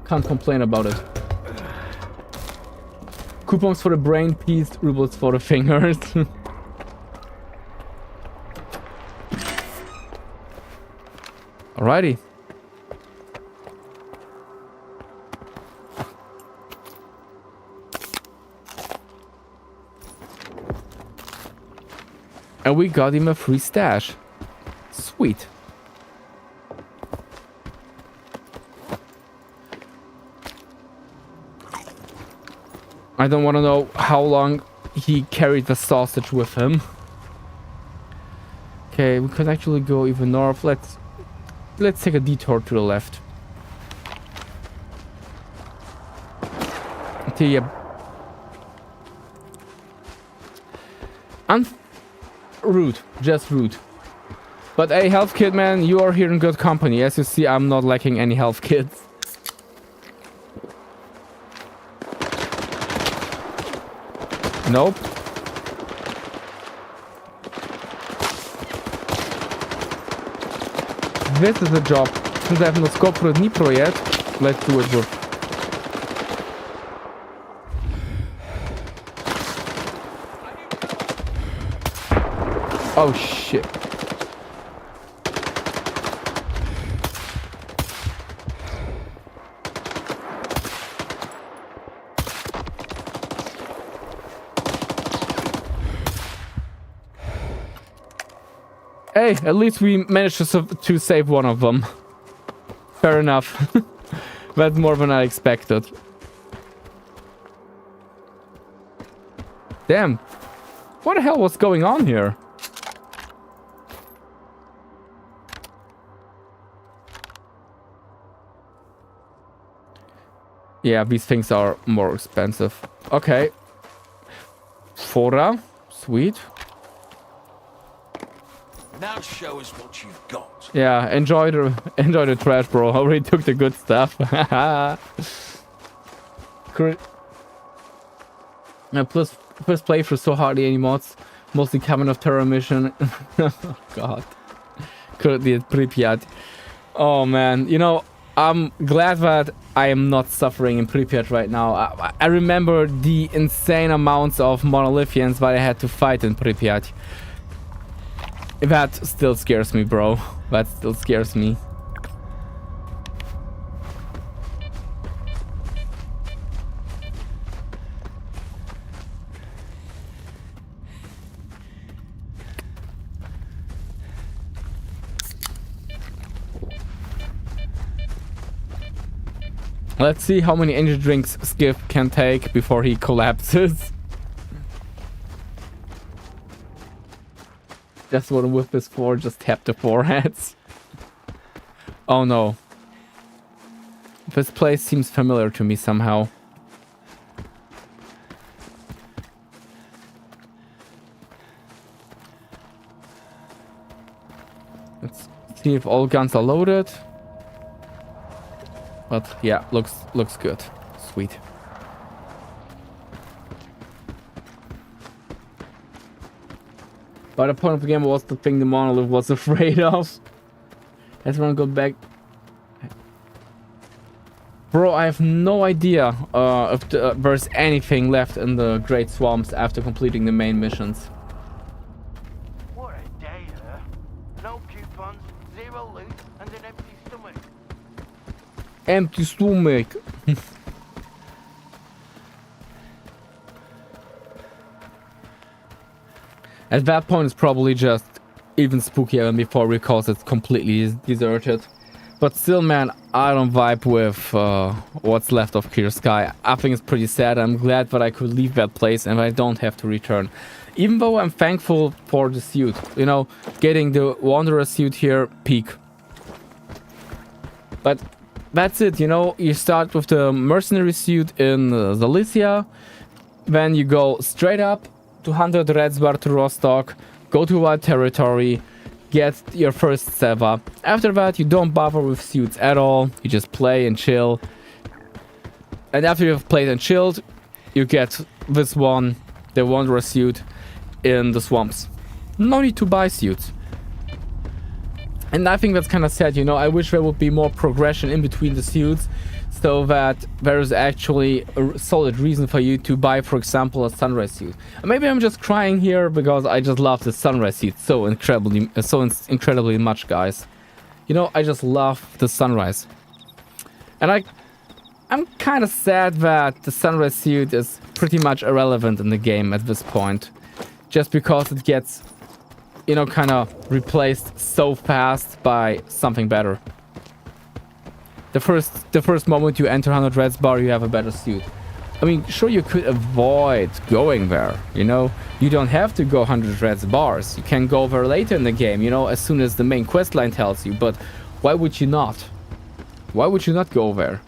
Can't complain about it. Coupons for the brain piece, rubles for the fingers. Alrighty. And we got him a free stash. Sweet. I don't want to know how long he carried the sausage with him. Okay, we could actually go even north. Let's take a detour to the left. Rude, just rude. But hey, health kit man, you are here in good company. As you see, I'm not lacking any health kits. Nope. This is a job. Since I have no scope for Dnipro yet, let's do it with. Oh shit. Hey, at least we managed to save one of them. Fair enough. That's more than I expected. Damn. What the hell was going on here? Yeah, these things are more expensive. Okay. Fora. Sweet. Now show us what you've got. Yeah, enjoy the trash, bro. I already took the good stuff. Plus first playthrough, so hardly any mods. Mostly Cabin of Terror mission. Oh god. Currently at Pripyat. Oh man, you know, I'm glad that I am not suffering in Pripyat right now. I remember the insane amounts of monolithians that I had to fight in Pripyat. That still scares me, bro. That still scares me. Let's see how many energy drinks Skiff can take before he collapses. Just want to whip this for, just tap the foreheads. Oh no. This place seems familiar to me somehow. Let's see if all guns are loaded. But yeah, looks good. Sweet. But the point of the game was the thing the monolith was afraid of. Everyone go back. Bro, I have no idea if there's anything left in the Great Swamps after completing the main missions. What a day, huh? No coupons, zero loot, and an empty stomach. Empty stomach. At that point, it's probably just even spookier than before because it's completely deserted. But still, man, I don't vibe with what's left of Clear Sky. I think it's pretty sad. I'm glad that I could leave that place and I don't have to return. Even though I'm thankful for the suit. You know, getting the Wanderer suit here, peak. But that's it, you know. You start with the mercenary suit in Zalicia. Then you go straight up to 100 Reds Bar to Rostock, go to Wild Territory, get your first Seva. After that, you don't bother with suits at all, you just play and chill. And after you've played and chilled, you get this one, the Wanderer suit, in the swamps. No need to buy suits. And I think that's kind of sad, you know. I wish there would be more progression in between the suits, so that there is actually a solid reason for you to buy, for example, a Sunrise suit. And maybe I'm just crying here because I just love the Sunrise suit so incredibly much, guys. You know, I just love the Sunrise. And I'm kind of sad that the Sunrise suit is pretty much irrelevant in the game at this point, just because it gets, you know, kind of replaced so fast by something better. The first moment you enter 100 Reds Bar, you have a better suit. I mean, sure, you could avoid going there, you know. You don't have to go 100 Reds Bars. You can go there later in the game, you know, as soon as the main questline tells you. But why would you not? Why would you not go there?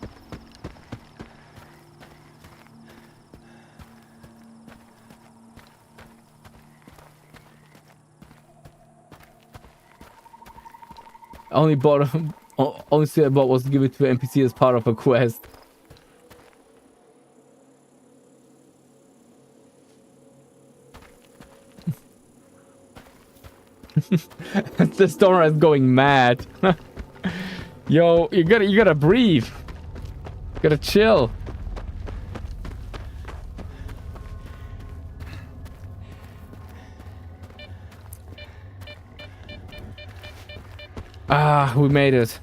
Only suit I bought was to give it to an NPC as part of a quest. The storm is going mad. Yo, you gotta breathe. You gotta chill. Ah, we made it.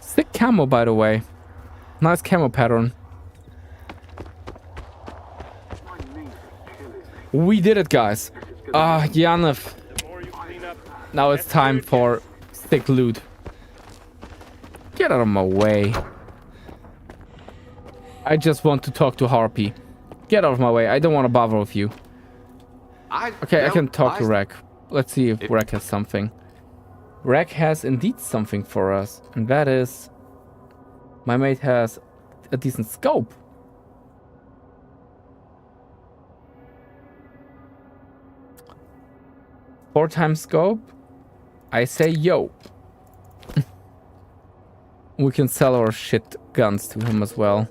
Sick camo, by the way. Nice camo pattern. We did it, guys. Ah, Janov. Now it's time for sick loot. Get out of my way. I just want to talk to Harpy. Get out of my way. I don't want to bother with you. Okay, I can talk to Rek. Let's see if Rek has something. Rek has indeed something for us. And that is... My mate has a decent scope. Four-time scope. I say yo. We can sell our shit guns to him as well.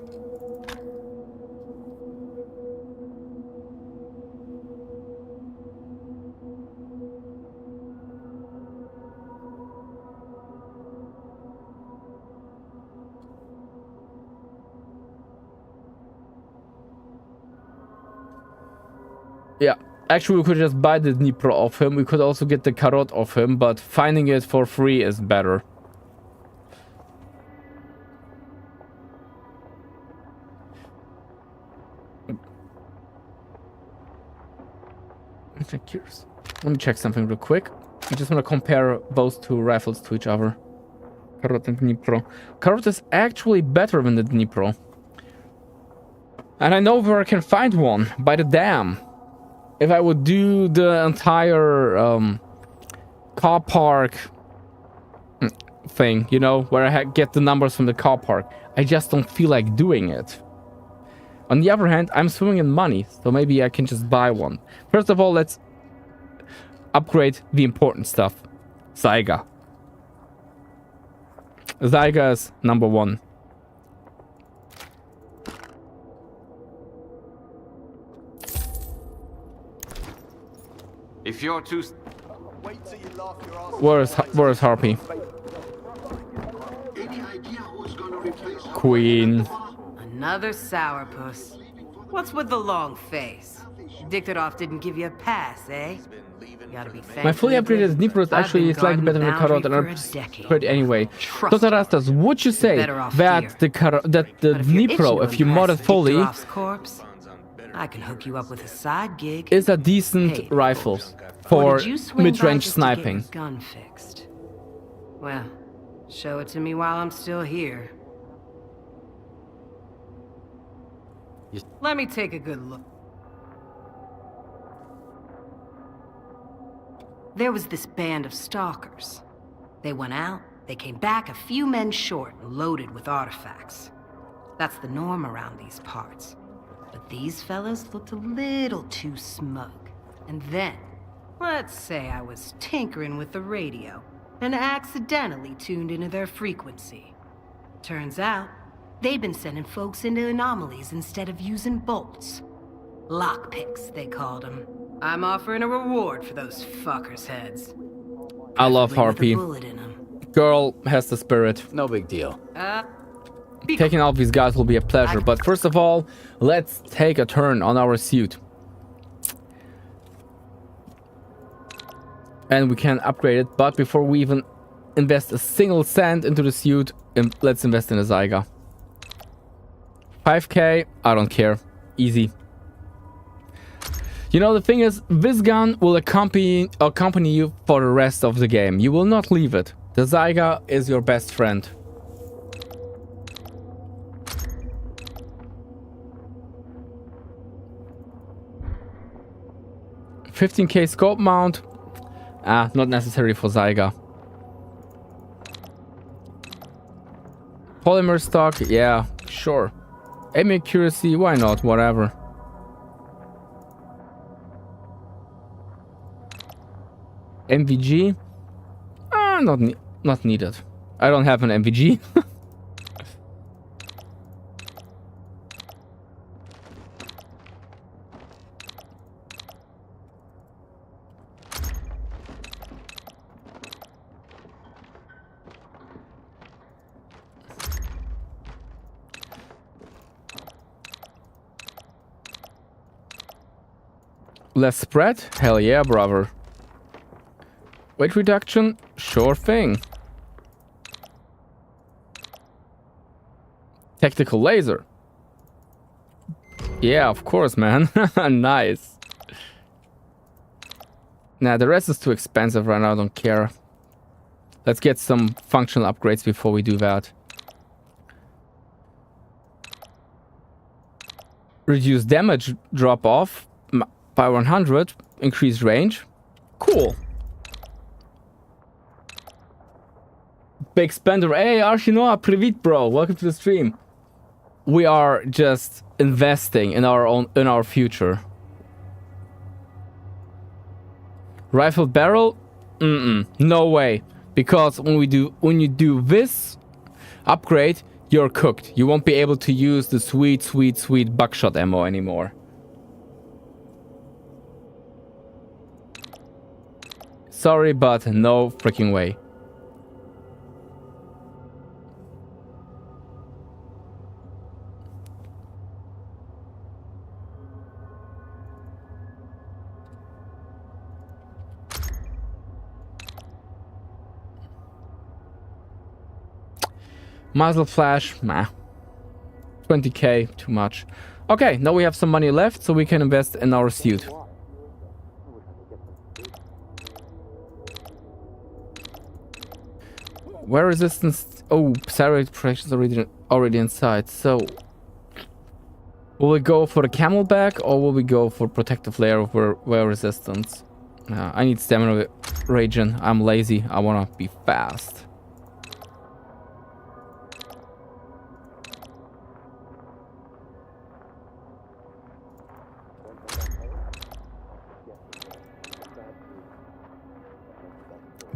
Yeah, actually we could just buy the Dnipro off him. We could also get the Karot off him, but finding it for free is better. Let me check something real quick. I just want to compare those two rifles to each other. Karot and Dnipro. Karot is actually better than the Dnipro. And I know where I can find one. By the dam. If I would do the entire car park thing, you know, where I get the numbers from the car park, I just don't feel like doing it. On the other hand, I'm swimming in money, so maybe I can just buy one. First of all, let's upgrade the important stuff. Zyga. Zyga is number one. If you're too... Where's Harpy? Queen. Another sourpuss. What's with the long face? Diktarov didn't give you a pass, eh? You gotta be thankful. My fully upgraded Dnipro is actually slightly better than the Karot, and I'm pretty anyway. Totarastas, would you say that the Dnipro, if you mod it fully, I can hook you up with a side gig. Is a decent rifle for mid-range sniping? Gun fixed. Well, show it to me while I'm still here. Let me take a good look. There was this band of stalkers. They went out, they came back a few men short and loaded with artifacts. That's the norm around these parts. But these fellas looked a little too smug. And then, let's say I was tinkering with the radio and accidentally tuned into their frequency. Turns out, they've been sending folks into anomalies instead of using bolts. Lockpicks, they called them. I'm offering a reward for those fuckers' heads. I love Harpy. Girl has the spirit. No big deal. Taking out these guys will be a pleasure, but first of all, let's take a turn on our suit. And we can upgrade it, but before we even invest a single cent into the suit, let's invest in a Zyga. 5k, I don't care. Easy. You know, the thing is, this gun will accompany you for the rest of the game. You will not leave it. The Zyga is your best friend. 15k scope mount. Not necessary for Zyga. Polymer stock, yeah, sure. Aim accuracy, why not? Whatever. MVG? Not needed. I don't have an MVG. Less spread? Hell yeah, brother. Weight reduction? Sure thing. Tactical laser? Yeah, of course, man. Nice. Nah, the rest is too expensive right now. I don't care. Let's get some functional upgrades before we do that. Reduce damage drop off by 100. Increase range. Cool. Big spender. Hey, Arshinoa, привет, bro. Welcome to the stream. We are just investing in our future. Rifle barrel? No way. Because when you do this upgrade, you're cooked. You won't be able to use the sweet buckshot ammo anymore. Sorry, but no freaking way. Muzzle flash, nah. 20k, too much. Okay, now we have some money left, so we can invest in our suit. Wear resistance. Oh, Sarah protection is already inside. So, will we go for the camelback or will we go for protective layer of wear resistance? I need stamina regen. I'm lazy. I wanna be fast.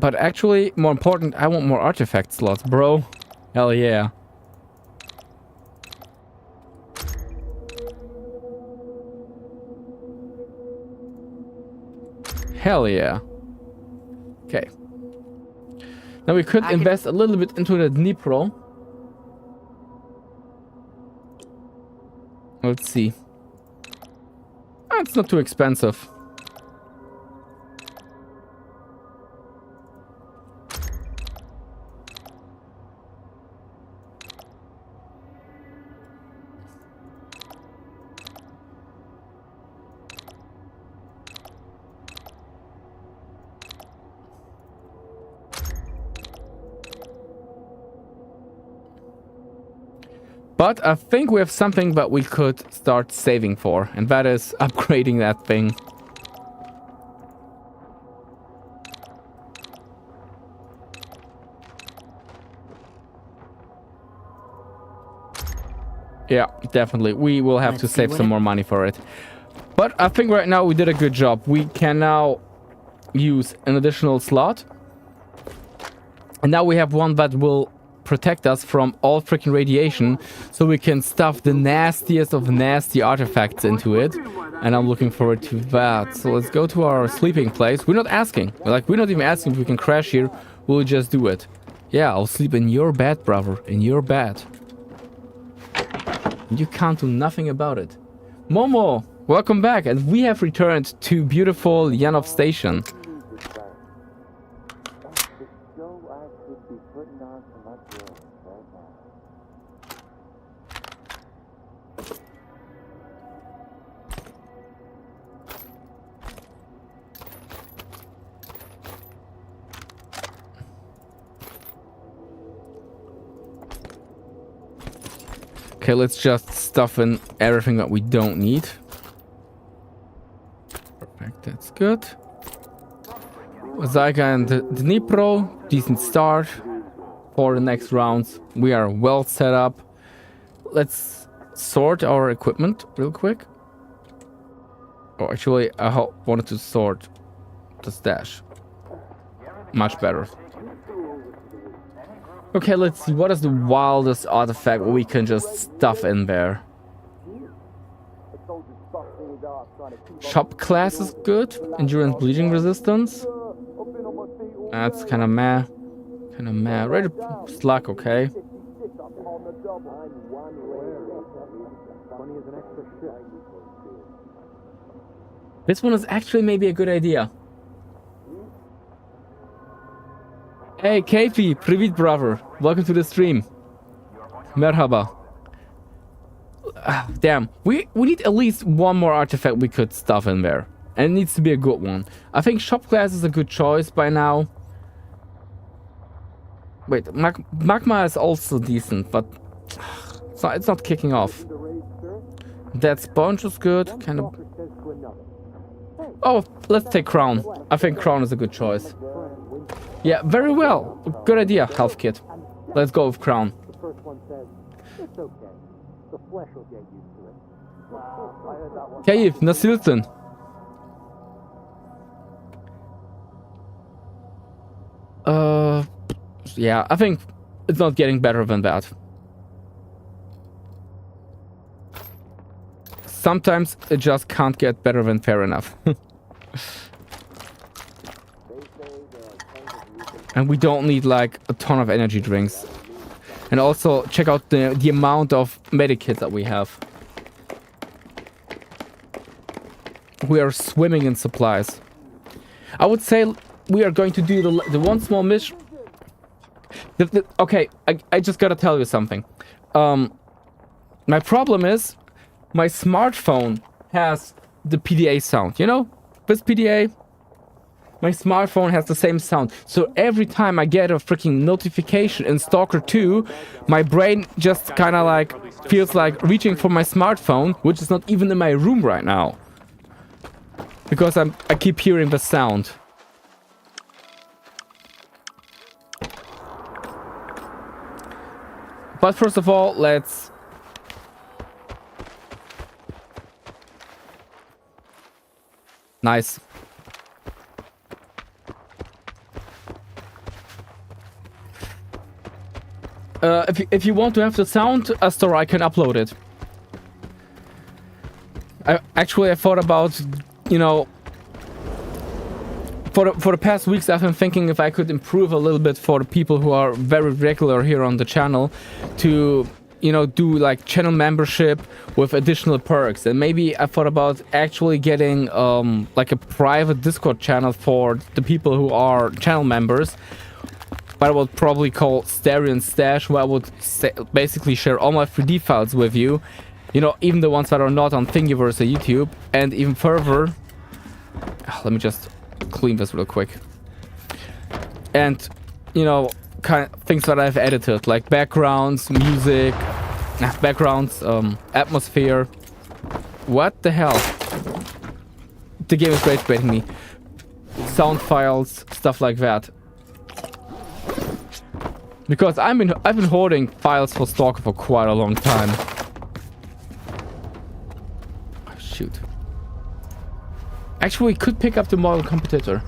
But actually, more important, I want more artifact slots, bro. Hell yeah. Hell yeah. Okay. Now we could invest a little bit into the Dnipro. Let's see. It's not too expensive. But I think we have something that we could start saving for, and that is upgrading that thing. Yeah, definitely. We will have to save some more money for it. But I think right now we did a good job. We can now use an additional slot. And now we have one that will protect us from all freaking radiation, so we can stuff the nastiest of nasty artifacts into it, and I'm looking forward to that. So let's go to our sleeping place. We're not asking, we're not even asking if we can crash here. We'll just do it. Yeah, I'll sleep in your bed, brother, in your bed. You can't do nothing about it. Momo, welcome back, and we have returned to beautiful Yanov Station. Okay, let's just stuff in everything that we don't need. Perfect, that's good. Zyga and Dnipro, decent start for the next rounds. We are well set up. Let's sort our equipment real quick. Oh, actually, I wanted to sort the stash. Much better. Okay, let's see. What is the wildest artifact we can just stuff in there? Shop class is good. Endurance bleeding resistance. That's kind of meh. Kind of meh. Ready slug, okay. This one is actually maybe a good idea. Hey, KP, привет, brother. Welcome to the stream. Merhaba. Damn, we need at least one more artifact we could stuff in there. And it needs to be a good one. I think shop class is a good choice by now. Wait, magma is also decent, but it's not kicking off. That sponge is good. Kind of. Oh, let's take Crown. I think Crown is a good choice. Yeah, very well. Good idea, Health Kit. Let's go with Crown. Kayif, Nasilton. Yeah, I think it's not getting better than that. Sometimes it just can't get better than fair enough. And we don't need like a ton of energy drinks. And also check out the amount of medikits that we have. We are swimming in supplies. I would say we are going to do the one small mission. Okay, I just gotta tell you something. My problem is my smartphone has the PDA sound. You know, this PDA. My smartphone has the same sound. So every time I get a freaking notification in Stalker 2, my brain just kind of like feels like reaching for my smartphone, which is not even in my room right now. Because I keep hearing the sound. But first of all, let's... Nice. If you want to have the sound store, I can upload it. I thought about, you know, for the past weeks I've been thinking if I could improve a little bit for the people who are very regular here on the channel to, you know, do like channel membership with additional perks. And maybe I thought about actually getting like a private Discord channel for the people who are channel members. But I would probably call Starion Stash, where I would basically share all my 3D files with you. You know, even the ones that are not on Thingiverse or YouTube. And even further... let me just clean this real quick. And, you know, kind of things that I've edited. Like backgrounds, music... backgrounds, atmosphere. What the hell? The game is rage baiting me. Sound files, stuff like that. Because I've been hoarding files for Stalker for quite a long time. Oh, shoot. Actually, we could pick up the model competitor.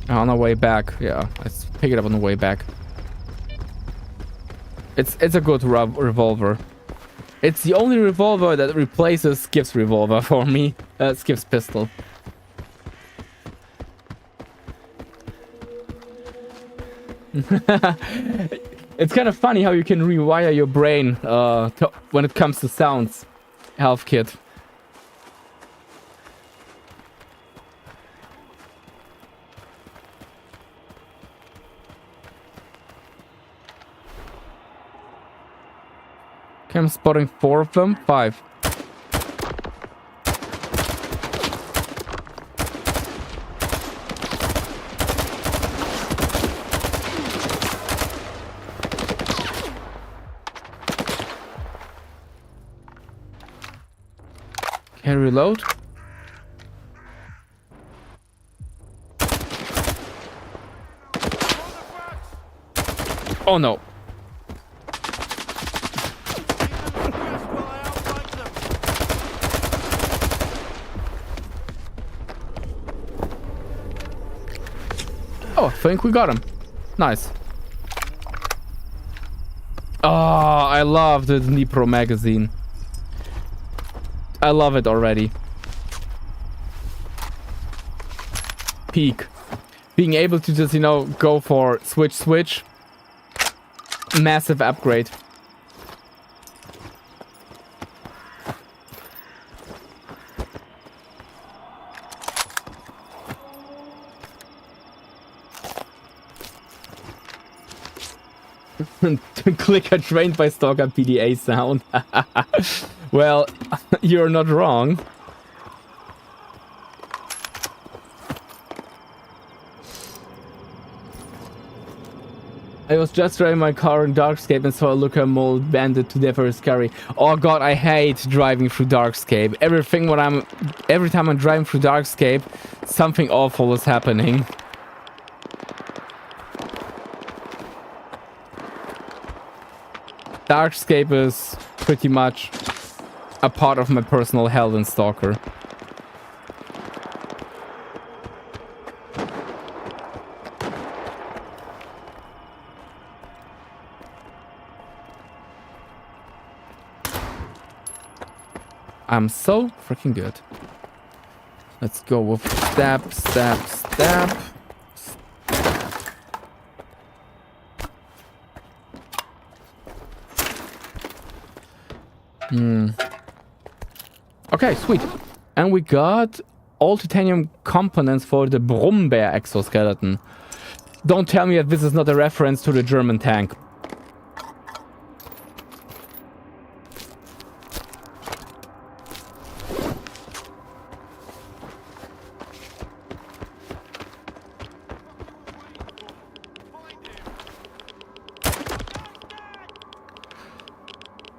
On our way back. Yeah, let's pick it up on the way back. It's a good revolver. It's the only revolver that replaces Skip's revolver for me. Skip's pistol. It's kind of funny how you can rewire your brain when it comes to sounds. Health Kit. Okay, I'm spotting 4 of them. 5. Can I reload? Oh no. Oh, I think we got him. Nice. Oh, I love the Dnipro magazine. I love it already. Peak. Being able to just, you know, go for switch. Massive upgrade. Clicker trained by Stalker PDA sound. Well, you're not wrong. I was just driving my car in Darkscape and saw a looker mold bandit to death, very scary. Oh god, I hate driving through Darkscape. Every time I'm driving through Darkscape, something awful is happening. Darkscape is pretty much a part of my personal hell in Stalker. I'm so freaking good. Let's go with stab, stab, stab. Okay, sweet. And we got all titanium components for the Brummbär exoskeleton. Don't tell me that this is not a reference to the German tank.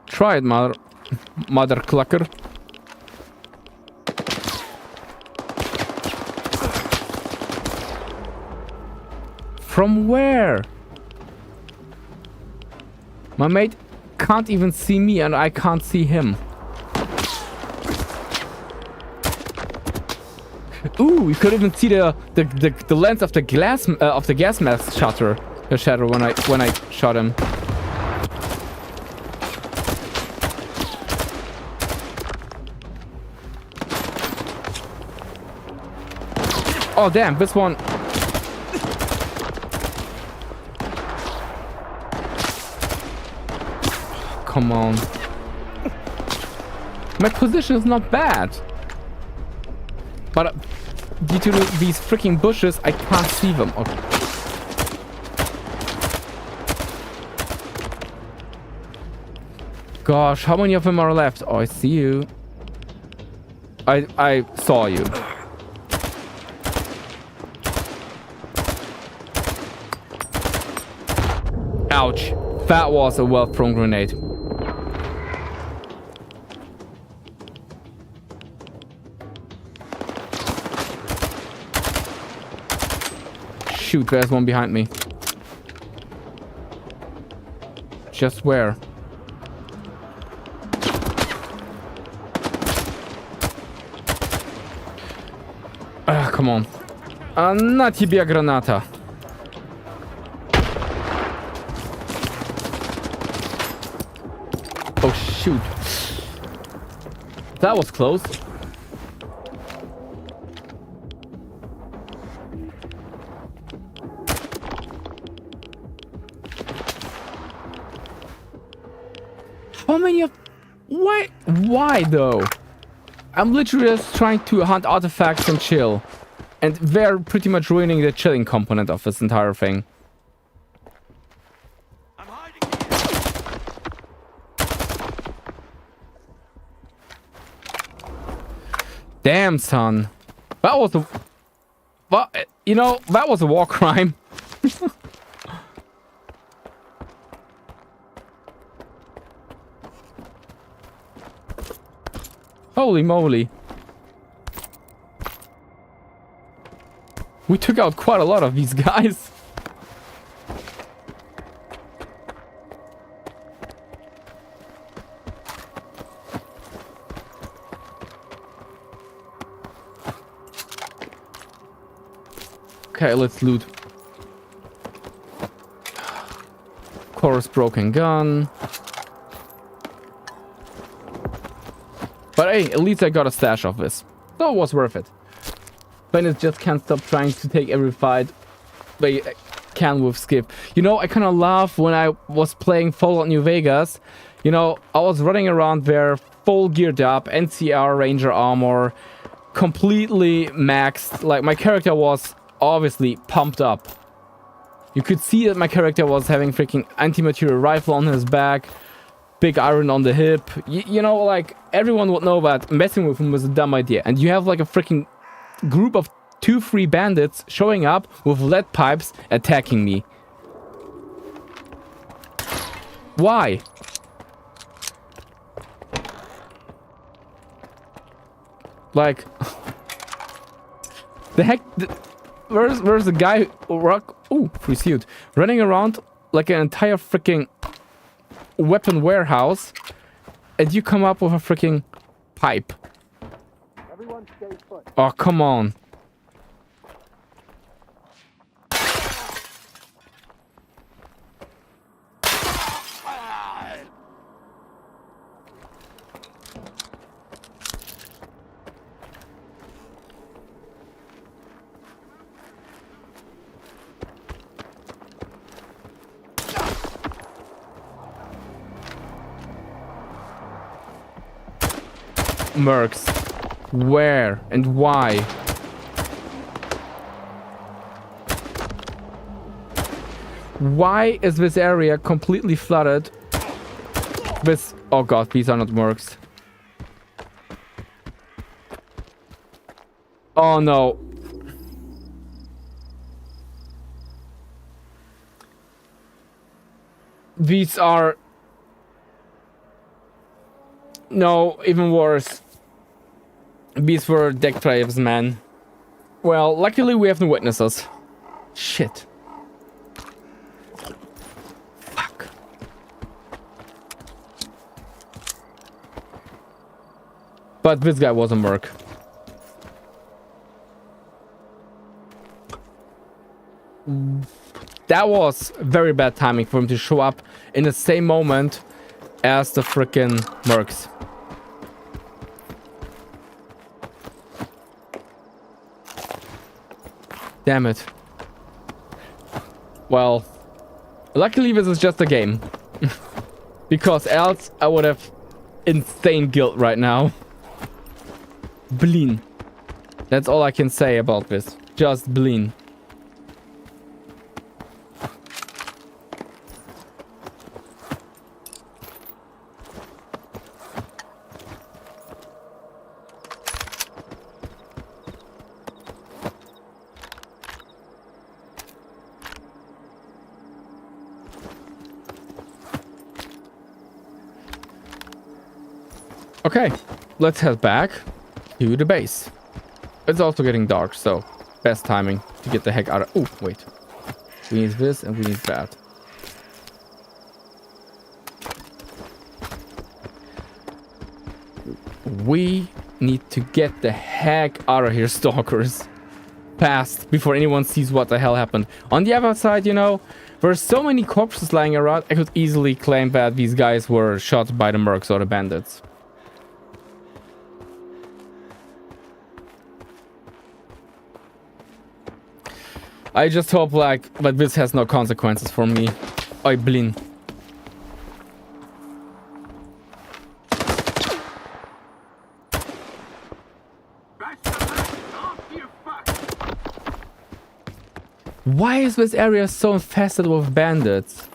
Try it, mother clucker. From where? My mate can't even see me and I can't see him. Ooh, we could even see the lens of the gas mask shatter when I shot him. Oh damn, this one. Come on. My position is not bad. But due to these freaking bushes, I can't see them. Okay. Gosh, how many of them are left? Oh, I see you. I saw you. Ouch. That was a well-thrown grenade. Shoot, there's one behind me. Just where? Ah, come on. На тебе граната. Oh shoot. That was close. How many of... Why though? I'm literally just trying to hunt artifacts and chill. And they're pretty much ruining the chilling component of this entire thing. Damn, son. That was a... Well, you know, that was a war crime. Holy moly. We took out quite a lot of these guys. Okay, let's loot. Of course, broken gun. But hey, at least I got a stash of this. So it was worth it. Bandits just can't stop trying to take every fight they can with Skip. You know, I kind of laugh when I was playing Fallout New Vegas. You know, I was running around there full geared up, NCR Ranger armor, completely maxed. Like, my character was obviously pumped up. You could see that my character was having freaking anti-material rifle on his back, big iron on the hip. You know, like, everyone would know that messing with him was a dumb idea. And you have like a freaking group of 2-3 bandits showing up with lead pipes attacking me. Why? Like, the heck? Where's the guy? Free suit, running around like an entire freaking weapon warehouse, and you come up with a freaking pipe. Everyone stay put. Oh, come on. Mercs. Where and why? Why is this area completely flooded with... Oh god, these are not mercs. Oh no. These are... No, even worse. These were deck traves, man. Well, luckily we have no witnesses. Shit. Fuck. But this guy was a merc. That was very bad timing for him to show up in the same moment as the frickin' mercs. Damn it. Well, luckily this is just a game. Because else I would have insane guilt right now. Bleen. That's all I can say about this. Just bleen. Okay, let's head back to the base. It's also getting dark, so best timing to get the heck out of... Oh, wait. We need this and we need that. We need to get the heck out of here, stalkers. Fast, before anyone sees what the hell happened. On the other side, you know, there's so many corpses lying around, I could easily claim that these guys were shot by the mercs or the bandits. I just hope, like, that this has no consequences for me. Oi, Blin. Why is this area so infested with bandits?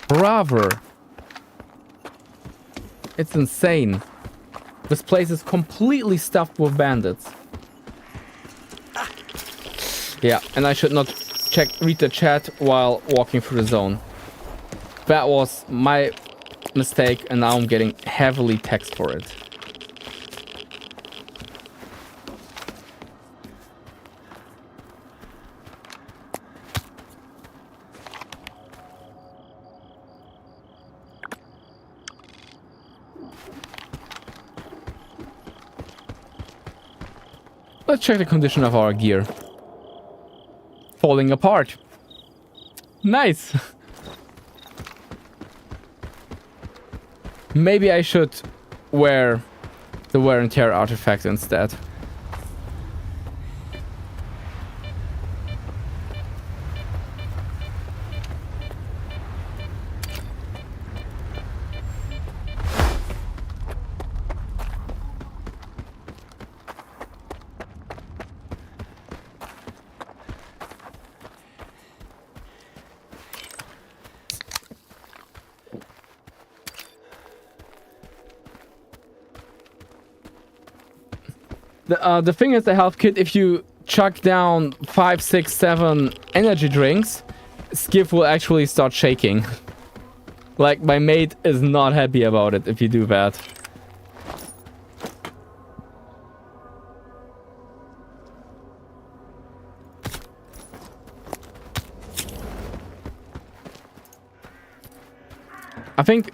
Bravo. It's insane. This place is completely stuffed with bandits. Yeah, and I should not read the chat while walking through the zone. That was my mistake, and now I'm getting heavily text for it. Let's check the condition of our gear. Falling apart. Nice. Maybe I should wear the wear and tear artifact instead. The thing is, the health kit, if you chuck down 5, 6, 7 energy drinks, Skiff will actually start shaking. Like, my mate is not happy about it if you do that. I think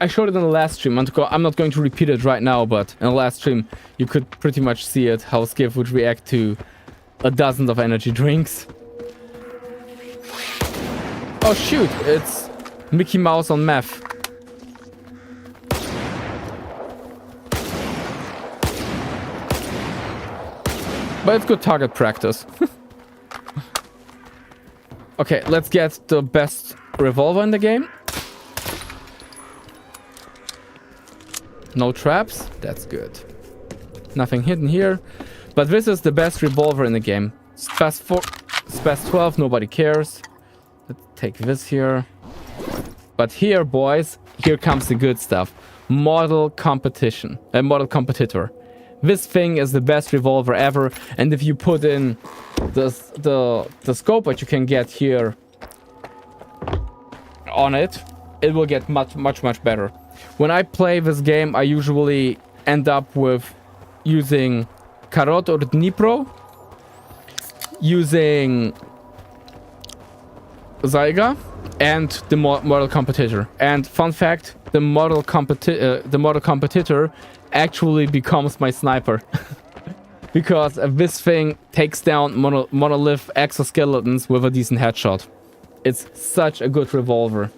I showed it in the last stream. I'm not going to repeat it right now, but in the last stream you could pretty much see it, how Skiff would react to a dozen of energy drinks. Oh shoot, it's Mickey Mouse on meth. But it's good target practice. Okay, let's get the best revolver in the game. No traps, that's good. Nothing hidden here. But this is the best revolver in the game. Spaz 12, nobody cares. Let's take this here. But here, boys, here comes the good stuff. Model competition. Model competitor. This thing is the best revolver ever. And if you put in the scope that you can get here on it, it will get much better. When I play this game, I usually end up with using Karot or Dnipro, using Zyga, and the model competitor. And fun fact, the model competitor actually becomes my sniper. Because this thing takes down monolith exoskeletons with a decent headshot. It's such a good revolver.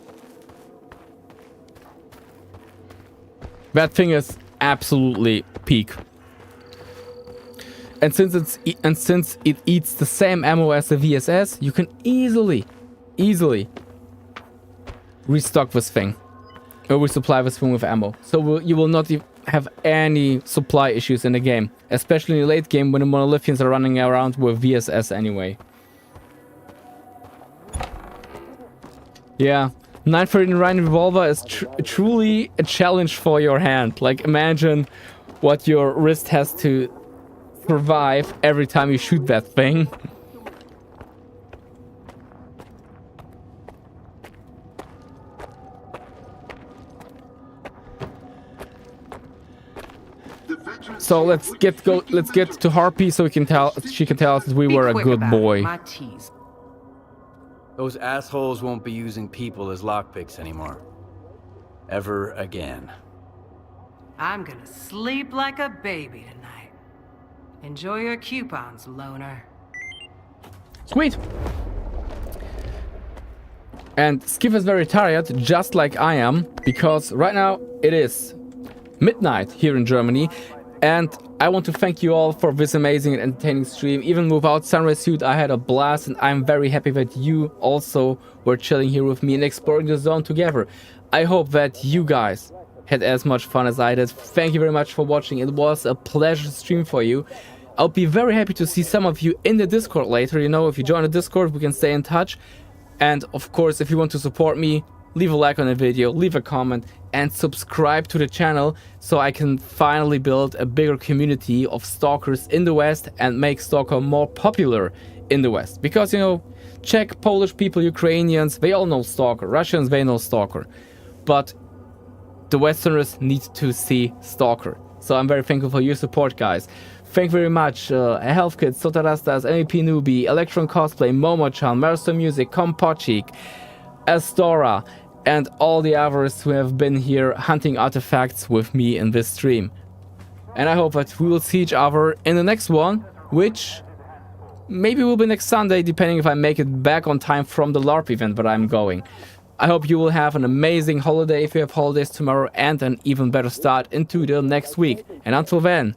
That thing is absolutely peak. And since it eats the same ammo as the VSS, you can easily restock this thing. Or resupply this thing with ammo. So you will not have any supply issues in the game. Especially in the late game when the Monolithians are running around with VSS anyway. Yeah. 939 revolver is truly a challenge for your hand. Like, imagine what your wrist has to survive every time you shoot that thing. So let's get to Harpy so she can tell us that we were a good boy. Those assholes won't be using people as lockpicks anymore. Ever again. I'm gonna sleep like a baby tonight. Enjoy your coupons, loner. Sweet. And Skiff is very tired, just like I am, because right now it is midnight here in Germany. And I want to thank you all for this amazing and entertaining stream. Even without Sunrise Suit, I had a blast, and I'm very happy that you also were chilling here with me and exploring the zone together. I hope that you guys had as much fun as I did. Thank you very much for watching. It was a pleasure to stream for you. I'll be very happy to see some of you in the Discord later. You know, if you join the Discord, we can stay in touch. And of course, if you want to support me, leave a like on the video, leave a comment, and subscribe to the channel so I can finally build a bigger community of stalkers in the West and make Stalker more popular in the West. Because, you know, Czech, Polish people, Ukrainians, they all know Stalker. Russians, they know Stalker. But the Westerners need to see Stalker. So I'm very thankful for your support, guys. Thank you very much, Health Kit, Sotarastas, MEP Newbie, Electron Cosplay, Momo-chan, Maristo Music, Kompochik, Astora, and all the others who have been here hunting artifacts with me in this stream. And I hope that we will see each other in the next one, which maybe will be next Sunday, depending if I make it back on time from the LARP event that I'm going. I hope you will have an amazing holiday if you have holidays tomorrow, and an even better start into the next week. And until then,